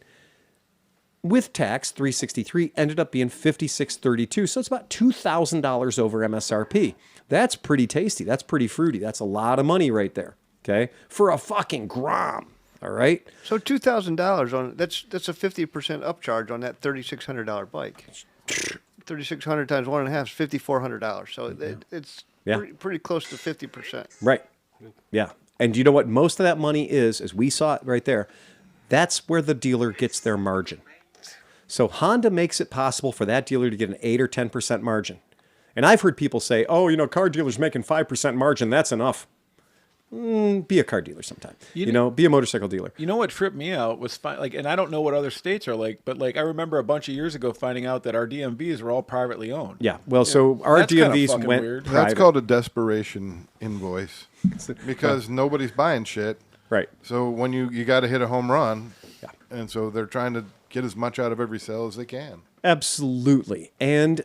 with tax, $363, ended up being $56.32. So it's about $2,000 over MSRP. That's pretty tasty. That's pretty fruity. That's a lot of money right there. Okay, for a fucking Grom. All right. So $2,000 on that's a 50% upcharge on that $3,600 bike. 3,600 times 1.5 is $5,400. So it's pretty close to 50%. Right. Yeah. And you know what? Most of that money is, as we saw it right there, that's where the dealer gets their margin. So Honda makes it possible for that dealer to get an 8 or 10% margin. And I've heard people say, oh, car dealers making 5% margin, that's enough. Be a car dealer sometime. Be a motorcycle dealer. You know what tripped me out was and I don't know what other states are like, but I remember a bunch of years ago finding out that our DMVs were all privately owned. Yeah. Well, so our That's kinda DMVs fucking went weird. private. That's called a desperation invoice because nobody's buying shit. Right. So when you got to hit a home run, Yeah. and so they're trying to get as much out of every sale as they can. Absolutely. And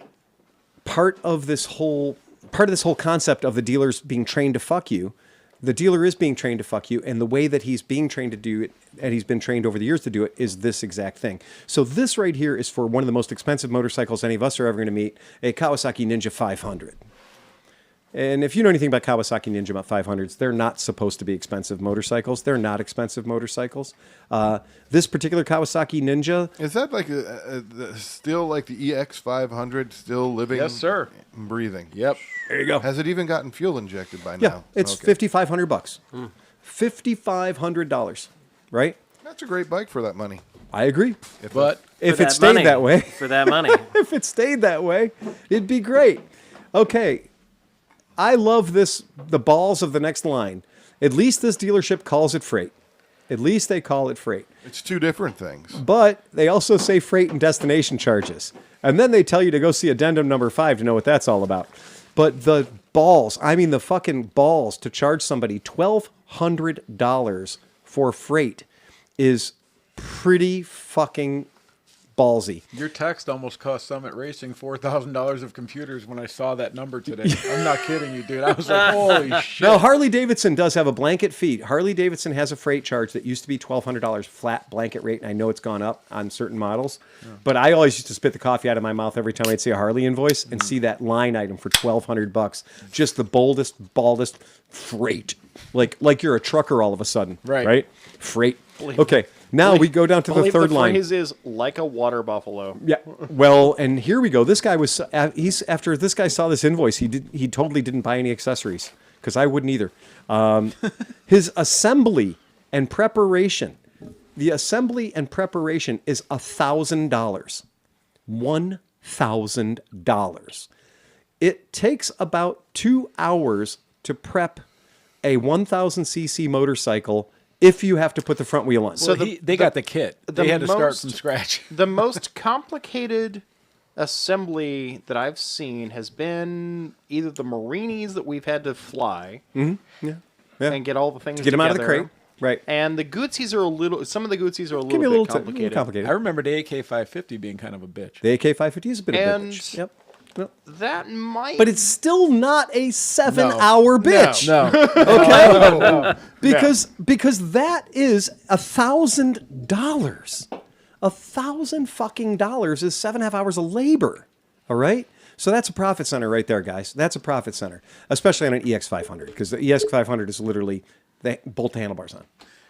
part of this whole concept of the dealers being trained to fuck you, the dealer is being trained to fuck you, and the way that he's being trained to do it, and he's been trained over the years to do it, is this exact thing. So this right here is for one of the most expensive motorcycles any of us are ever going to meet, a Kawasaki Ninja 500. And if you know anything about Kawasaki Ninja 500s, they're not supposed to be expensive motorcycles. They're not expensive motorcycles. This particular Kawasaki Ninja... Is that like still like the EX 500 still living? Yes, sir. And breathing. Yep. There you go. Has it even gotten fuel injected by Yeah, now? it's Okay. $5,500. $5,500, right? That's a great bike for that money. I agree. But If For it that stayed money. that way, For that money. if it stayed that way, it'd be great. Okay, I love the balls of the next line. At least this dealership calls it freight. At least they call it freight. It's two different things. But they also say freight and destination charges. And then they tell you to go see addendum number 5 to know what that's all about. But the balls, the fucking balls to charge somebody $1,200 for freight is pretty fucking ballsy. your text almost cost Summit Racing $4,000 of computers when I saw that number today. I'm not kidding you, dude. I was like, holy shit. Now, Harley-Davidson does have a blanket fee. Harley-Davidson has a freight charge that used to be $1,200 flat blanket rate, and I know it's gone up on certain models. But I always used to spit the coffee out of my mouth every time I'd see a Harley invoice and see that line item for $1,200. Just the boldest, baldest freight. Like you're a trucker all of a sudden. Right. Freight. Okay, now we go down to the Believe third the line. phrase is like a water buffalo. Yeah. Well, and here we go. This guy was after this guy saw this invoice, he totally didn't buy any accessories because I wouldn't either. His assembly and preparation, the assembly and preparation is $1,000. $1,000. It takes about 2 hours to prep a 1,000cc motorcycle if you have to put the front wheel on. So they got the kit. They had to start most- from scratch. The most complicated assembly that I've seen has been either the Marinis that we've had to fly Yeah. and get all the things Get them out of the together. crate. Right. And the Gootsies are some of the Gootsies are a Give me a little little bit complicated. complicated. I remember the AK550 being kind of a bitch. The AK550 is a bit of a And- bitch. Yep. Yep. That might But it's still not a 7-hour bitch. No. Okay? Because that is $1,000. $1,000 is 7.5 hours of labor. All right? So that's a profit center right there, guys. That's a profit center, especially on an EX500, because the EX500 is literally they bolt the handlebars on.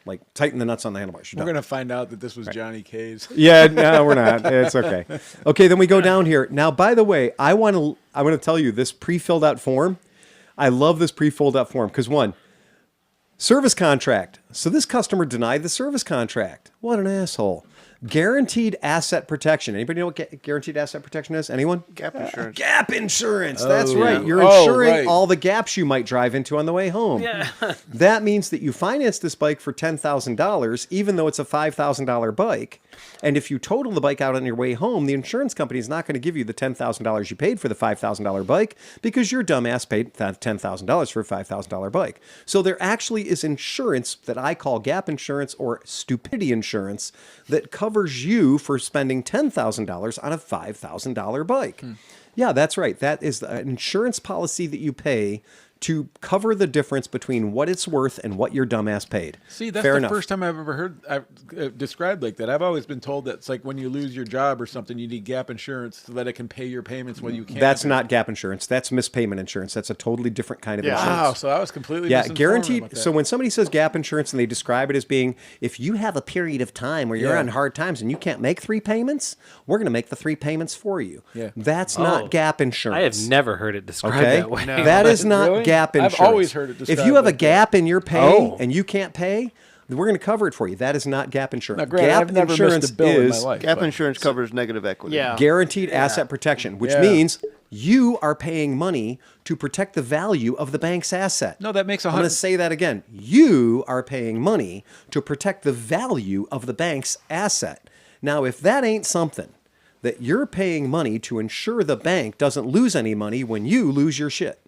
Like, tighten the nuts on the handlebars. We're going to find out that this was Johnny K's. Yeah, no, we're not. It's okay. Okay, then we go down here. Now, by the way, I want to tell you this pre-filled out form. I love this pre-filled out form because one, service contract. So this customer denied the service contract. What an asshole. Guaranteed asset protection. Anybody know what guaranteed asset protection is? Anyone? Gap insurance. Gap insurance. That's yeah. right. You're Oh, insuring right. all the gaps you might drive into on the way home. Yeah. That means that you finance this bike for $10,000, even though it's a $5,000 bike. And if you total the bike out on your way home, the insurance company is not going to give you the $10,000 you paid for the $5,000 bike because your dumbass paid $10,000 for a $5,000 bike. So there actually is insurance that I call gap insurance or stupidity insurance that covers you for spending $10,000 on a $5,000 bike. Yeah, that's right. That is an insurance policy that you pay to cover the difference between what it's worth and what your dumbass paid. See, that's Fair the enough. first time I've ever heard described like that. I've always been told that it's like when you lose your job or something, you need gap insurance so that it can pay your payments when you can't. That's not gap insurance. That's mispayment insurance. That's a totally different kind of insurance. Wow, so I was completely misinformed guaranteed. about that. So when somebody says gap insurance and they describe it as being, if you have a period of time where you're on hard times and you can't make 3 payments, we're going to make the 3 payments for you. Yeah. That's not gap insurance. I have never heard it described Okay, that way. that is not Really? gap I've insurance. always heard it If described you have a like that. gap in your pay and you can't pay, then we're going to cover it for you. That is not gap insurance. Now, granted, Gap I've never insurance missed a bill in my is life. Gap but- insurance covers negative equity. Yeah. guaranteed asset protection, which means you are paying money to protect the value of the bank's asset. No, that makes I'm going to say that again. You are paying money to protect the value of the bank's asset. Now, if that ain't something that you're paying money to ensure the bank doesn't lose any money when you lose your shit.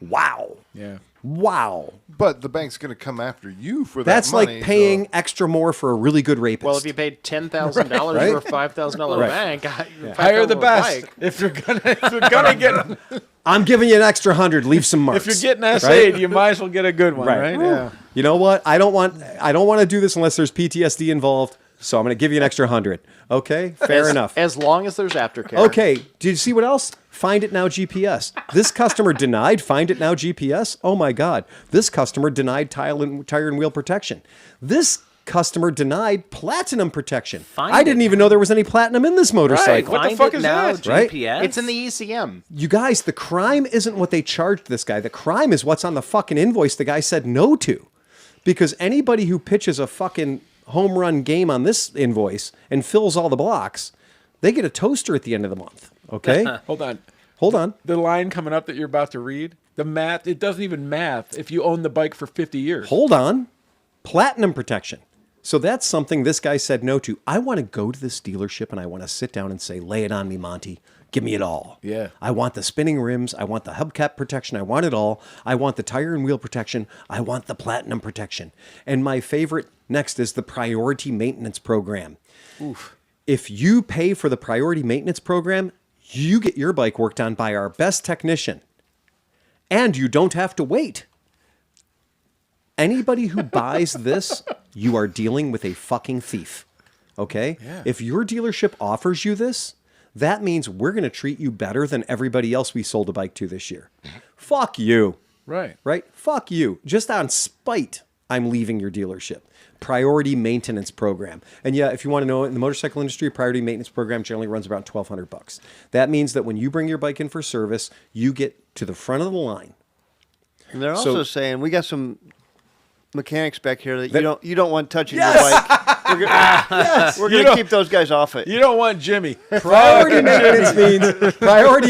Wow. Yeah. Wow. But the bank's going to come after you for that That's money. like paying extra more for a really good rapist. Well, if you paid $10,000 Right. for a $5,000 Right. bank, Hire the $5,000 best. bike. If you're gonna get I'm giving you an extra 100, leave some marks. if you're getting right? SA'd, you might as well get a good one, right? Yeah. You know what? I don't want to do this unless there's PTSD involved. So I'm going to give you an extra 100. Okay, fair enough. As long as there's aftercare. Okay, did you see what else? Find It Now GPS. This customer denied Find It Now GPS. Oh my God, this customer denied tire and wheel protection. This customer denied platinum protection. I didn't even know there was any platinum in this motorcycle. What the Find fuck it is now, that? Right? GPS? It's in the ECM. You guys, the crime isn't what they charged this guy. The crime is what's on the fucking invoice the guy said no to. Because anybody who pitches a fucking home run game on this invoice and fills all the blocks, they get a toaster at the end of the month. Okay? Hold on. Hold on. The line coming up that you're about to read, the math, it doesn't even math if you own the bike for 50 years. Hold on. Platinum protection. So that's something this guy said no to. I want to go to this dealership and I want to sit down and say, lay it on me, Monty. Give me it all. Yeah. I want the spinning rims. I want the hubcap protection. I want it all. I want the tire and wheel protection. I want the platinum protection. And my favorite next is the priority maintenance program. Oof. If you pay for the priority maintenance program, you get your bike worked on by our best technician. And you don't have to wait. Anybody who buys this, you are dealing with a fucking thief. Okay? Yeah. If your dealership offers you this, that means we're going to treat you better than everybody else we sold a bike to this year. Fuck you. Right. Right? Fuck you. Just on spite, I'm leaving your dealership. Priority maintenance program. And yeah, if you want to know, in the motorcycle industry, a priority maintenance program generally runs about $1,200. That means that when you bring your bike in for service, you get to the front of the line. And they're So- also saying we got some mechanics back here that That- you don't want touching your bike. We're gonna keep those guys off it. You don't want Jimmy. Priority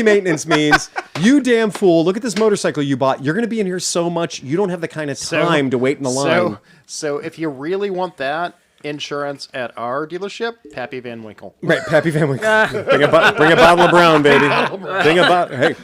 maintenance means you damn fool. Look at this motorcycle you bought. You're going to be in here so much you don't have the kind of time to wait in the line. So if you really want that insurance at our dealership, Pappy Van Winkle. Right, Pappy family. Bring a bottle of Brown, baby. Bring a bottle. Hey,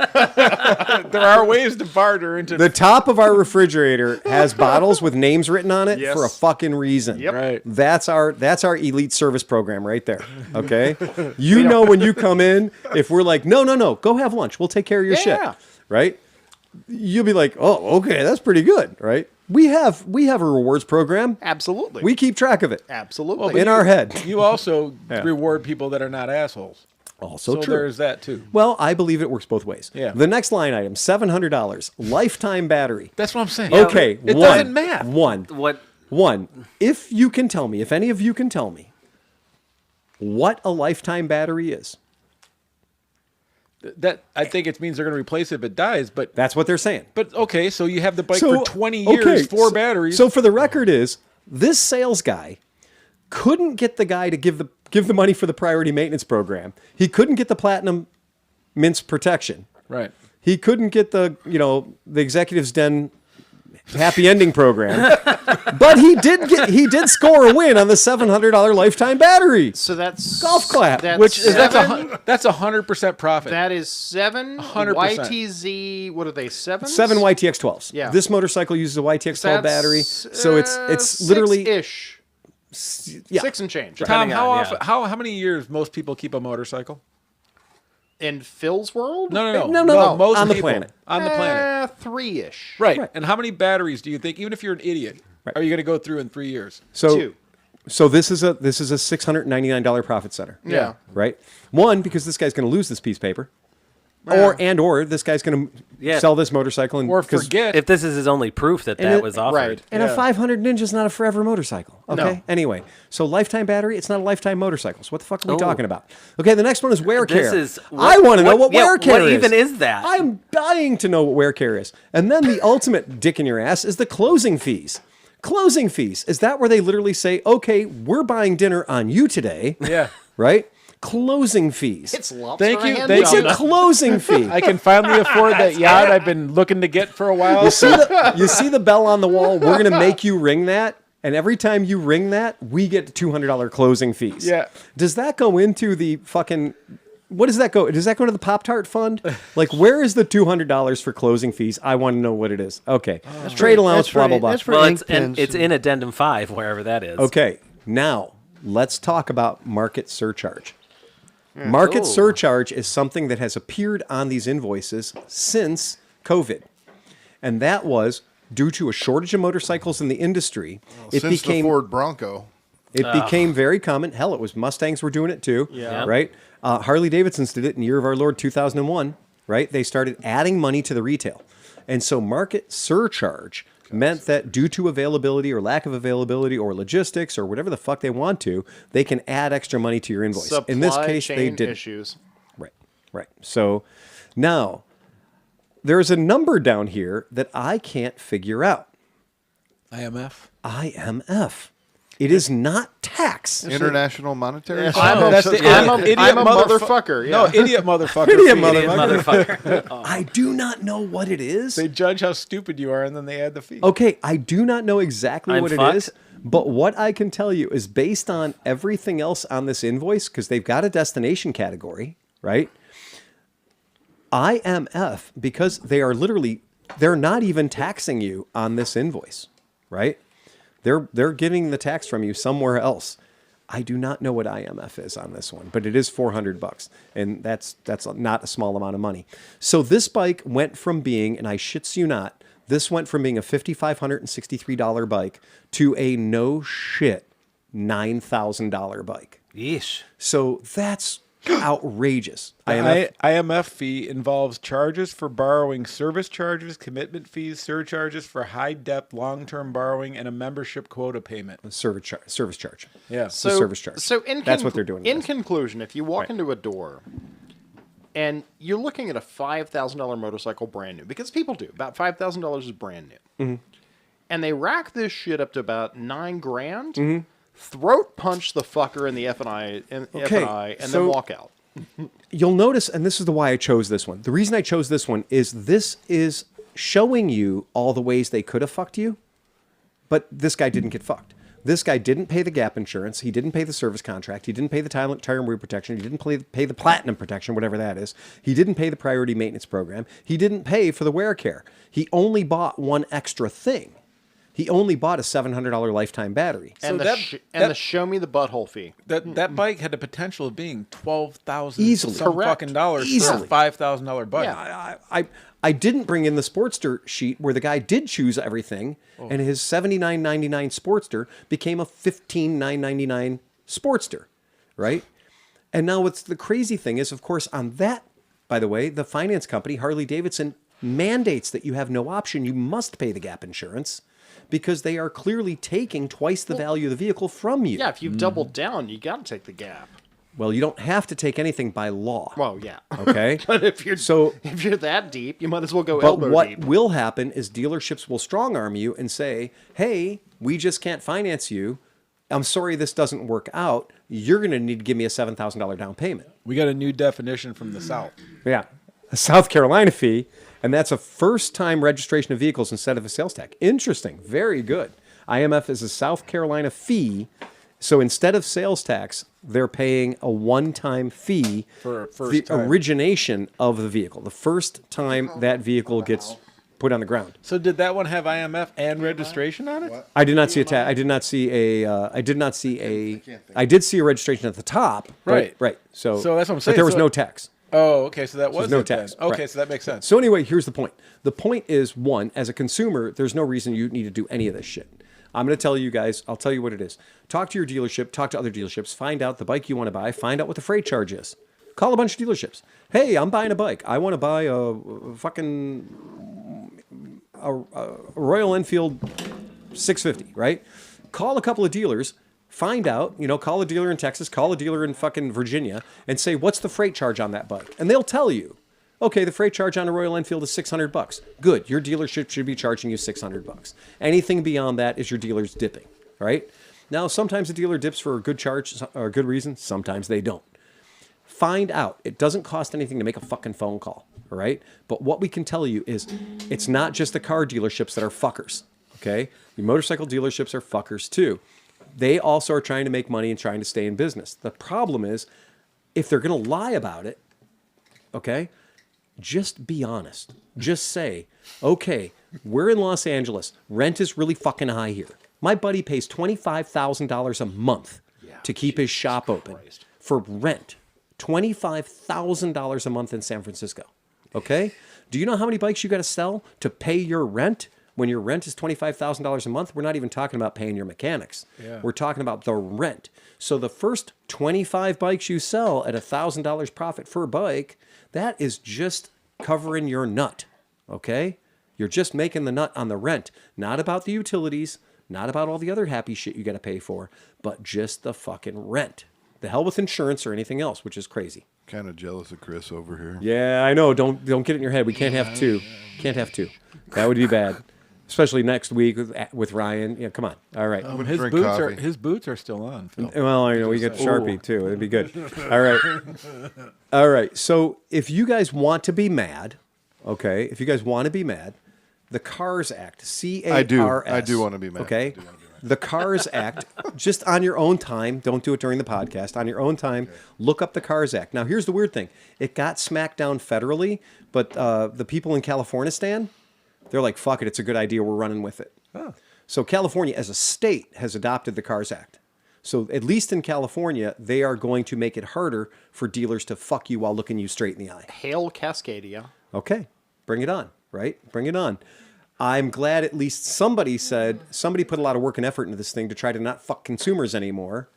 There are ways to barter into the top of our refrigerator has bottles with names written on it Yes. for a fucking reason. Yep. Right. That's our elite service program right there. Okay, you know when you come in, if we're like, no, go have lunch. We'll take care of your shit. Right? You'll be like, oh, okay, that's pretty good, right? We have a rewards program. Absolutely. We keep track of it Absolutely. in our head. You also Yeah. reward people that are not assholes. Also So true. there's that too. Well, I believe it works both ways. Yeah. The next line item, $700, lifetime battery. That's what I'm saying. Okay, It one. doesn't math. What? If you can tell me, if any of you can tell me what a lifetime battery is, That I think it means they're going to replace it if it dies, but that's what they're saying. okay, so you have the bike for 20 years, four batteries. So for the record is, this sales guy couldn't get the guy to give the money for the priority maintenance program. He couldn't get the platinum mints protection. right. He couldn't get the executive's den happy ending program. But he did score a win on the $700 lifetime battery. So that's Golf clap. That's Which is that's seven. that's 100% profit. That is 7 100%. YTZ. What are they? 7? 7 YTX12s. Yeah. This motorcycle uses a YTX12 battery, so it's six literally ish. yeah. 6 and change. Tom, depending how on- often? How many years most people keep a motorcycle? In Phil's world? No. No. Most On the people. planet. On the planet. 3-ish. Right. And how many batteries do you think, even if you're an idiot, Right. are you going to go through in 3 years? So 2. So this is a $699 profit center. Yeah. Right. One, because this guy's going to lose this piece of paper, or this guy's going to sell this motorcycle and Or forget. If this is his only proof that that was offered. Right. And a 500 Ninja's not a forever motorcycle. Okay. No. Anyway, so lifetime battery, it's not a lifetime motorcycle. So what the fuck are we talking about? Okay, the next one is wear care. This is I want to know what wear care what is. even is that? I'm dying to know what wear care is. And then the ultimate dick in your ass is the closing fees. Closing fees. Is that where they literally say, okay, we're buying dinner on you today? Yeah. Right? Closing fees. It's lobster Thank you. hand Thank It's job. a closing fee. I can finally afford that yacht I've been looking to get for a while. You see the bell on the wall? We're going to make you ring that. And every time you ring that, we get $200 closing fees. Yeah. Does that go into the fucking... What does that go? Does that go to the Pop-Tart fund? Like, where is the $200 for closing fees? I want to know what it is. Okay. Trade allowance, blah, blah, blah. That's for Well, ink it's pens. in Addendum 5, wherever that is. Okay. Now, let's talk about market surcharge. Market surcharge is something that has appeared on these invoices since COVID. And that was due to a shortage of motorcycles in the industry. Since the Ford Bronco. It became very common. Hell, it was Mustangs were doing it too. Yeah. Right? Harley Davidson's did it in year of our Lord 2001. Right? They started adding money to the retail. And so market surcharge meant that due to availability or lack of availability or logistics or whatever the fuck they want to, they can add extra money to your invoice. Supply in this case, they chain did. issues. Right. So now there's a number down here that I can't figure out. IMF. IMF. It is not tax. International Monetary I'm a, That's the I'm a, idiot I'm a motherfu- motherfucker. Yeah. No, idiot motherfucker. Idiot fee. Motherfucker. I do not know what it is. They judge how stupid you are, and then they add the fee. Okay, I do not know exactly I'm what fucked. it is, but what I can tell you is based on everything else on this invoice, because they've got a destination category, right? IMF, because they're not even taxing you on this invoice, right? They're getting the tax from you somewhere else. I do not know what IMF is on this one, but it is $400, and that's not a small amount of money. So this bike went from being, and I shits you not, this went from being a $5,563 bike to a no shit $9,000 bike. Yeesh. So that's outrageous. IMF fee involves charges for borrowing, service charges, commitment fees, surcharges for high-depth long-term borrowing, and a membership quota payment. Service charge. Yeah. It's the service charge. So that's what they're doing. In with this. conclusion, if you walk Right. into a door and you're looking at a $5,000 motorcycle brand new, because people do, about $5,000 is brand new, Mm-hmm. and they rack this shit up to about $9,000, Mm-hmm. throat punch the fucker in the F&I, and then so- walk out. You'll notice, and this is why I chose this one. The reason I chose this one is this is showing you all the ways they could have fucked you, but this guy didn't get fucked. This guy didn't pay the gap insurance. He didn't pay the service contract. He didn't pay the tire and wheel protection. He didn't pay the platinum protection, whatever that is. He didn't pay the priority maintenance program. He didn't pay for the wear care. He only bought one extra thing. He only bought a $700 lifetime battery. And, So the show me the butthole fee. That bike had the potential of being $12,000 Easily. some Correct. fucking dollars Easily. for a $5,000 bike. Yeah. I didn't bring in the Sportster sheet where the guy did choose everything, and his $79.99 Sportster became a $15,999 Sportster, right? And now what's the crazy thing is, of course, on that, by the way, the finance company, Harley Davidson, mandates that you have no option. You must pay the gap insurance because they are clearly taking twice the value of the vehicle from you. Yeah, if you've doubled down, you got to take the gap. Well, you don't have to take anything by law. Well, yeah. Okay? But if you're that deep, you might as well go But elbow what deep. will happen is dealerships will strong arm you and say, hey, we just can't finance you. I'm sorry this doesn't work out. You're going to need to give me a $7,000 down payment. We got a new definition from the South. Yeah. A South Carolina fee, and that's a first-time registration of vehicles instead of a sales tax. Interesting. Very good. IMF is a South Carolina fee. So instead of sales tax, they're paying a one-time fee For a first the time. origination of the vehicle. The first time that vehicle gets put on the ground. So did that one have IMF and registration on it? I did not see a I did not see a. I did see a registration at the top. Right. Right. So So that's what I'm But saying. there was So- no tax. Oh, okay. So that was there's no it then. tax. Okay, Right. so that makes sense. So anyway, here's the point. The point is, one, as a consumer, there's no reason you need to do any of this shit. I'm going to tell you guys, I'll tell you what it is. Talk to your dealership, talk to other dealerships, find out the bike you want to buy, find out what the freight charge is. Call a bunch of dealerships. Hey, I'm buying a bike. I want to buy a Royal Enfield 650, right? Call a couple of dealers, find out, call a dealer in Texas, call a dealer in fucking Virginia, and say, what's the freight charge on that bike? And they'll tell you. Okay, the freight charge on a Royal Enfield is $600. Good. Your dealership should be charging you $600. Anything beyond that is your dealer's dipping, right? Now, sometimes the dealer dips for a good charge or a good reason. Sometimes they don't. Find out. It doesn't cost anything to make a fucking phone call, all right? But what we can tell you is it's not just the car dealerships that are fuckers, okay? The motorcycle dealerships are fuckers too. They also are trying to make money and trying to stay in business. The problem is if they're going to lie about it, okay, just be honest. Just say, okay, we're in Los Angeles. Rent is really fucking high here. My buddy pays $25,000 a month to keep his shop open for rent. $25,000 a month in San Francisco. Okay? Do you know how many bikes you got to sell to pay your rent? When your rent is $25,000 a month, we're not even talking about paying your mechanics. Yeah. We're talking about the rent. So the first 25 bikes you sell at $1,000 profit per bike, that is just covering your nut, okay? You're just making the nut on the rent. Not about the utilities, not about all the other happy shit you got to pay for, but just the fucking rent. The hell with insurance or anything else, which is crazy. Kind of jealous of Chris over here. Yeah, I know. Don't get it in your head. We can't have two. Can't have two. That would be bad. Especially next week with Ryan. Yeah, come on. All right. His boots are still on, Phil. Well, we get Sharpie too. It'd be good. All right. All right. So if you guys want to be mad, okay, the CARS Act, C-A-R-S. I do want to be mad. Okay. The CARS Act, just on your own time, don't do it during the podcast, on your own time, look up the CARS Act. Now, here's the weird thing. It got smacked down federally, but the people in California, they're like, fuck it, it's a good idea, we're running with it. Oh. So California, as a state, has adopted the CARS Act. So at least in California, they are going to make it harder for dealers to fuck you while looking you straight in the eye. Hail Cascadia. Okay, bring it on, right? Bring it on. I'm glad at least somebody put a lot of work and effort into this thing to try to not fuck consumers anymore.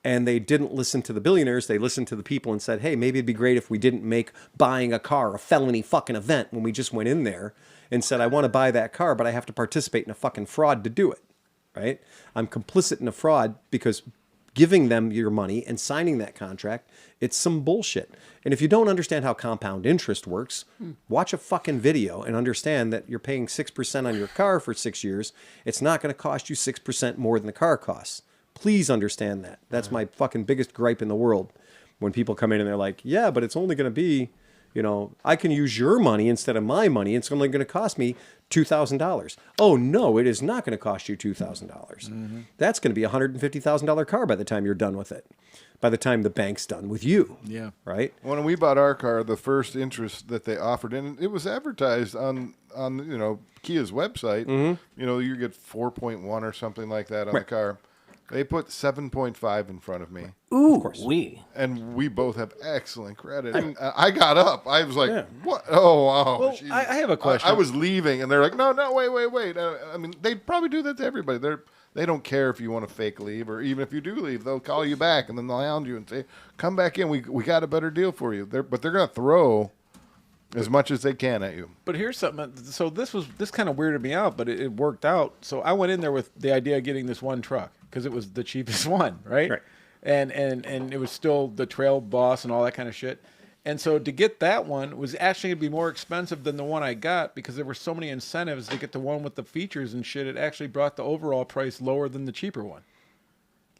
And they didn't listen to the billionaires. They listened to the people and said, hey, maybe it'd be great if we didn't make buying a car a felony fucking event when we just went in there and said, I want to buy that car, but I have to participate in a fucking fraud to do it, right? I'm complicit in a fraud because giving them your money and signing that contract, it's some bullshit. And if you don't understand how compound interest works, watch a fucking video and understand that you're paying 6% on your car for 6 years. It's not going to cost you 6% more than the car costs. Please understand that. That's my fucking biggest gripe in the world. When people come in and they're like, yeah, but it's only going to be, I can use your money instead of my money. It's only going to cost me $2,000. Oh, no, it is not going to cost you $2,000. Mm-hmm. That's going to be a $150,000 car by the time you're done with it. By the time the bank's done with you. Yeah. Right? When we bought our car, the first interest that they offered, and it was advertised on Kia's website, you get 4.1 or something like that on the car. They put 7.5 in front of me. Ooh, of course. And we both have excellent credit. And I got up. I was like, what? Oh, wow. Well, I have a question. I was leaving, and they're like, no, wait. I mean, they probably do that to everybody. They don't care if you want to fake leave, or even if you do leave, they'll call you back, and then they'll hound you and say, come back in. We got a better deal for you. But they're going to throw as much as they can at you. But here's something. So this kind of weirded me out, but it worked out. So I went in there with the idea of getting this one truck because it was the cheapest one, right? Right. And it was still the Trail Boss and all that kind of shit. And so to get that one was actually going to be more expensive than the one I got because there were so many incentives to get the one with the features and shit. It actually brought the overall price lower than the cheaper one.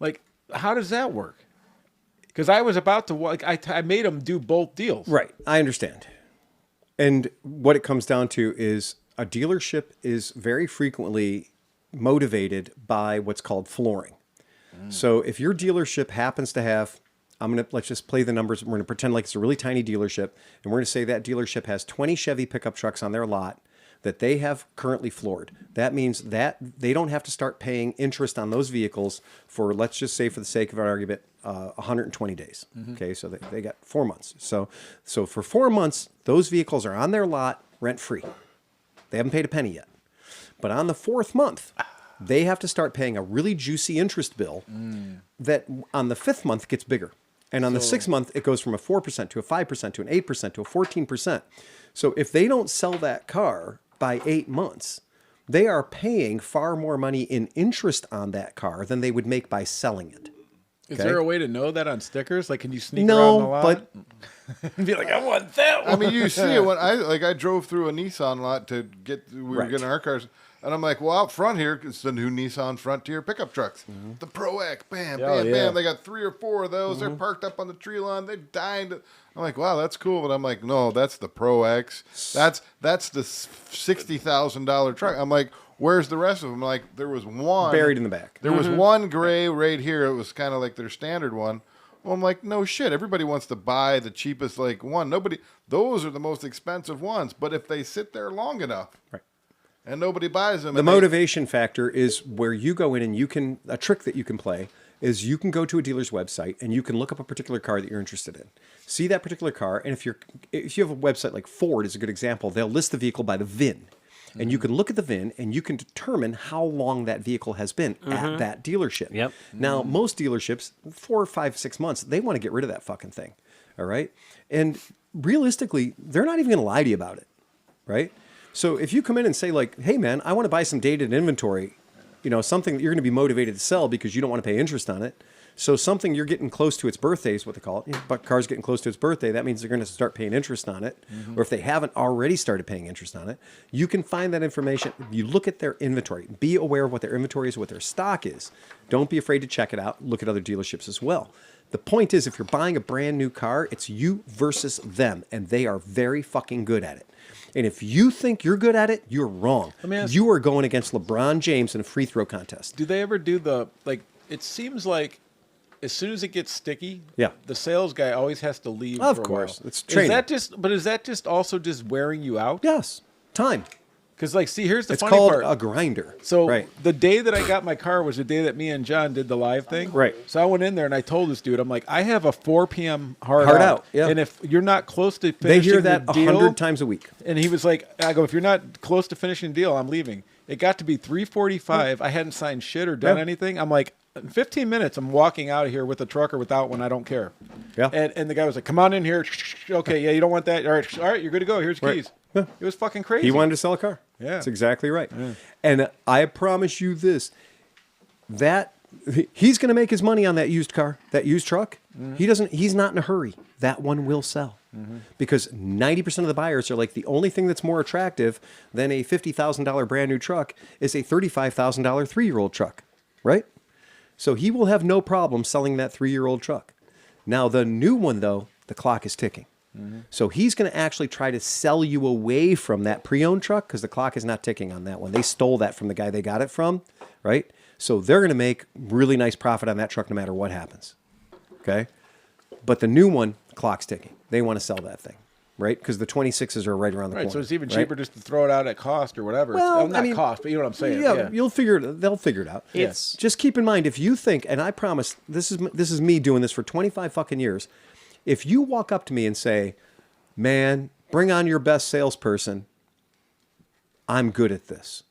Like, how does that work? Because I was about to, I made them do both deals. Right. I understand. And what it comes down to is a dealership is very frequently motivated by what's called flooring. So if your dealership happens to have, let's just play the numbers. We're going to pretend like it's a really tiny dealership. And we're going to say that dealership has 20 Chevy pickup trucks on their lot that they have currently floored. That means that they don't have to start paying interest on those vehicles for, let's just say for the sake of our argument, 120 days. Okay, so they got 4 months. So for 4 months, those vehicles are on their lot rent-free. They haven't paid a penny yet. But on the 4th month, they have to start paying a really juicy interest bill that on the 5th month gets bigger. And on the 6th month, it goes from a 4% to a 5% to an 8% to a 14%. So if they don't sell that car by 8 months, they are paying far more money in interest on that car than they would make by selling it. Is Okay? there a way to know that on stickers? Like, can you sneak around the lot? But and be like, I want that one. I mean, you see it when I drove through a Nissan lot to get. We were Right. getting our cars, and I'm like, well, out front here, it's the new Nissan Frontier pickup trucks, the Pro X, bam, Oh, bam, yeah. bam. They got 3 or 4 of those. They're parked up on the tree lawn. They dined. I'm like, wow, that's cool. But I'm like, no, that's the Pro X. That's the $60,000 truck. I'm like, where's the rest of them? Like, there was one buried in the back. There was one gray right here. It was kind of like their standard one. Well, I'm like, no shit. Everybody wants to buy the cheapest one. Those are the most expensive ones. But if they sit there long enough, Right. and nobody buys them, The motivation factor is where you go in and a trick that you can play is you can go to a dealer's website and you can look up a particular car that you're interested in. See that particular car, and if you have a website like Ford is a good example, they'll list the vehicle by the VIN. And you can look at the VIN and you can determine how long that vehicle has been at that dealership. Yep. Now, most dealerships, 4, 5, 6 months, they want to get rid of that fucking thing. All right. And realistically, they're not even going to lie to you about it. Right. So if you come in and say like, hey man, I want to buy some dated inventory, something that you're going to be motivated to sell because you don't want to pay interest on it. So something you're getting close to its birthday is what they call it. But car's getting close to its birthday. That means they're going to start paying interest on it. Or if they haven't already started paying interest on it, you can find that information. You look at their inventory. Be aware of what their inventory is, what their stock is. Don't be afraid to check it out. Look at other dealerships as well. The point is, if you're buying a brand new car, it's you versus them. And they are very fucking good at it. And if you think you're good at it, you're wrong. You are going against LeBron James in a free throw contest. Do they ever do it seems like as soon as it gets sticky, Yeah. the sales guy always has to leave Of for a course. while. It's training. Is that just also just wearing you out? Yes. Time. Because, see, here's the It's funny called part. a grinder. So right. the day that I got my car was the day that me and John did the live thing. Right. So I went in there and I told this dude, I'm like, I have a 4 p.m. hard out. Yeah. And if you're not close to finishing They hear that the deal, 100 times a week. and he was like, I go, if you're not close to finishing the deal, I'm leaving. It got to be 3:45. I hadn't signed shit or done anything. I'm like, in 15 minutes, I'm walking out of here with a truck or without one. I don't care. Yeah. And the guy was like, come on in here. Okay, yeah, you don't want that. All right, you're good to go. Here's your keys. Yeah. It was fucking crazy. He wanted to sell a car. Yeah. That's exactly right. Yeah. And I promise you this, that he's going to make his money on that used car, that used truck. He's not in a hurry. That one will sell. Because 90% of the buyers are like, the only thing that's more attractive than a $50,000 brand new truck is a $35,000 3-year-old truck, right? So he will have no problem selling that 3-year-old truck. Now, the new one, though, the clock is ticking. So he's going to actually try to sell you away from that pre-owned truck because the clock is not ticking on that one. They stole that from the guy they got it from, right? So they're going to make really nice profit on that truck no matter what happens, okay? But the new one, the clock's ticking. They want to sell that thing, right? Because the 26s are right around the corner. Right, so it's even right? cheaper just to throw it out at cost or whatever. Well, Not cost, but you know what I'm saying. Yeah, you'll figure it. They'll figure it out. It's- Just keep in mind if you think, and I promise, this is me doing this for 25 fucking years. If you walk up to me and say, "Man, bring on your best salesperson. I'm good at this."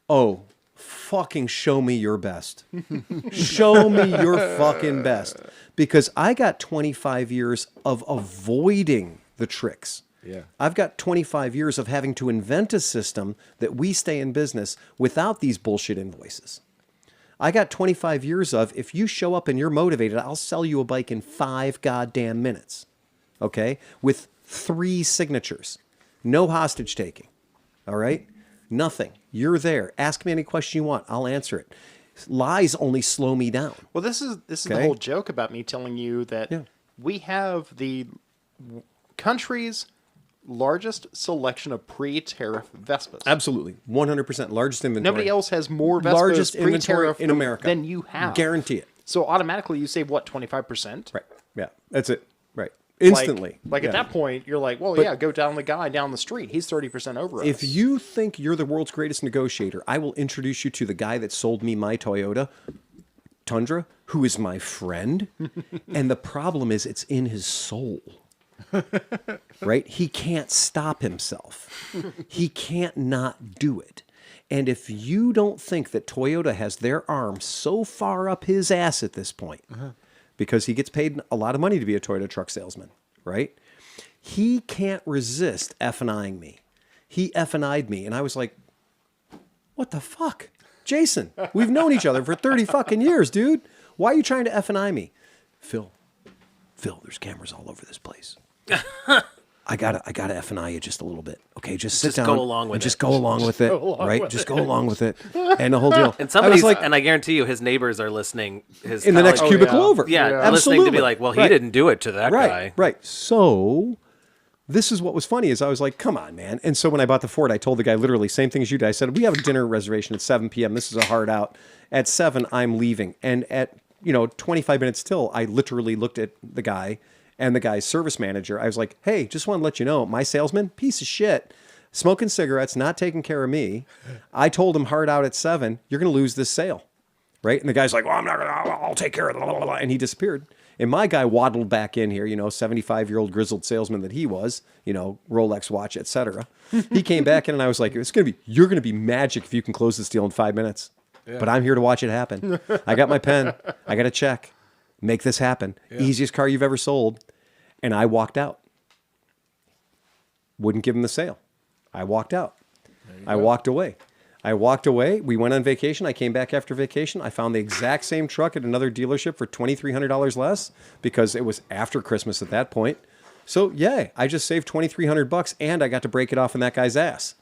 Oh, fucking show me your best. Show me your fucking best. Because I got 25 years of avoiding the tricks. Yeah. I've got 25 years of having to invent a system that we stay in business without these bullshit invoices. I got 25 years of, if you show up and you're motivated, I'll sell you a bike in 5 goddamn minutes. Okay? With 3 signatures. No hostage taking. All right? Nothing. You're there. Ask me any question you want. I'll answer it. Lies only slow me down. Well, this is the Okay. whole joke about me telling you that we have the country's largest selection of pre-tariff Vespas. Absolutely. 100% largest inventory. Nobody else has more Vespas Largest inventory pre-tariff in America. than you have. Guarantee it. So automatically you save, what, 25%? Right. Yeah. That's it. Right. Instantly. Like Yeah. at that point, you're like, well, go down the guy down the street. He's 30% over us. If you think you're the world's greatest negotiator, I will introduce you to the guy that sold me my Toyota Tundra, who is my friend. And the problem is it's in his soul. Right? He can't stop himself. He can't not do it. And if you don't think that Toyota has their arm so far up his ass at this point, because he gets paid a lot of money to be a Toyota truck salesman, right? He can't resist F&Ing me. He F&I'd me. And I was like, what the fuck? Jason, we've known each other for 30 fucking years, dude. Why are you trying to F&I me? Phil, there's cameras all over this place. I gotta F&I you just a little bit. Okay, just sit down. Go along with and it. Just go along with it, right? Just go along with it. And the whole deal. And somebody's like, and I guarantee you his neighbors are listening. His in the next colleagues- cubicle over. Yeah, Absolutely. listening to be like, well, he didn't do it to that guy. Right. So this is what was funny is I was like, come on, man. And so when I bought the Ford, I told the guy literally same thing as you did. I said, we have a dinner reservation at 7 p.m. This is a hard out. At 7, I'm leaving. And at 25 minutes till, I literally looked at the guy and the guy's service manager. I was like, hey, just want to let you know, my salesman, piece of shit, smoking cigarettes, not taking care of me. I told him hard out at 7, you're going to lose this sale. Right? And the guy's like, well, I'm not going to, I'll take care of it. And he disappeared. And my guy waddled back in here, 75-year-old grizzled salesman that he was, Rolex watch, etc. He came back in and I was like, you're going to be magic if you can close this deal in 5 minutes. Yeah. But I'm here to watch it happen. I got my pen. I got a check. Make this happen. Yeah. Easiest car you've ever sold. And I walked out. Wouldn't give him the sale. I walked out. I walked away. We went on vacation. I came back after vacation. I found the exact same truck at another dealership for $2,300 less because it was after Christmas at that point. So, yeah, I just saved $2,300 and I got to break it off in that guy's ass.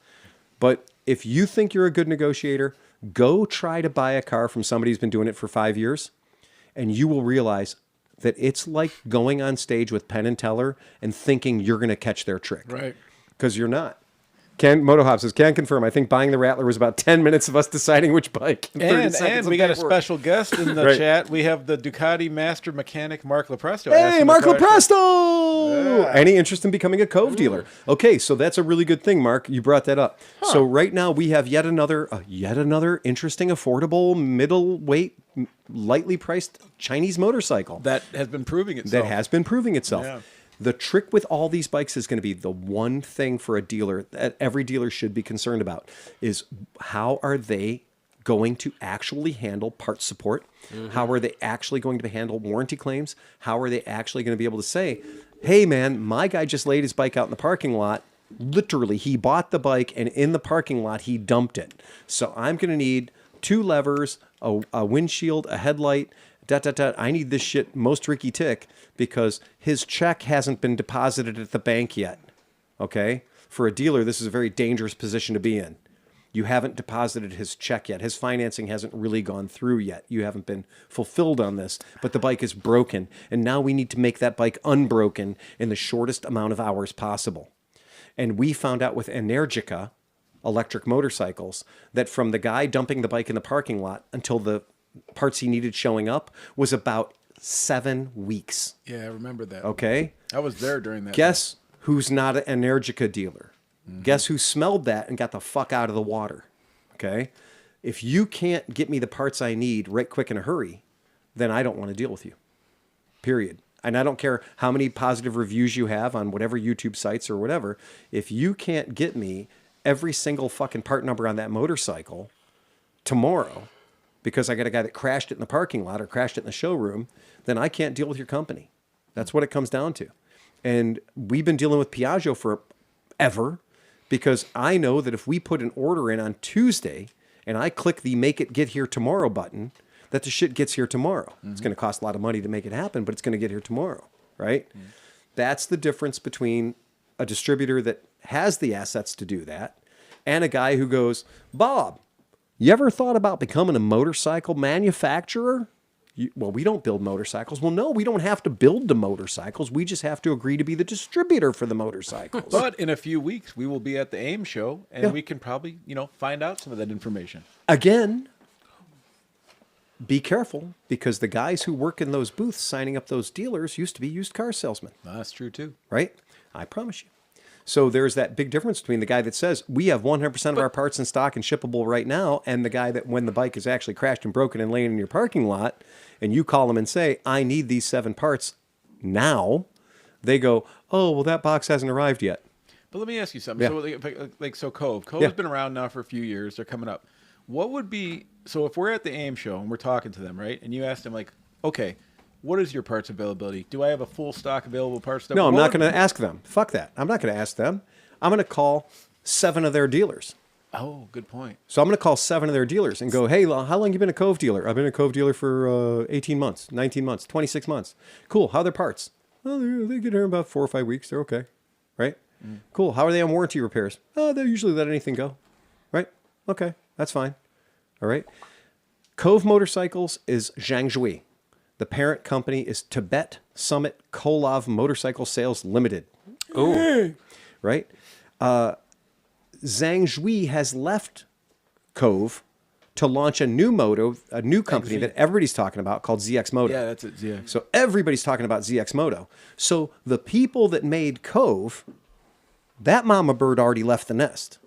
But if you think you're a good negotiator, go try to buy a car from somebody who's been doing it for 5 years, and you will realize that it's like going on stage with Penn and Teller and thinking you're going to catch their trick. Right. Because you're not. Motohop says, can confirm. I think buying the Rattler was about 10 minutes of us deciding which bike. And we got a special guest in the chat. We have the Ducati master mechanic, Mark Lepresto. Hey, Mark Lepresto! Yeah. Any interest in becoming a Cove dealer? Okay, so that's a really good thing, Mark. You brought that up. Huh. So right now we have yet another interesting, affordable, middleweight, lightly priced Chinese motorcycle. That has been proving itself. Yeah. The trick with all these bikes is going to be the one thing for a dealer that every dealer should be concerned about is how are they going to actually handle parts support? Mm-hmm. How are they actually going to handle warranty claims? How are they actually going to be able to say, hey, man, my guy just laid his bike out in the parking lot. Literally, he bought the bike and in the parking lot, he dumped it. So I'm going to need 2 levers, a windshield, a headlight, I need this shit most Ricky Tick because his check hasn't been deposited at the bank yet. Okay? For a dealer, this is a very dangerous position to be in. You haven't deposited his check yet. His financing hasn't really gone through yet. You haven't been fulfilled on this, but the bike is broken. And now we need to make that bike unbroken in the shortest amount of hours possible. And we found out with Energica electric motorcycles that from the guy dumping the bike in the parking lot until the parts he needed showing up was about 7 weeks. Yeah, I remember that. Okay? I was there during that. Guess who's not an Energica dealer? Mm-hmm. Guess who smelled that and got the fuck out of the water? Okay? If you can't get me the parts I need right quick in a hurry, then I don't want to deal with you. Period. And I don't care how many positive reviews you have on whatever YouTube sites or whatever. If you can't get me every single fucking part number on that motorcycle tomorrow, because I got a guy that crashed it in the parking lot or crashed it in the showroom, then I can't deal with your company. That's what it comes down to. And we've been dealing with Piaggio forever because I know that if we put an order in on Tuesday and I click the make it get here tomorrow button, that the shit gets here tomorrow. Mm-hmm. It's going to cost a lot of money to make it happen, but it's going to get here tomorrow, right? Mm-hmm. That's the difference between a distributor that has the assets to do that and a guy who goes, Bob, you ever thought about becoming a motorcycle manufacturer? Well, we don't build motorcycles. Well, no, we don't have to build the motorcycles. We just have to agree to be the distributor for the motorcycles. But in a few weeks, we will be at the AIM show, and we can probably, find out some of that information. Again, be careful, because the guys who work in those booths signing up those dealers used to be used car salesmen. That's true, too. Right? I promise you. So there's that big difference between the guy that says, we have 100% of our parts in stock and shippable right now, and the guy that when the bike is actually crashed and broken and laying in your parking lot, and you call them and say, I need these 7 parts now, they go, oh, well, that box hasn't arrived yet. But let me ask you something. Yeah. So Cove Yeah. has been around now for a few years. They're coming up. What would be, so if we're at the AIM show and we're talking to them, right? And you ask them like, okay, what is your parts availability? Do I have a full stock available parts? No, I'm not going to ask them. Fuck that. I'm not going to ask them. I'm going to call 7 of their dealers. Oh, good point. So I'm going to call 7 of their dealers and go, hey, how long you been a Cove dealer? I've been a Cove dealer for 18 months, 19 months, 26 months. Cool. How are their parts? Well, they get here in about 4 or 5 weeks. They're okay. Right? Cool. How are they on warranty repairs? Oh, they usually let anything go. Right? Okay. That's fine. All right. Cove Motorcycles is Zhangzhui. The parent company is Tibet Summit Kolov Motorcycle Sales Limited. Oh, Right? Zhangzhui has left Cove to launch a new company that everybody's talking about called ZX Moto. Yeah, that's it. Yeah. So everybody's talking about ZX Moto. So the people that made Cove, that mama bird already left the nest.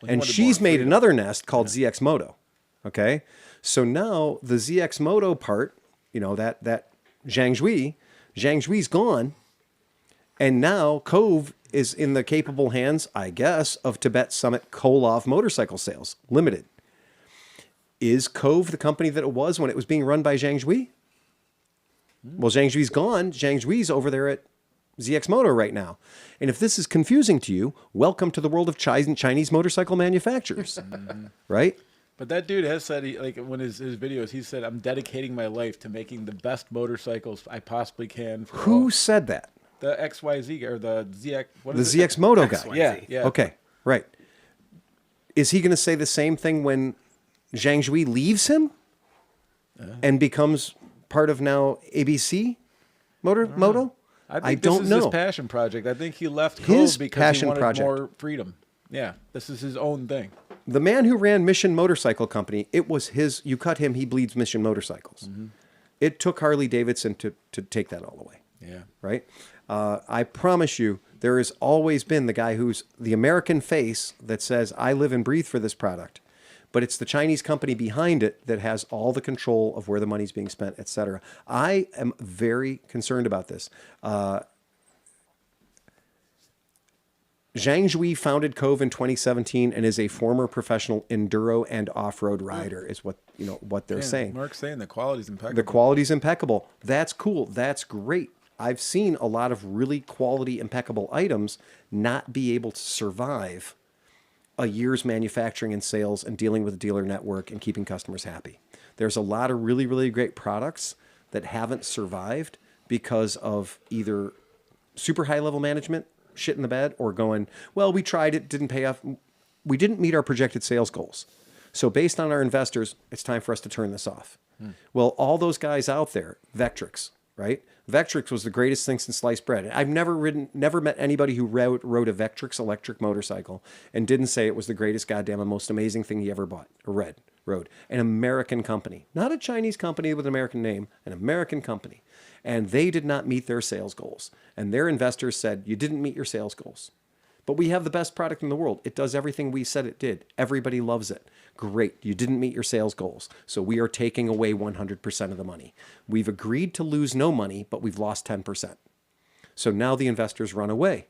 And she's made another nest called ZX Moto. Okay? So now the ZX Moto part, that Zhangzhui's gone. And now Cove is in the capable hands, I guess, of Tibet Summit Kolov Motorcycle Sales Limited. Is Cove the company that it was when it was being run by Zhangzhui? Well, Zhangzhui's gone. Zhangzhui's over there at ZX Moto right now. And if this is confusing to you, welcome to the world of Chinese motorcycle manufacturers. Right? But that dude has said, when his videos, he said, I'm dedicating my life to making the best motorcycles I possibly can. Who said that? The XYZ or the ZX. What The is it? ZX Moto guy. XYZ. Yeah. Okay, right. Is he going to say the same thing when Zhangzhui leaves him and becomes part of now ABC Moto? I think I this don't is know. his passion project. I think he left His Cove because passion he wanted project. more freedom. Yeah, this is his own thing. The man who ran Mission Motorcycle Company, it was his, you cut him, he bleeds Mission Motorcycles. It took Harley Davidson to take that all away. Yeah. Right? I promise you, there has always been the guy who's the American face that says, I live and breathe for this product. But it's the Chinese company behind it that has all the control of where the money's being spent, et cetera. I am very concerned about this. Zhangzhui founded Cove in 2017 and is a former professional enduro and off-road rider, is what they're saying. Mark's saying the quality's impeccable. The quality's impeccable. That's cool. That's great. I've seen a lot of really quality, impeccable items not be able to survive a year's manufacturing and sales and dealing with a dealer network and keeping customers happy. There's a lot of really, really great products that haven't survived because of either super high-level management, shit in the bed, or going, well, we tried it, didn't pay off. We didn't meet our projected sales goals. So based on our investors, it's time for us to turn this off. Well, all those guys out there, Vectrix, right? Vectrix was the greatest thing since sliced bread. I've never met anybody who rode a Vectrix electric motorcycle and didn't say it was the greatest goddamn and most amazing thing he ever bought or rode. An American company, not a Chinese company with an American name, an American company. And they did not meet their sales goals. And their investors said, you didn't meet your sales goals. But we have the best product in the world. It does everything we said it did. Everybody loves it. Great. You didn't meet your sales goals. So we are taking away 100% of the money. We've agreed to lose no money, but we've lost 10%. So now the investors run away.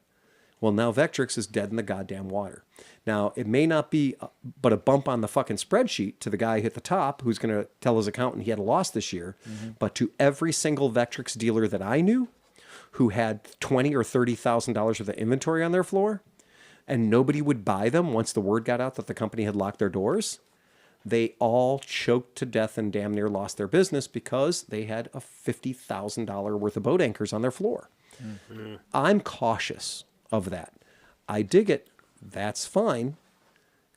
Well, now Vectrix is dead in the goddamn water. Now, it may not be but a bump on the fucking spreadsheet to the guy at the top who's going to tell his accountant he had a loss this year. But to every single Vectrix dealer that I knew who had $20,000 or $30,000 worth of inventory on their floor, and nobody would buy them once the word got out that the company had locked their doors, they all choked to death and damn near lost their business because they had a $50,000 worth of boat anchors on their floor. I'm cautious of that. I dig it. That's fine.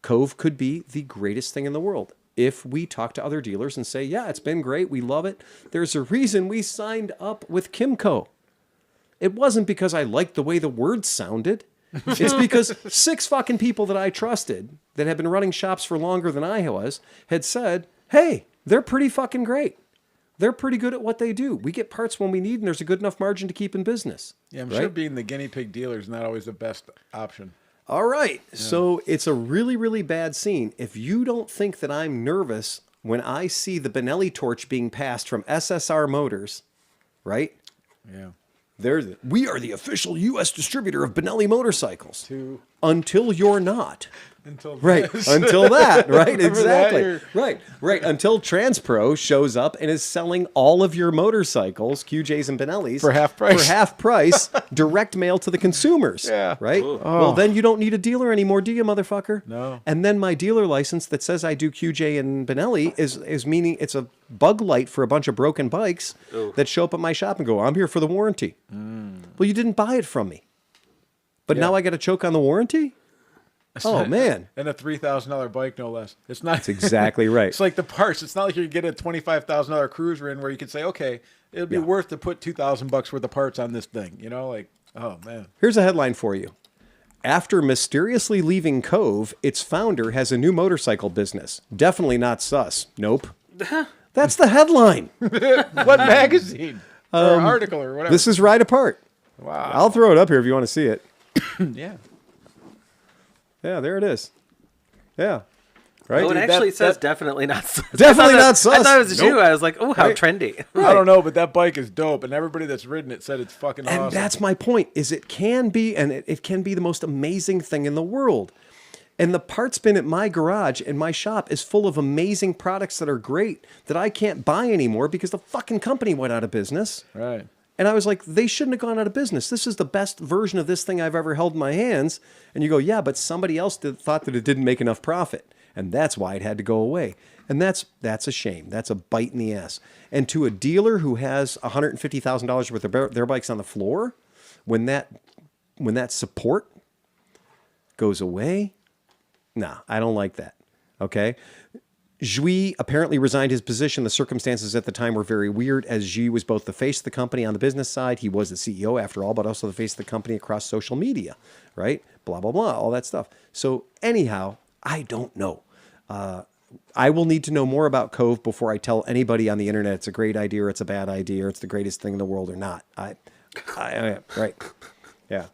Cove could be the greatest thing in the world. If we talk to other dealers and say, yeah, it's been great, we love it. There's a reason we signed up with Kimco. It wasn't because I liked the way the words sounded. It's because 6 fucking people that I trusted that had been running shops for longer than I was had said, hey, they're pretty fucking great. they're pretty good at what they do. We get parts when we need, and there's a good enough margin to keep in business. Yeah, I'm right? sure being the guinea pig dealer is not always the best option. All right. Yeah. So it's a really, really bad scene. If you don't think that I'm nervous when I see the Benelli torch being passed from SSR Motors, right? Yeah. We are the official U.S. distributor of Benelli motorcycles. Until you're not. Until that, right? Exactly. Right. Until Transpro shows up and is selling all of your motorcycles, QJs and Benellis, for half price, direct mail to the consumers. Yeah. Right? Well, then you don't need a dealer anymore, do you, motherfucker? No. And then my dealer license that says I do QJ and Benelli is meaning it's a bug light for a bunch of broken bikes that show up at my shop and go, I'm here for the warranty. Well, you didn't buy it from me. But now I got to choke on the warranty? Oh, man. And a $3,000 bike, no less. It's not. That's exactly right. It's like the parts. It's not like you get a $25,000 cruiser in where you can say, okay, it'd be worth to put $2,000 worth of parts on this thing. You know, like, oh, man. Here's a headline for you. After mysteriously leaving Cove, its founder has a new motorcycle business. Definitely not sus. Nope. That's the headline. What magazine? Or article or whatever. This is Ride Apart. Wow. I'll throw it up here if you want to see it. Yeah. Yeah, there it is. Yeah. Right? Oh, it actually says definitely not sus. Definitely not sus. I thought it was you. I was like, oh, how trendy. I don't know, but that bike is dope, and everybody that's ridden it said it's fucking awesome. And that's my point, is it can be, and it can be the most amazing thing in the world. And the parts bin at my garage and my shop is full of amazing products that are great that I can't buy anymore because the fucking company went out of business. Right. And I was like, they shouldn't have gone out of business. This is the best version of this thing I've ever held in my hands. And you go, yeah, but somebody else thought that it didn't make enough profit. And that's why it had to go away. And that's a shame. That's a bite in the ass. And to a dealer who has $150,000 worth of their bikes on the floor, when that support goes away, nah, I don't like that. Okay? Jui apparently resigned his position. The circumstances at the time were very weird, as Jui was both the face of the company on the business side. He was the CEO, after all, but also the face of the company across social media, right? Blah, blah, blah, all that stuff. So anyhow, I don't know. I will need to know more about Cove before I tell anybody on the internet it's a great idea or it's a bad idea or it's the greatest thing in the world or not. Right. Yeah.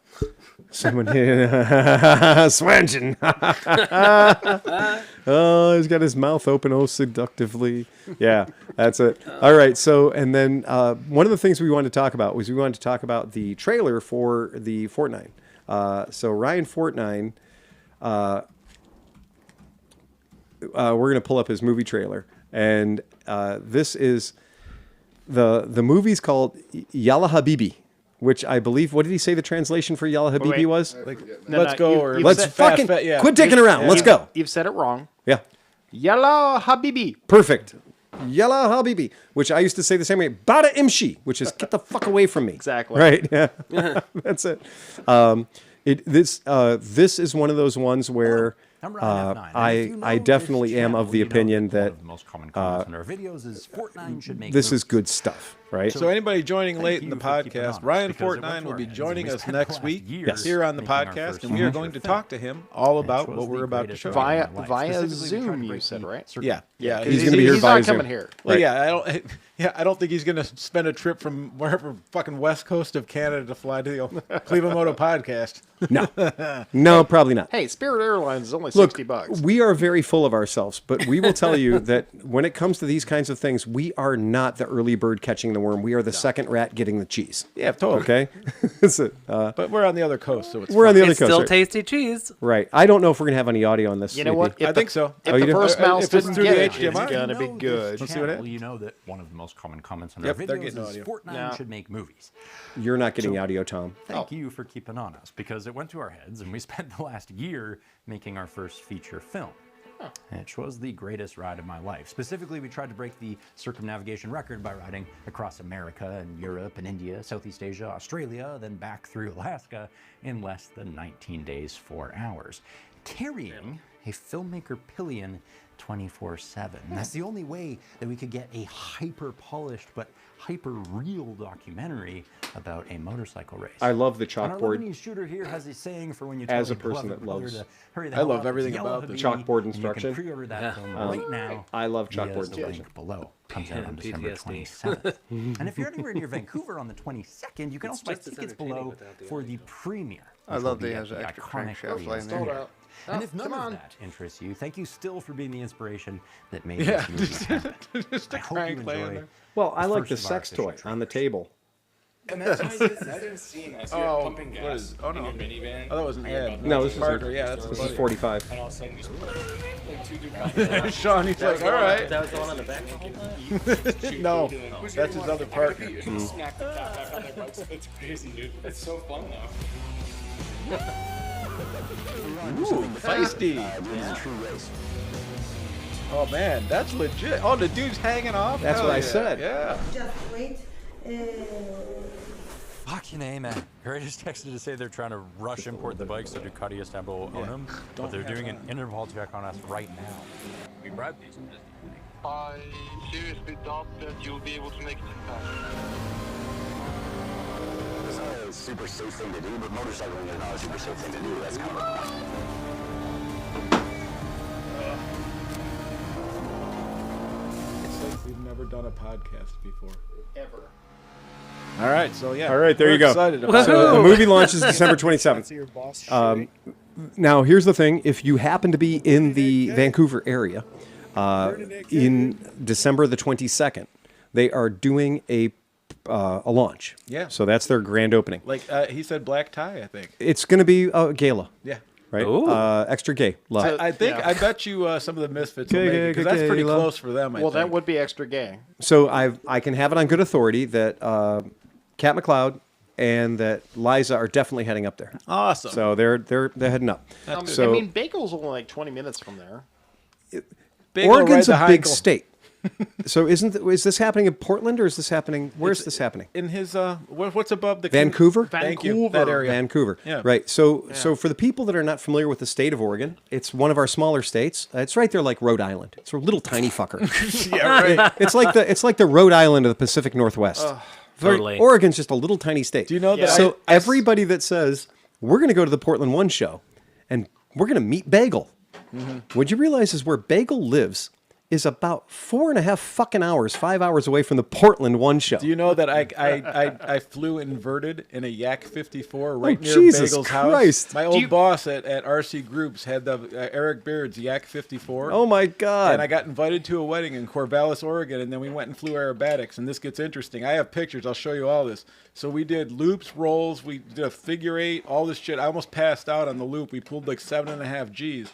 Someone here, Swangen. Oh, he's got his mouth open, oh, seductively. Yeah, that's it. All right. So, and then one of the things we wanted to talk about was the trailer for the Fortnite. So Ryan Fortnite, we're going to pull up his movie trailer, and this is the movie's called Yalla Habibi. Which I believe, what did he say the translation for Yalla Habibi was? Like, let's go, or let's fucking quit dicking around. Let's go. You've said it wrong. Yeah. Yalla Habibi. Perfect. Yalla Habibi, which I used to say the same way. Bada Imshi, which is get the fuck away from me. Exactly. Right. Yeah. That's it. This is one of those ones where I definitely am of the opinion that this is good stuff. Right. So anybody joining late in the podcast, Ryan Fortnite will be joining us next week here on the podcast, and we are going to talk to him all about what we're about to show. Via Zoom, you said, right? Yeah. He's going to be here via Zoom. Not coming here. Well, right. I don't think he's going to spend a trip from wherever fucking west coast of Canada to fly to the ClevelandMoto podcast. No, probably not. Hey, Spirit Airlines is only $60. We are very full of ourselves, but we will tell you that when it comes to these kinds of things, we are not the early bird catching the worm. We are the second rat getting the cheese. Yeah, totally. Okay? But we're on the other coast, so we're on the other It's coast. still Right? tasty cheese. Right. I don't know if we're going to have any audio on this. You know what? I think so. If the first mouse if it's didn't through get the it, HDMI, it's going to be good. Let's see what it is. Well, you know that one of the most common comments on Yep, our they're videos getting is audio. Fortnite should make movies. You're not getting audio, Tom. Thank you for keeping on us, because it went to our heads and we spent the last year making our first feature film. It was the greatest ride of my life. Specifically, we tried to break the circumnavigation record by riding across America and Europe and India, Southeast Asia, Australia, then back through Alaska in less than 19 days, 4 hours, carrying a filmmaker pillion 24/7. That's the only way that we could get a hyper-polished but hyper-real documentary about a motorcycle race. I love the And our chalkboard. Lebanese shooter here has a saying for when you As tell a your person beloved that brother loves- to hurry the I hell love up, everything yell about at the me, chalkboard and instruction. You can pre-order that film right now. I love via chalkboard the instruction. link below. Comes out on December PTSD. 27th. And if you're anywhere near Vancouver on the 22nd, you can also buy just as tickets entertaining below without the for the audio. premiere. I which love will be that he at has the an extra iconic crankshaft laying Rio there. Grande. And if none of that interests you, thank you still for being the inspiration that made Yeah, this movie happen. just a I hope you crank laying enjoy there. Well, I like first the of our sex toy official on the table. And that's why that is scene. I see it Oh, pumping what gas is- oh, no. in your minivan. Oh, that was an ad. No, this is Marker, yeah, that's This is 45. And all of a sudden, just like two dudes. Sean, he's like, all right. That was the one on the back the whole time? No, that's his other partner. Smack the top back on their bikes. It's crazy, dude. It's so fun though. Ooh, feisty. Oh man, that's legit. Oh, the dude's hanging off. That's Hell what I yeah. said. Yeah. Just wait. Fucking A, man. Harry just texted to say they're trying to rush import the bikes so Ducati Istanbul own them, but they're doing an interval check on us right now. We bribed these. I seriously doubt that you'll be able to make it in time. It's not a super safe thing to do, but motorcycling is not a super safe thing to do. That's kind of a point. It's like we've never done a podcast before. Ever. All right, so yeah. All right, there we're you go. excited about So it. the movie launches December 27th. Now, here's the thing. If you happen to be in the Vancouver area in December the 22nd, they are doing a launch. Yeah. So that's their grand opening. Like he said, black tie. I think. It's going to be a gala, Yeah. right? Ooh. Extra gay. Love. I think. Yeah. I bet you some of the misfits will Gay, make it gay, because that's gay, pretty love. close for them. I Well, that think. would be extra gay. So I can have it on good authority that Cat McLeod and that Liza are definitely heading up there. awesome. So they're heading up. So I mean, Bagel's only like 20 minutes from there. Big ol' Oregon's ride the a big Heikel. state. So is this happening in Portland or is this happening? Where's this happening? In his what's above the Vancouver? Thank you. That area. Vancouver. Yeah. Right. So for the people that are not familiar with the state of Oregon, it's one of our smaller states. It's right there like Rhode Island. It's a little tiny fucker. Yeah, right. It's like the Rhode Island of the Pacific Northwest. Totally. Oregon's just a little tiny state. Do you know that So I- everybody that says we're going to go to the Portland One show and we're going to meet Bagel, what you realize is where Bagel lives is about 4.5 fucking hours, 5 hours away from the Portland One show. Do you know that I flew inverted in a Yak 54 right near Jesus Bagel's Christ. house? My old boss at RC Groups had the Eric Beard's Yak 54. Oh my God. And I got invited to a wedding in Corvallis, Oregon, and then we went and flew aerobatics. And this gets interesting. I have pictures. I'll show you all this. So we did loops, rolls. We did a figure eight, all this shit. I almost passed out on the loop. We pulled like 7.5 Gs.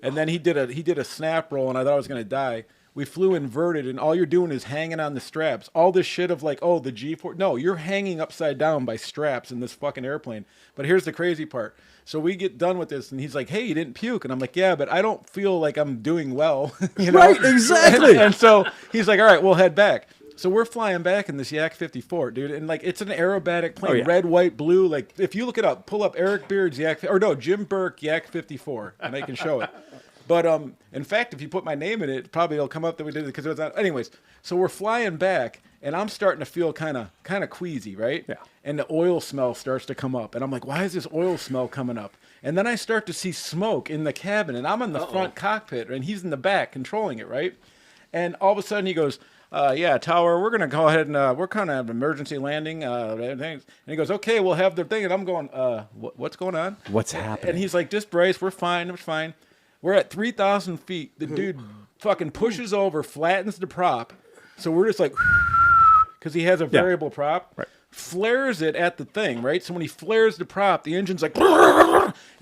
And then he did a snap roll, and I thought I was going to die. We flew inverted, and all you're doing is hanging on the straps. All this shit of like, oh, the G-force. No, you're hanging upside down by straps in this fucking airplane. But here's the crazy part. So we get done with this, and he's like, hey, you didn't puke. And I'm like, yeah, but I don't feel like I'm doing well. You know? Right, exactly. And so he's like, all right, we'll head back. So we're flying back in this Yak 54, dude, and like it's an aerobatic plane, red, white, blue. Like if you look it up, pull up Eric Beard's Yak, or no, Jim Burke Yak 54, and I can show it. But in fact, if you put my name in it, probably it'll come up that we did it because it was on. Anyways, so we're flying back, and I'm starting to feel kind of queasy, right? Yeah. And the oil smell starts to come up, and I'm like, why is this oil smell coming up? And then I start to see smoke in the cabin, and I'm in the front cockpit, and he's in the back controlling it, right? And all of a sudden he goes, yeah, tower, we're going to go ahead and we're kind of emergency landing. And he goes, okay, we'll have the thing. And I'm going, what's going on? What's happening? And he's like, just brace. We're fine. We're fine. We're at 3,000 feet. The dude fucking pushes over, flattens the prop. So we're just like, because he has a variable prop. Right. Flares it at the thing, right? So when he flares the prop, the engine's like,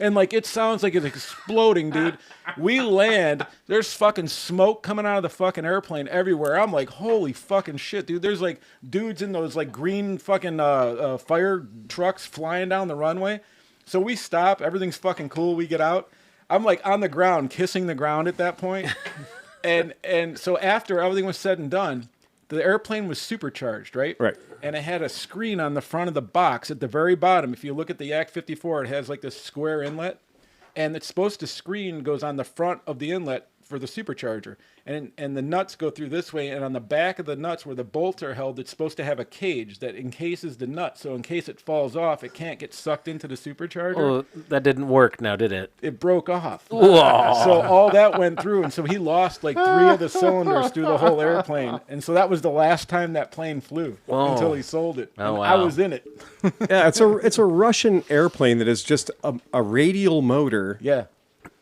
and like it sounds like it's exploding, dude. We land, there's fucking smoke coming out of the fucking airplane everywhere. I'm like, holy fucking shit, dude. There's like dudes in those like green fucking fire trucks flying down the runway. So we stop, everything's fucking cool. We get out. I'm like on the ground, kissing the ground at that point. and so after everything was said and done, the airplane was supercharged, right? Right. And it had a screen on the front of the box at the very bottom. If you look at the Yak 54, it has like this square inlet. And it's supposed to screen goes on the front of the inlet for the supercharger, and the nuts go through this way, and on the back of the nuts where the bolts are held, it's supposed to have a cage that encases the nut, so in case it falls off, it can't get sucked into the supercharger. Oh, that didn't work now, did it? It broke off. Whoa. So all that went through, and so he lost like 3 of the cylinders through the whole airplane, and so that was the last time that plane flew until he sold it. Oh, And wow. I was in it. Yeah, it's a Russian airplane that is just a radial motor. Yeah.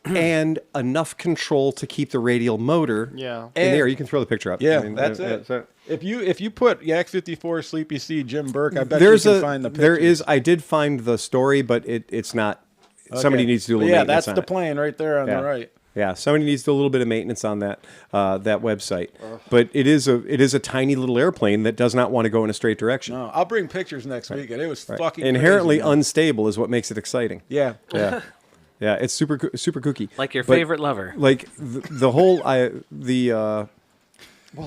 And enough control to keep the radial motor in the air. You can throw the picture up. Yeah, I mean, that's it. If you put Yak 54 Sleepy C Jim Burke, I bet you can find the picture. There is. I did find the story, but it's not. Somebody needs to do a little maintenance on it. That's the plane right there on the right. Yeah, somebody needs to do a little bit of maintenance on that website. But it is a tiny little airplane that does not want to go in a straight direction. No, I'll bring pictures next week, and it was fucking inherently crazy, unstable is what makes it exciting. Yeah. Yeah. Yeah, it's super kooky. Like your favorite lover. Like the whole Well,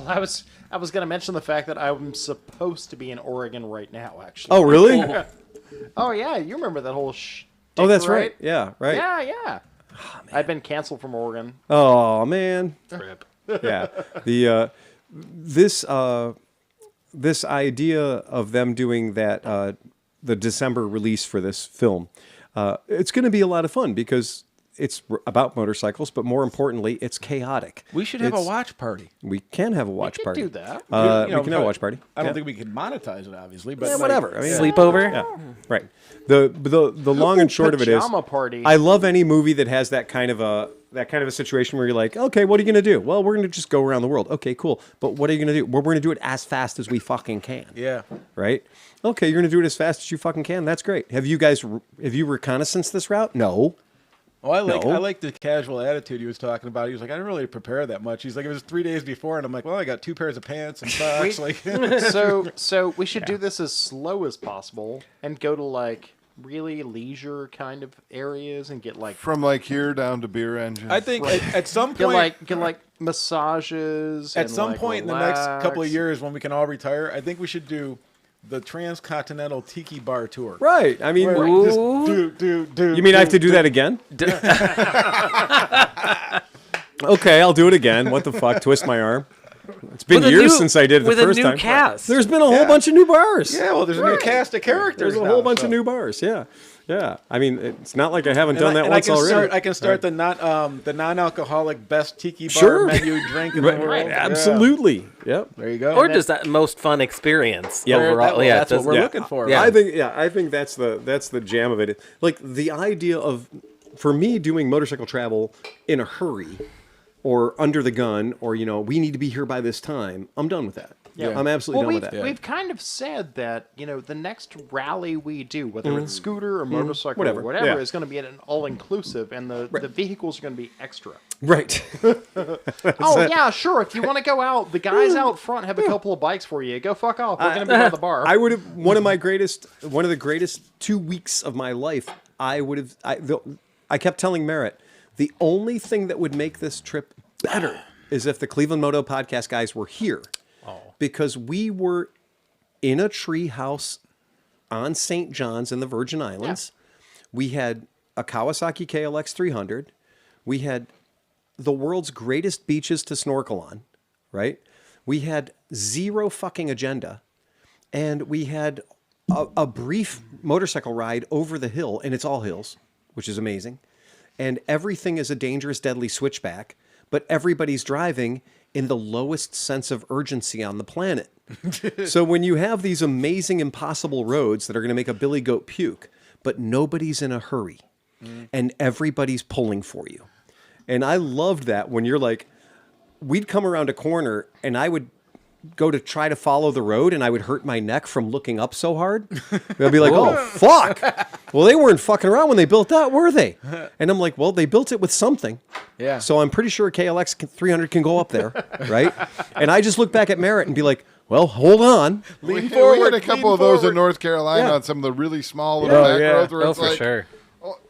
I was going to mention the fact that I'm supposed to be in Oregon right now. Actually. Oh, really? Oh yeah, you remember that whole Oh, that's right. Yeah, right. Yeah. Oh, I've been canceled from Oregon. Oh man. Rip. Yeah. This idea of them doing that the December release for this film, it's going to be a lot of fun because it's about motorcycles, but more importantly, it's chaotic. We should have a watch party. We can have a watch party. Do that. We can have a watch party. I don't think we can monetize it, obviously, but whatever. I mean, Sleepover? Yeah, right. The long and short of it is, Pajama party. I love any movie that has that kind of a situation where you're like, okay, what are you going to do? Well, we're going to just go around the world. Okay, cool. But what are you going to do? Well, we're going to do it as fast as we fucking can. Yeah. Right? Okay, you're going to do it as fast as you fucking can. That's great. Have you reconnaissance this route? No. Oh, I like the casual attitude he was talking about. He was like, I didn't really prepare that much. He's like, it was 3 days before, and I'm like, well, I got 2 pairs of pants and socks. So we should do this as slow as possible and go to like really leisure kind of areas and get like from like here down to beer engine. I think at some point get like massages. At some like point in the next couple of years when we can all retire, I think we should do the Transcontinental Tiki Bar Tour. Right. I mean, just do. You mean I have to do that again? Okay, I'll do it again. What the fuck? Twist my arm. It's been years since I did it the first time. With a new cast. There's been a whole bunch of new bars. Yeah, well, there's a new cast of characters. There's a whole bunch of new bars. Yeah. Yeah. I mean, it's not like I haven't done that once already. I can start the non-alcoholic best tiki bar menu drink in the world. Right. Absolutely. Yep. There you go. Or just that most fun experience overall. That's what we're looking for. Yeah. I think that's the jam of it. Like the idea of, for me, doing motorcycle travel in a hurry or under the gun or, we need to be here by this time. I'm done with that. Yeah. I'm absolutely done with that. We've kind of said that, the next rally we do, whether it's scooter or motorcycle or whatever, is going to be an all-inclusive, and the vehicles are going to be extra. Right. Yeah, sure. If you want to go out, the guys out front have a couple of bikes for you. Go fuck off. We're going to be by the bar. I would have, one of the greatest 2 weeks of my life, I kept telling Merritt, the only thing that would make this trip better is if the ClevelandMoto podcast guys were here. Because we were in a tree house on St. John's in the Virgin Islands. Yeah. We had a Kawasaki KLX 300. We had the world's greatest beaches to snorkel on, right? We had zero fucking agenda. And we had a brief motorcycle ride over the hill, and it's all hills, which is amazing. And everything is a dangerous, deadly switchback, but everybody's driving in the lowest sense of urgency on the planet. So when you have these amazing, impossible roads that are going to make a billy goat puke, but nobody's in a hurry, and everybody's pulling for you. And I loved that when you're like, we'd come around a corner, and I would go to try to follow the road, and I would hurt my neck from looking up so hard. I'd be like, oh, fuck. Well, they weren't fucking around when they built that, were they? And I'm like, well, they built it with something. Yeah. So I'm pretty sure a KLX 300 can go up there, right? And I just look back at Merritt and be like, well, hold on. We had a couple of those in North Carolina on some of the really small little back roads where it's for like, sure.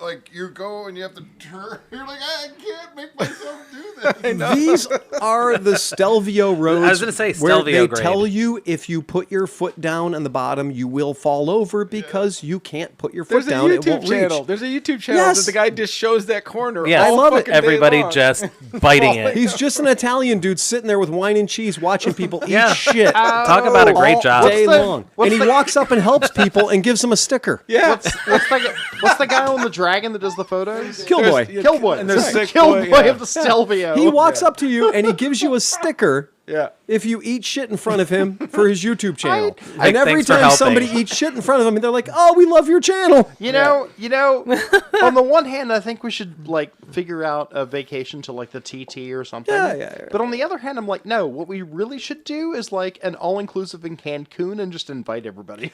like you go and you have to turn. You're like, I can't make myself do this. These are the Stelvio roads. I was gonna say where Stelvio they grade. tell you if you put your foot down on the bottom, you will fall over because you can't put your foot There's a down. It YouTube won't channel. reach. There's a YouTube channel Yes. that the guy just shows that corner. Yeah, I all love it. fucking day Everybody long. just biting it. He's just an Italian dude sitting there with wine and cheese watching people eat Yeah. shit Talk about a great all job. day long. And he walks up and helps people and gives them a sticker. Yeah. What's the guy on the dragon that does the photos? Killboy. Killboy. And there's Sick Killboy Boy, yeah. of the Stelvio. He walks up to you and he gives you a sticker Yeah. if you eat shit in front of him for his YouTube channel. I- And every thanks for time helping. somebody eats shit in front of him, they're like, "Oh, we love your channel." You know. On the one hand, I think we should like figure out a vacation to like the TT or something. Yeah. But on the other hand, I'm like, no. What we really should do is like an all-inclusive in Cancun and just invite everybody.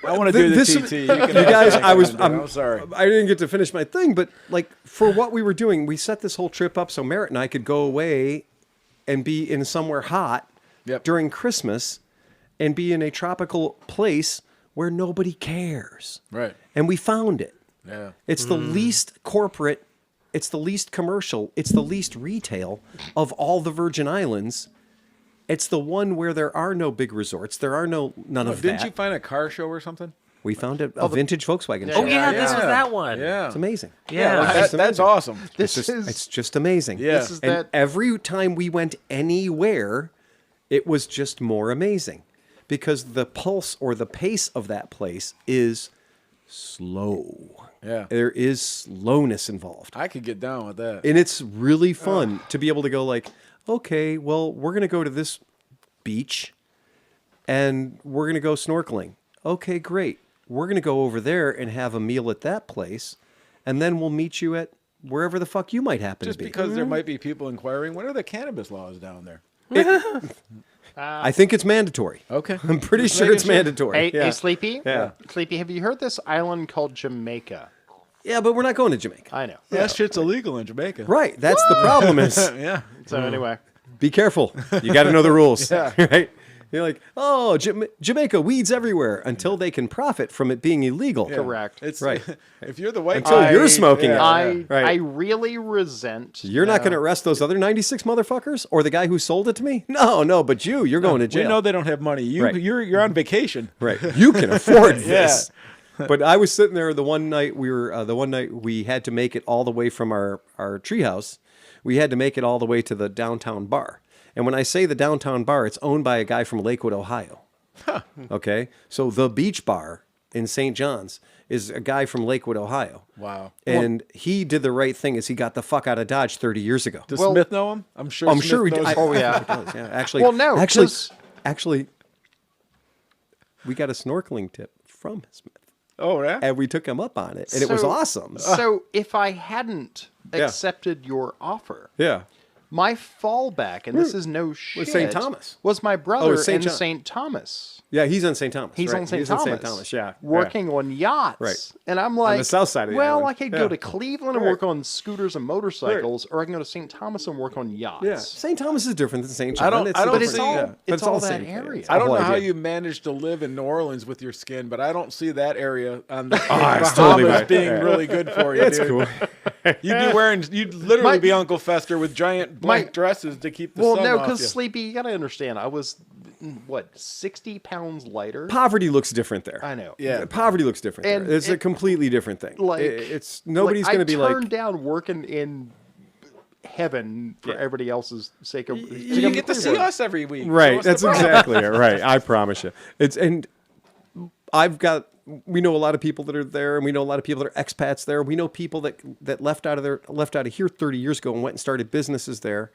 I want to do the This- TT. You guys, I'm sorry. I didn't get to finish my thing, but like for what we were doing, we set this whole trip up so Merritt and I could go away and be in somewhere hot Yep. during Christmas and be in a tropical place where nobody cares. Right. And we found it. Yeah. It's the least corporate, it's the least commercial, it's the least retail of all the Virgin Islands. It's the one where there are no big resorts. There are none of Didn't that. you find a car show or something? We found a vintage Volkswagen. Oh show. yeah, this was that one. Yeah. It's amazing. Yeah. Like It's that's amazing. awesome. It's just amazing. Yeah. This is And that. every time we went anywhere, it was just more amazing because the pulse or the pace of that place is slow. Yeah. There is slowness involved. I could get down with that. And it's really fun to be able to go like, okay, well, we're going to go to this beach and we're going to go snorkeling. Okay, great. We're going to go over there and have a meal at that place. And then we'll meet you at wherever the fuck you might happen Just to be. because there might be people inquiring, what are the cannabis laws down there? I think it's mandatory. Okay. I'm pretty sure it's mandatory. Hey, Sleepy. Yeah. Sleepy. Have you heard this island called Jamaica? Yeah, but we're not going to Jamaica. I know. That shit's illegal in Jamaica. Right. That's the problem is Yeah. So anyway, be careful. You got to know the rules. Yeah. Right? You're like, oh, Jamaica, weeds everywhere until they can profit from it being illegal. correct. It's Right. If you're the white Until guy, you're smoking it. I Right. really resent. You're not going to arrest those other 96 motherfuckers or the guy who sold it to me? No, but you're going to jail. We know they don't have money. Right. You're on vacation. Right. You can afford this. But I was sitting there the one night we had to make it all the way from our treehouse. We had to make it all the way to the downtown bar. And when I say the downtown bar, it's owned by a guy from Lakewood, Ohio. Okay? So the beach bar in St. John's is a guy from Lakewood, Ohio. Wow. And he did the right thing as he got the fuck out of Dodge 30 years ago. Does Well- Smith know him? I'm sure. I'm Smith sure he knows did. him. Oh, yeah. Yeah, actually. Well, no, 'cause- actually, we got a snorkeling tip from Smith, Oh, yeah. and we took him up on it, and it was So- awesome. So if I hadn't Yeah. accepted your offer, Yeah, my fallback, and this is no shit, St. Thomas. was my brother St. in John. St. Thomas. yeah, he's on St. Thomas. He's right? on St. He's Thomas. on St. Thomas. Yeah, working on yachts. Right. And I'm like, the south side of the well, island. I could Yeah. go to Cleveland and Right. work on scooters and motorcycles, or I can go to St. Thomas and work on yachts. Yeah, St. Thomas is different than St. John. I don't- It's I a don't But different- it's all, yeah. but it's all the that same. area. I don't whole know how idea. you managed to live in New Orleans with your skin, but I don't see that area on the it's Bahamas totally right. being Yeah. really good for you. It's dude. cool. You'd literally My- be Uncle Fester with giant black dresses to keep the Well, sun no, off because you. Sleepy, you got to understand, I was, 60 pounds lighter? Poverty looks different there. I know. Yeah. Poverty looks different And there. It's a it- completely different thing. Like, It's nobody's going to be I like. turned down working in heaven for Yeah. everybody else's sake. You get to see us every week. so Right, what's the that's problem? exactly it. Right, I promise you. We know a lot of people that are there, and we know a lot of people that are expats there. We know people that left out of here 30 years ago and went and started businesses there.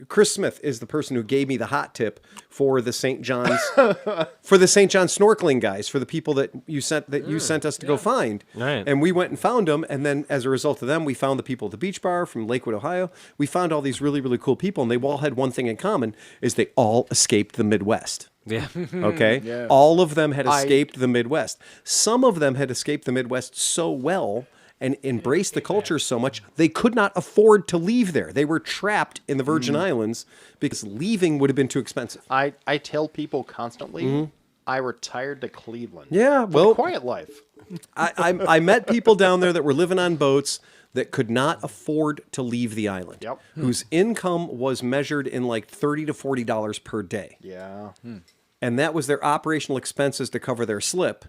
Chris Smith is the person who gave me the hot tip for the St. John's snorkeling guys, for the people that you sent us to go find. Right. And we went and found them, and then as a result of them, we found the people at the beach bar from Lakewood, Ohio. We found all these really, really cool people, and they all had one thing in common: is they all escaped the Midwest. Yeah. Okay? Yeah. All of them had escaped the Midwest. Some of them had escaped the Midwest so well and embraced the culture so much, they could not afford to leave there. They were trapped in the Virgin Islands because leaving would have been too expensive. I tell people constantly, I retired to Cleveland. Yeah, For well, the quiet life. I met people down there that were living on boats that could not afford to leave the island. Yep. Whose income was measured in like $30 to $40 per day. Yeah. And that was their operational expenses to cover their slip.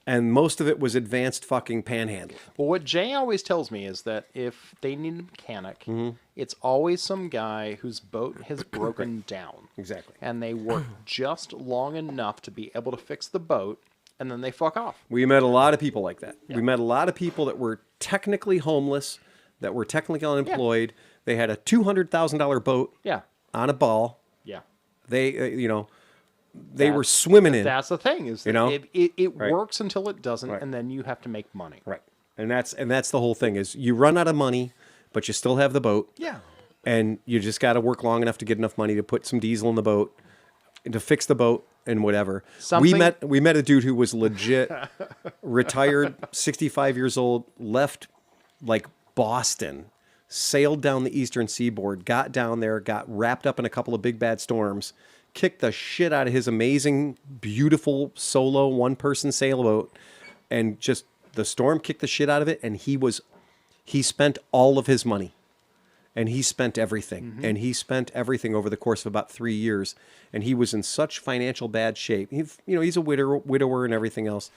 And most of it was advanced fucking panhandling. Well, what Jay always tells me is that if they need a mechanic, it's always some guy whose boat has broken down. Exactly. And they work just long enough to be able to fix the boat, and then they fuck off. We met a lot of people like that. Yeah. We met a lot of people that were technically homeless, that were technically unemployed. Yeah. They had a $200,000 boat on a ball. Yeah. They were swimming in. That's the thing, is that it works until it doesn't, and then you have to make money. Right. And that's the whole thing, is you run out of money, but you still have the boat. Yeah. And you just got to work long enough to get enough money to put some diesel in the boat, and to fix the boat and whatever. We met a dude who was legit retired, 65 years old, left like Boston, sailed down the eastern seaboard, got down there, got wrapped up in a couple of big bad storms, kicked the shit out of his amazing, beautiful solo one-person sailboat, and just the storm kicked the shit out of it, and he spent all of his money. And he spent everything. And he spent everything over the course of about 3 years. And he was in such financial bad shape. He's a widower and everything else.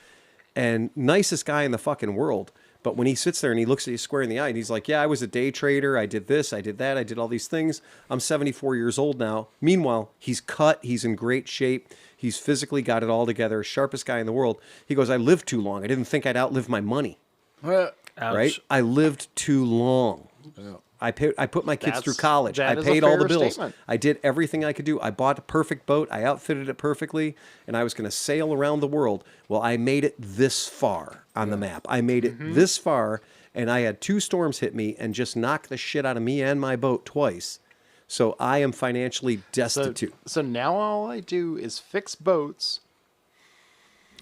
And nicest guy in the fucking world. But when he sits there and he looks at you square in the eye and he's like, yeah, I was a day trader. I did this. I did that. I did all these things. I'm 74 years old now. Meanwhile, he's cut. He's in great shape. He's physically got it all together. Sharpest guy in the world. He goes, I lived too long. I didn't think I'd outlive my money. Right? I lived too long. Yeah. I put my kids through college. I paid all the bills. Statement. I did everything I could do. I bought a perfect boat. I outfitted it perfectly, and I was going to sail around the world. Well, I made it this far on the map. I made it this far, and I had 2 storms hit me and just knock the shit out of me and my boat twice. So I am financially destitute. So now all I do is fix boats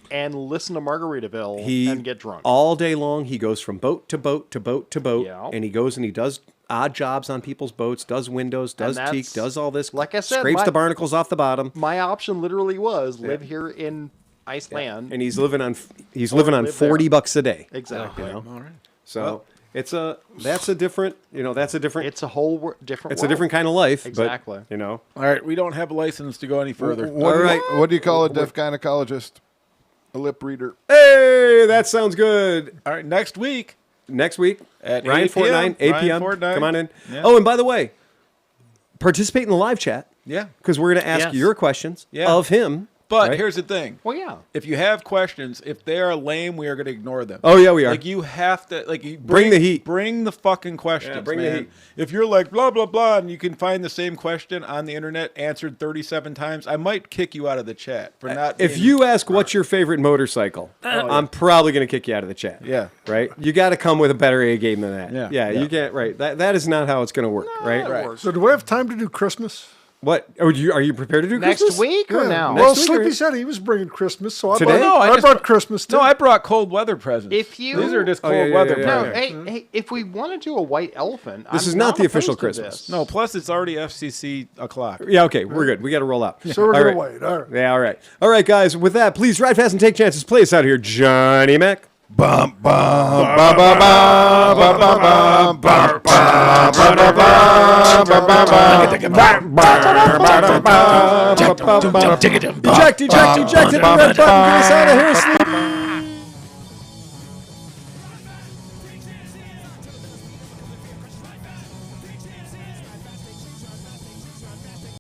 and listen to Margaritaville and get drunk. All day long, he goes from boat to boat to boat to boat, and he goes and he does odd jobs on people's boats, does windows, does teak, does all this. Like I said, scrapes the barnacles off the bottom. My option literally was live here in Iceland, and he's living on $40 a day. Exactly. All right. So that's a different. It's a whole different. It's a different kind of life. Exactly. But, All right, we don't have a license to go any further. What do you call a deaf gynecologist? A lip reader. Hey, that sounds good. All right, next week at Ryan Fortnine, 8 p.m. Come on in. Yeah. Oh, and by the way, participate in the live chat. Yeah. Because we're going to ask your questions of him. But here's the thing. Well, yeah. If you have questions, if they are lame, we are going to ignore them. Oh, yeah, we are. Like, you have to, bring the heat. Bring the fucking questions, yeah, bring man. the heat. If you're like, blah, blah, blah, and you can find the same question on the internet answered 37 times, I might kick you out of the chat for not If you ask what's your favorite motorcycle, I'm probably going to kick you out of the chat. Yeah. Right? You got to come with a better A game than that. Yeah. You can't, right. That is not how it's going to work, right? So do we have time to do Christmas? What? Are you prepared to do next Christmas? week or now? Well, Sleepy said he was bringing Christmas, so I brought Christmas too. No, I brought cold weather presents. These are just cold weather presents. No, hey, if we want to do a white elephant, this is not the official Christmas. No, plus it's already FCC o'clock. Yeah, okay, we're good. We got to roll out. So we're going to wait. All right. Yeah, all right. All right, guys, with that, please ride fast and take chances. Play us out here, Johnny Mac. Bum bum bum bum bum bum bum bum bum Eject, eject, eject, hit the red button, get us out of here, sleep.